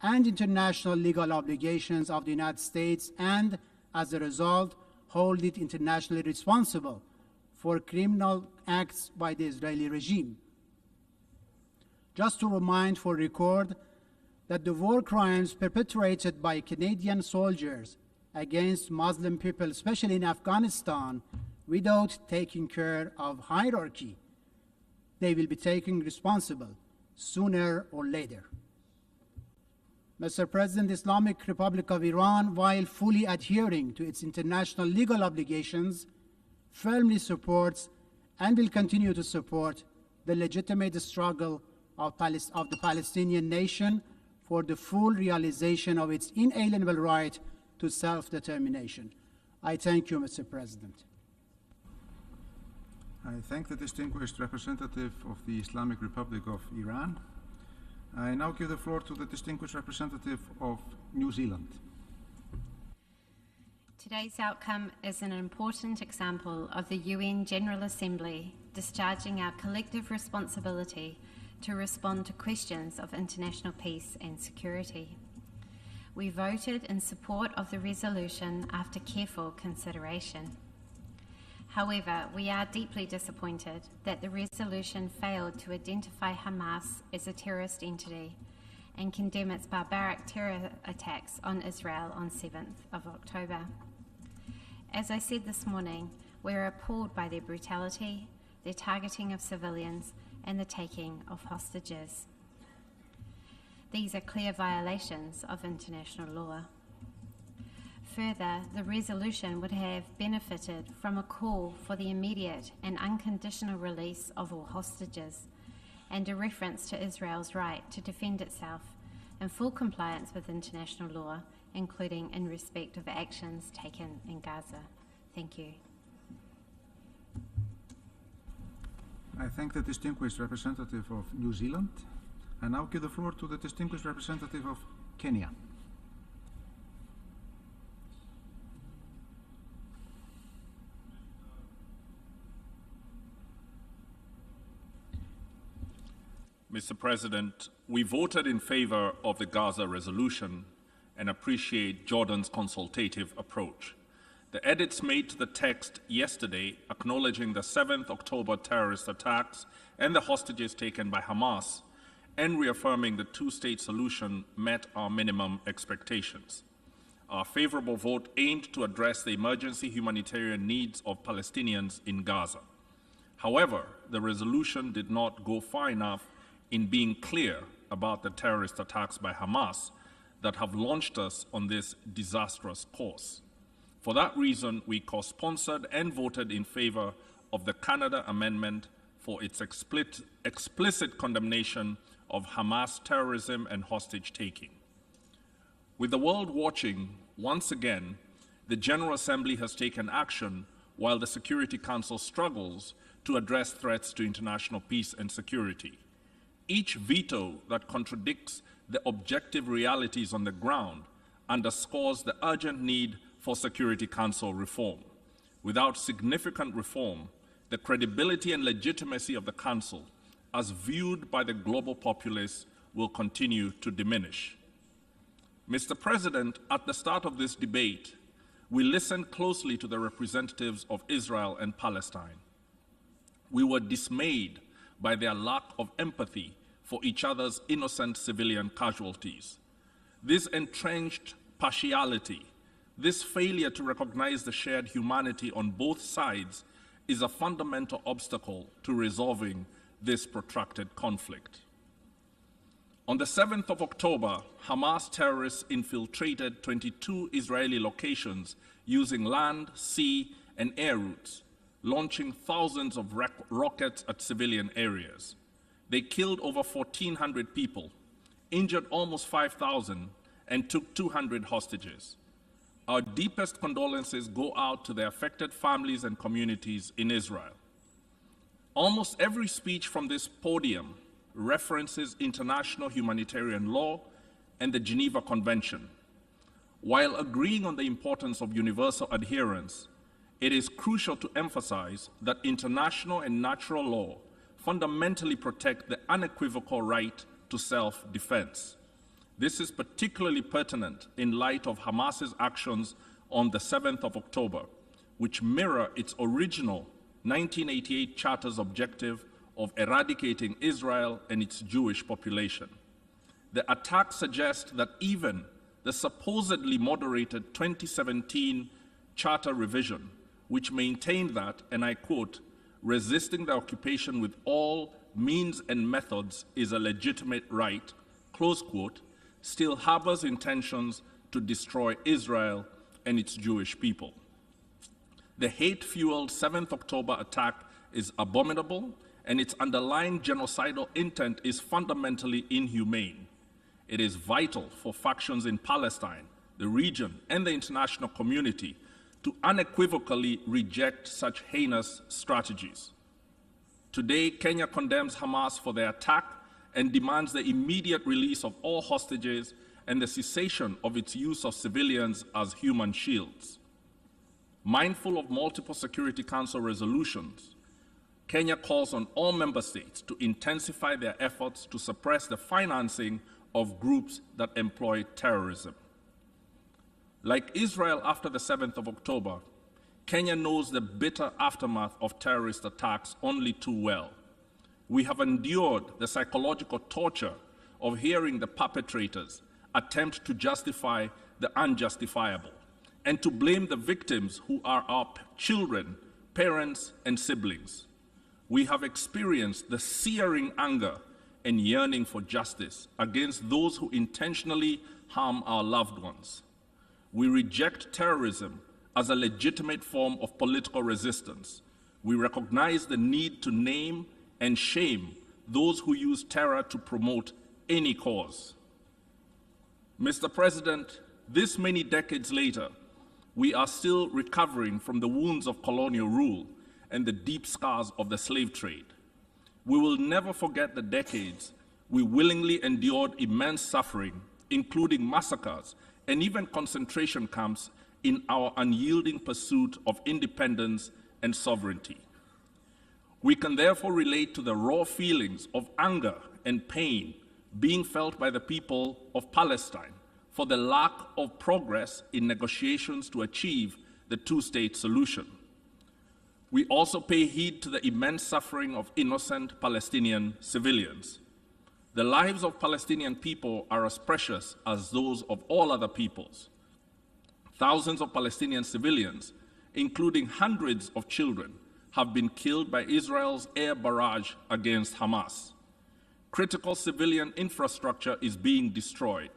and international legal obligations of the United States, and as a result, hold it internationally responsible for criminal acts by the Israeli regime. Just to remind for record that the war crimes perpetrated by Canadian soldiers against Muslim people, especially in Afghanistan, without taking care of hierarchy, they will be taken responsible sooner or later. Mr. President, the Islamic Republic of Iran, while fully adhering to its international legal obligations, firmly supports and will continue to support the legitimate struggle of the Palestinian nation for the full realization of its inalienable right to self-determination. I thank you, Mr. President. I thank the distinguished representative of the Islamic Republic of Iran. I now give the floor to the distinguished representative of New Zealand. Today's outcome is an important example of the UN General Assembly discharging our collective responsibility to respond to questions of international peace and security. We voted in support of the resolution after careful consideration. However, we are deeply disappointed that the resolution failed to identify Hamas as a terrorist entity and condemn its barbaric terror attacks on Israel on 7th of October. As I said this morning, we're appalled by their brutality, their targeting of civilians, and the taking of hostages. These are clear violations of international law. Further, the resolution would have benefited from a call for the immediate and unconditional release of all hostages, and a reference to Israel's right to defend itself in full compliance with international law, including in respect of actions taken in Gaza. Thank you. I thank the distinguished representative of New Zealand. I now give the floor to the distinguished representative of Kenya. Mr. President, we voted in favor of the Gaza resolution and appreciate Jordan's consultative approach. The edits made to the text yesterday, acknowledging the 7th October terrorist attacks and the hostages taken by Hamas, and reaffirming the two-state solution, met our minimum expectations. Our favorable vote aimed to address the emergency humanitarian needs of Palestinians in Gaza. However, the resolution did not go far enough in being clear about the terrorist attacks by Hamas that have launched us on this disastrous course. For that reason, we co-sponsored and voted in favor of the Canada amendment for its explicit condemnation of Hamas terrorism and hostage-taking. With the world watching, once again, the General Assembly has taken action while the Security Council struggles to address threats to international peace and security. Each veto that contradicts the objective realities on the ground underscores the urgent need for Security Council reform. Without significant reform, the credibility and legitimacy of the Council, as viewed by the global populace, will continue to diminish. Mr. President, at the start of this debate, we listened closely to the representatives of Israel and Palestine. We were dismayed by their lack of empathy for each other's innocent civilian casualties. This entrenched partiality, this failure to recognize the shared humanity on both sides is a fundamental obstacle to resolving this protracted conflict. On the 7th of October, Hamas terrorists infiltrated 22 Israeli locations using land, sea, and air routes, launching thousands of rockets at civilian areas. They killed over 1,400 people, injured almost 5,000, and took 200 hostages. Our deepest condolences go out to the affected families and communities in Israel. Almost every speech from this podium references international humanitarian law and the Geneva Convention. While agreeing on the importance of universal adherence, it is crucial to emphasize that international and natural law fundamentally protect the unequivocal right to self-defense. This is particularly pertinent in light of Hamas's actions on the 7th of October, which mirror its original 1988 Charter's objective of eradicating Israel and its Jewish population. The attack suggests that even the supposedly moderated 2017 Charter revision, which maintained that, and I quote, resisting the occupation with all means and methods is a legitimate right, close quote, still harbors intentions to destroy Israel and its Jewish people. The hate-fueled 7th October attack is abominable, and its underlying genocidal intent is fundamentally inhumane. It is vital for factions in Palestine, the region, and the international community to unequivocally reject such heinous strategies. Today, Kenya condemns Hamas for their attack and demands the immediate release of all hostages and the cessation of its use of civilians as human shields. Mindful of multiple Security Council resolutions, Kenya calls on all member states to intensify their efforts to suppress the financing of groups that employ terrorism. Like Israel after the 7th of October, Kenya knows the bitter aftermath of terrorist attacks only too well. We have endured the psychological torture of hearing the perpetrators attempt to justify the unjustifiable and to blame the victims who are our children, parents, and siblings. We have experienced the searing anger and yearning for justice against those who intentionally harm our loved ones. We reject terrorism as a legitimate form of political resistance. We recognize the need to name and shame those who use terror to promote any cause. Mr. President, this many decades later, we are still recovering from the wounds of colonial rule and the deep scars of the slave trade. We will never forget the decades we willingly endured immense suffering, including massacres and even concentration camps, in our unyielding pursuit of independence and sovereignty. We can therefore relate to the raw feelings of anger and pain being felt by the people of Palestine for the lack of progress in negotiations to achieve the two-state solution. We also pay heed to the immense suffering of innocent Palestinian civilians. The lives of Palestinian people are as precious as those of all other peoples. Thousands of Palestinian civilians, including hundreds of children, have been killed by Israel's air barrage against Hamas. Critical civilian infrastructure is being destroyed.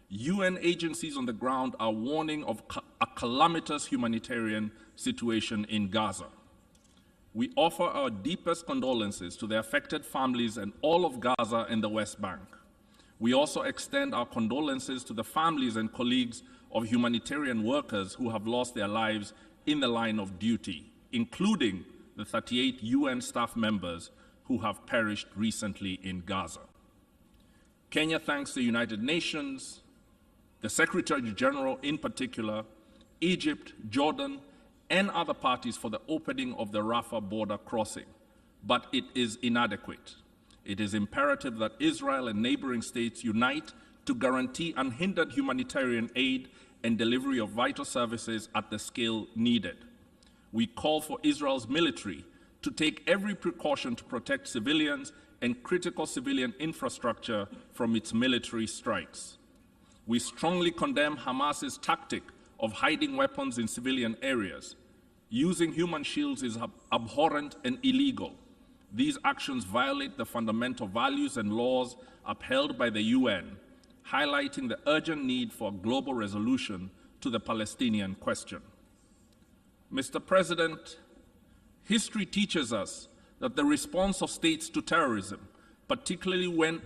UN agencies on the ground are warning of a calamitous humanitarian situation in Gaza. We offer our deepest condolences to the affected families and all of Gaza and the West Bank. We also extend our condolences to the families and colleagues of humanitarian workers who have lost their lives in the line of duty, including the 38 UN staff members who have perished recently in Gaza. Kenya thanks the United Nations, the Secretary General in particular, Egypt, Jordan, and other parties for the opening of the Rafah border crossing, but it is inadequate. It is imperative that Israel and neighboring states unite to guarantee unhindered humanitarian aid and delivery of vital services at the scale needed. We call for Israel's military to take every precaution to protect civilians and critical civilian infrastructure from its military strikes. We strongly condemn Hamas's tactic of hiding weapons in civilian areas. Using human shields is abhorrent and illegal. These actions violate the fundamental values and laws upheld by the UN, highlighting the urgent need for a global resolution to the Palestinian question. Mr. President, history teaches us that the response of states to terrorism, particularly when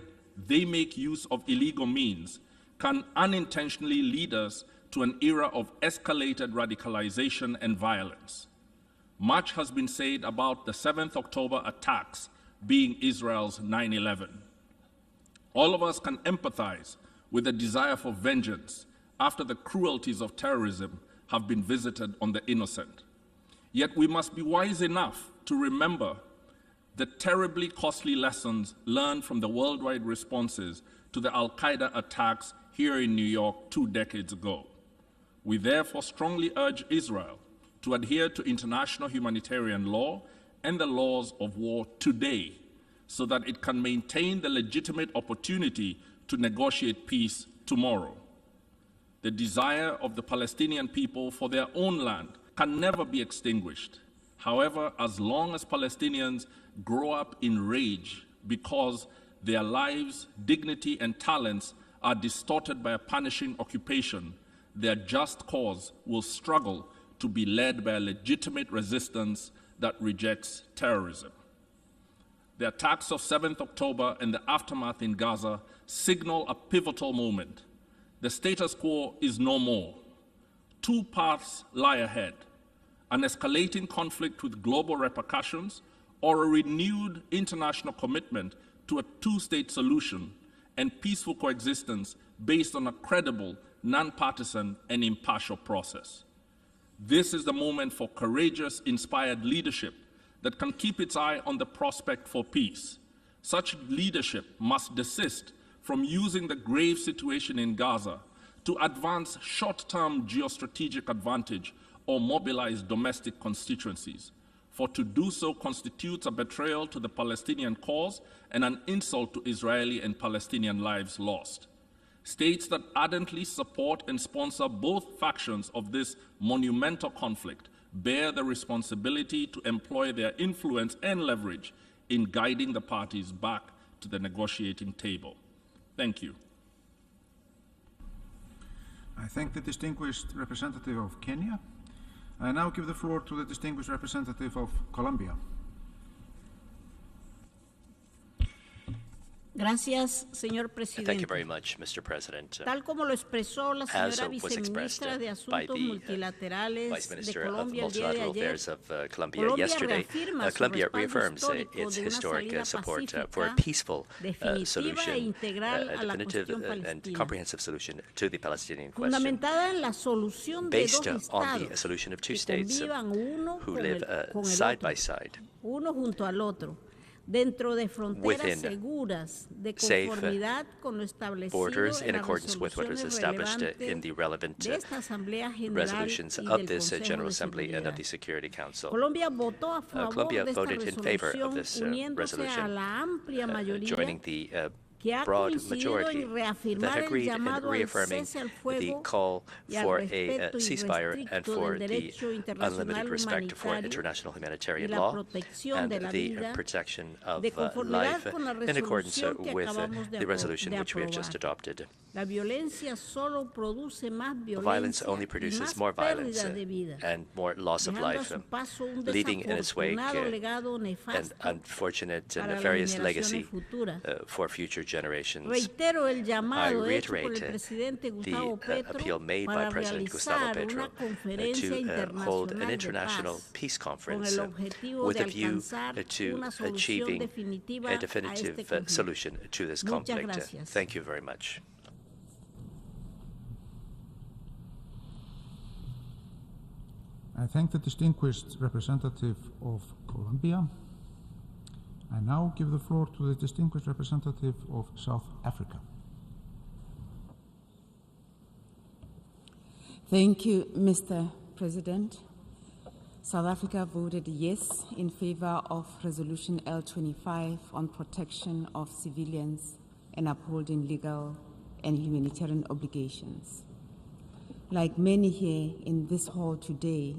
they make use of illegal means, can unintentionally lead us to an era of escalated radicalization and violence. Much has been said about the 7th October attacks being Israel's 9/11. All of us can empathize with the desire for vengeance after the cruelties of terrorism have been visited on the innocent. Yet we must be wise enough to remember the terribly costly lessons learned from the worldwide responses to the Al-Qaeda attacks here in New York 2 decades ago. We therefore strongly urge Israel to adhere to international humanitarian law and the laws of war today so that it can maintain the legitimate opportunity to negotiate peace tomorrow. The desire of the Palestinian people for their own land can never be extinguished. However, as long as Palestinians grow up in rage because their lives, dignity, and talents are distorted by a punishing occupation, their just cause will struggle to be led by a legitimate resistance that rejects terrorism. The attacks of 7th October and the aftermath in Gaza signal a pivotal moment. The status quo is no more. 2 paths lie ahead: an escalating conflict with global repercussions, or a renewed international commitment to a 2-state solution and peaceful coexistence based on a credible, nonpartisan, and impartial process. This is the moment for courageous, inspired leadership that can keep its eye on the prospect for peace. Such leadership must desist from using the grave situation in Gaza to advance short-term geostrategic advantage or mobilize domestic constituencies, for to do so constitutes a betrayal to the Palestinian cause and an insult to Israeli and Palestinian lives lost. States that ardently support and sponsor both factions of this monumental conflict bear the responsibility to employ their influence and leverage in guiding the parties back to the negotiating table. Thank you. I thank the distinguished representative of Kenya. I now give the floor to the distinguished representative of Colombia. Gracias, señor presidente. Thank you very much, Mr. President. Tal como lo expresó la señora viceministra de Asuntos Multilaterales de Colombia el día de ayer, Colombia reaffirms its historic support for a peaceful solution, a definitive and comprehensive solution to the Palestinian question, based on the solution of 2 states who live side by side, dentro de fronteras seguras, de conformidad con lo establecido borders in en las accordance with what was established in the relevant resolutions of this General Assembly and of the Security Council. Colombia voted in favor of this resolution, joining the broad majority that agreed in reaffirming the call for a ceasefire and for the unlimited respect for international humanitarian law and the protection of life in accordance with the resolution which we have just adopted. Violence only produces more violence and more loss of life, leaving in its wake an unfortunate and nefarious legacy for future generations. generations. Reitero el I llamado hecho por reiterate el presidente the Gustavo Petro appeal made by para President Gustavo realizar Petro una conferencia to hold an internacional de international paz peace con conference el objetivo with de a view alcanzar to una solución achieving definitiva a a definitive este conflicto. solution to this Muchas conflict. gracias. Thank you very much. I thank the distinguished representative of Colombia. I now give the floor to the distinguished representative of South Africa. Thank you, Mr. President. South Africa voted yes in favor of Resolution L25 on protection of civilians and upholding legal and humanitarian obligations. Like many here in this hall today,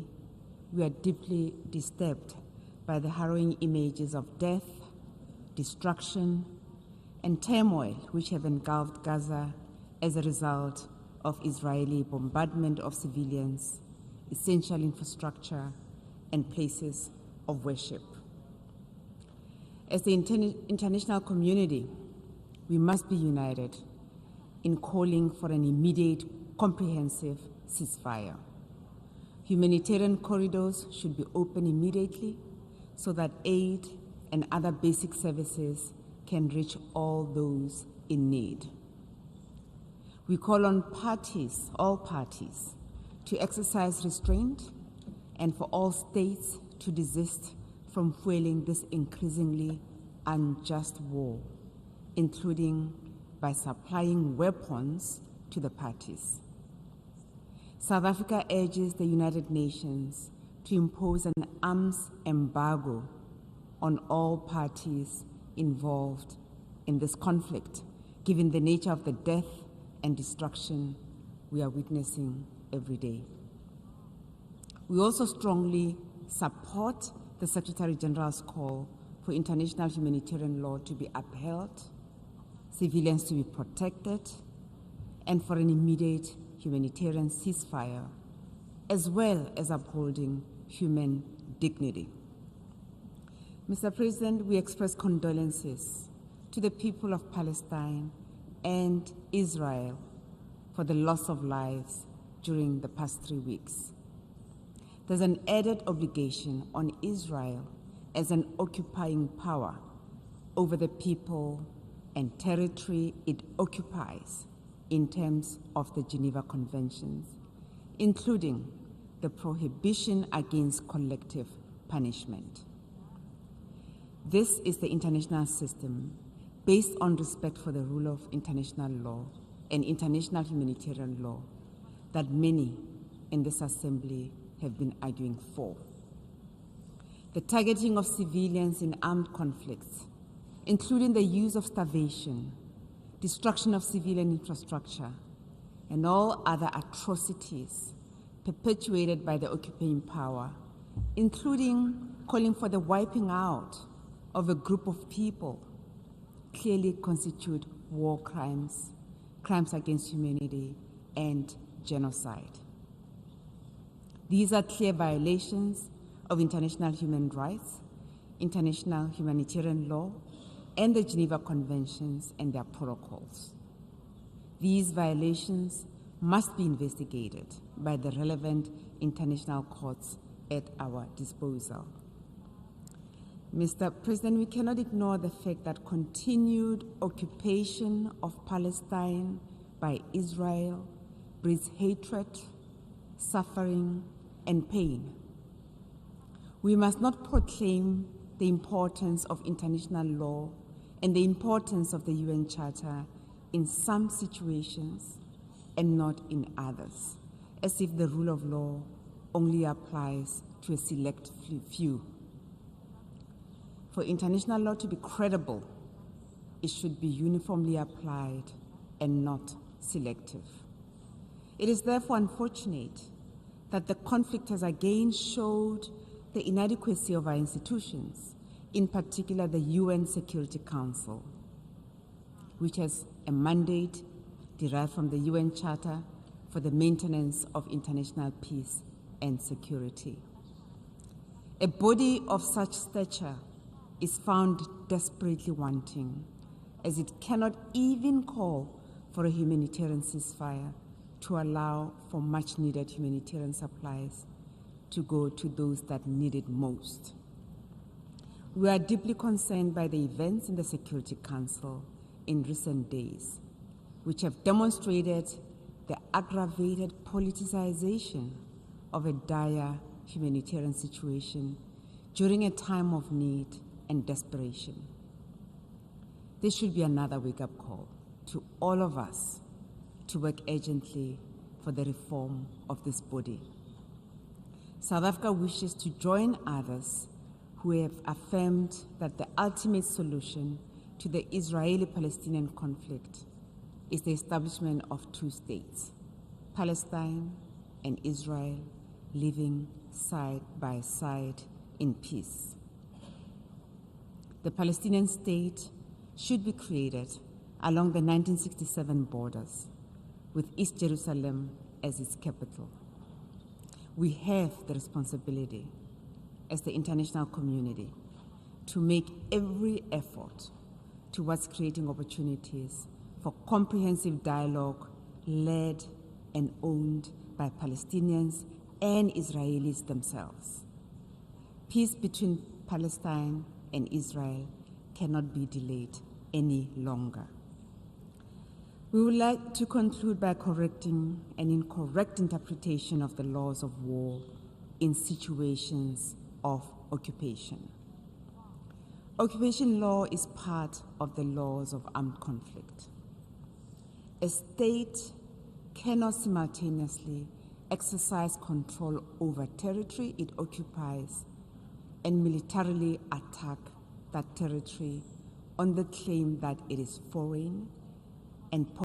we are deeply disturbed by the harrowing images of death, destruction, and turmoil which have engulfed Gaza as a result of Israeli bombardment of civilians, essential infrastructure, and places of worship. As the international community, we must be united in calling for an immediate, comprehensive ceasefire. Humanitarian corridors should be opened immediately so that aid and other basic services can reach all those in need. We call on parties, all parties, to exercise restraint and for all states to desist from fueling this increasingly unjust war, including by supplying weapons to the parties. South Africa urges the United Nations to impose an arms embargo on all parties involved in this conflict, given the nature of the death and destruction we are witnessing every day. We also strongly support the Secretary General's call for international humanitarian law to be upheld, civilians to be protected, and for an immediate humanitarian ceasefire, as well as upholding human dignity. Mr. President, we express condolences to the people of Palestine and Israel for the loss of lives during the past 3 weeks. There's an added obligation on Israel as an occupying power over the people and territory it occupies in terms of the Geneva Conventions, including the prohibition against collective punishment. This is the international system based on respect for the rule of international law and international humanitarian law that many in this assembly have been arguing for. The targeting of civilians in armed conflicts, including the use of starvation, destruction of civilian infrastructure, and all other atrocities perpetuated by the occupying power, including calling for the wiping out of a group of people, clearly constitute war crimes, crimes against humanity, and genocide. These are clear violations of international human rights, international humanitarian law, and the Geneva Conventions and their protocols. These violations must be investigated by the relevant international courts at our disposal. Mr. President, we cannot ignore the fact that continued occupation of Palestine by Israel breeds hatred, suffering, and pain. We must not proclaim the importance of international law and the importance of the UN Charter in some situations and not in others, as if the rule of law only applies to a select few. For international law to be credible, it should be uniformly applied and not selective. It is therefore unfortunate that the conflict has again showed the inadequacy of our institutions, in particular the UN Security Council, which has a mandate derived from the UN Charter for the maintenance of international peace and security. A body of such stature is found desperately wanting as it cannot even call for a humanitarian ceasefire to allow for much-needed humanitarian supplies to go to those that need it most. We are deeply concerned by the events in the Security Council in recent days, which have demonstrated the aggravated politicization of a dire humanitarian situation during a time of need and desperation. This should be another wake-up call to all of us to work urgently for the reform of this body. South Africa wishes to join others who have affirmed that the ultimate solution to the Israeli-Palestinian conflict is the establishment of two states, Palestine and Israel, living side by side in peace. The Palestinian state should be created along the 1967 borders, with East Jerusalem as its capital. We have the responsibility as the international community to make every effort towards creating opportunities for comprehensive dialogue led and owned by Palestinians and Israelis themselves. Peace between Palestine and Israel cannot be delayed any longer. We would like to conclude by correcting an incorrect interpretation of the laws of war in situations of occupation. Occupation law is part of the laws of armed conflict. A state cannot simultaneously exercise control over territory it occupies and militarily attack that territory on the claim that it is foreign and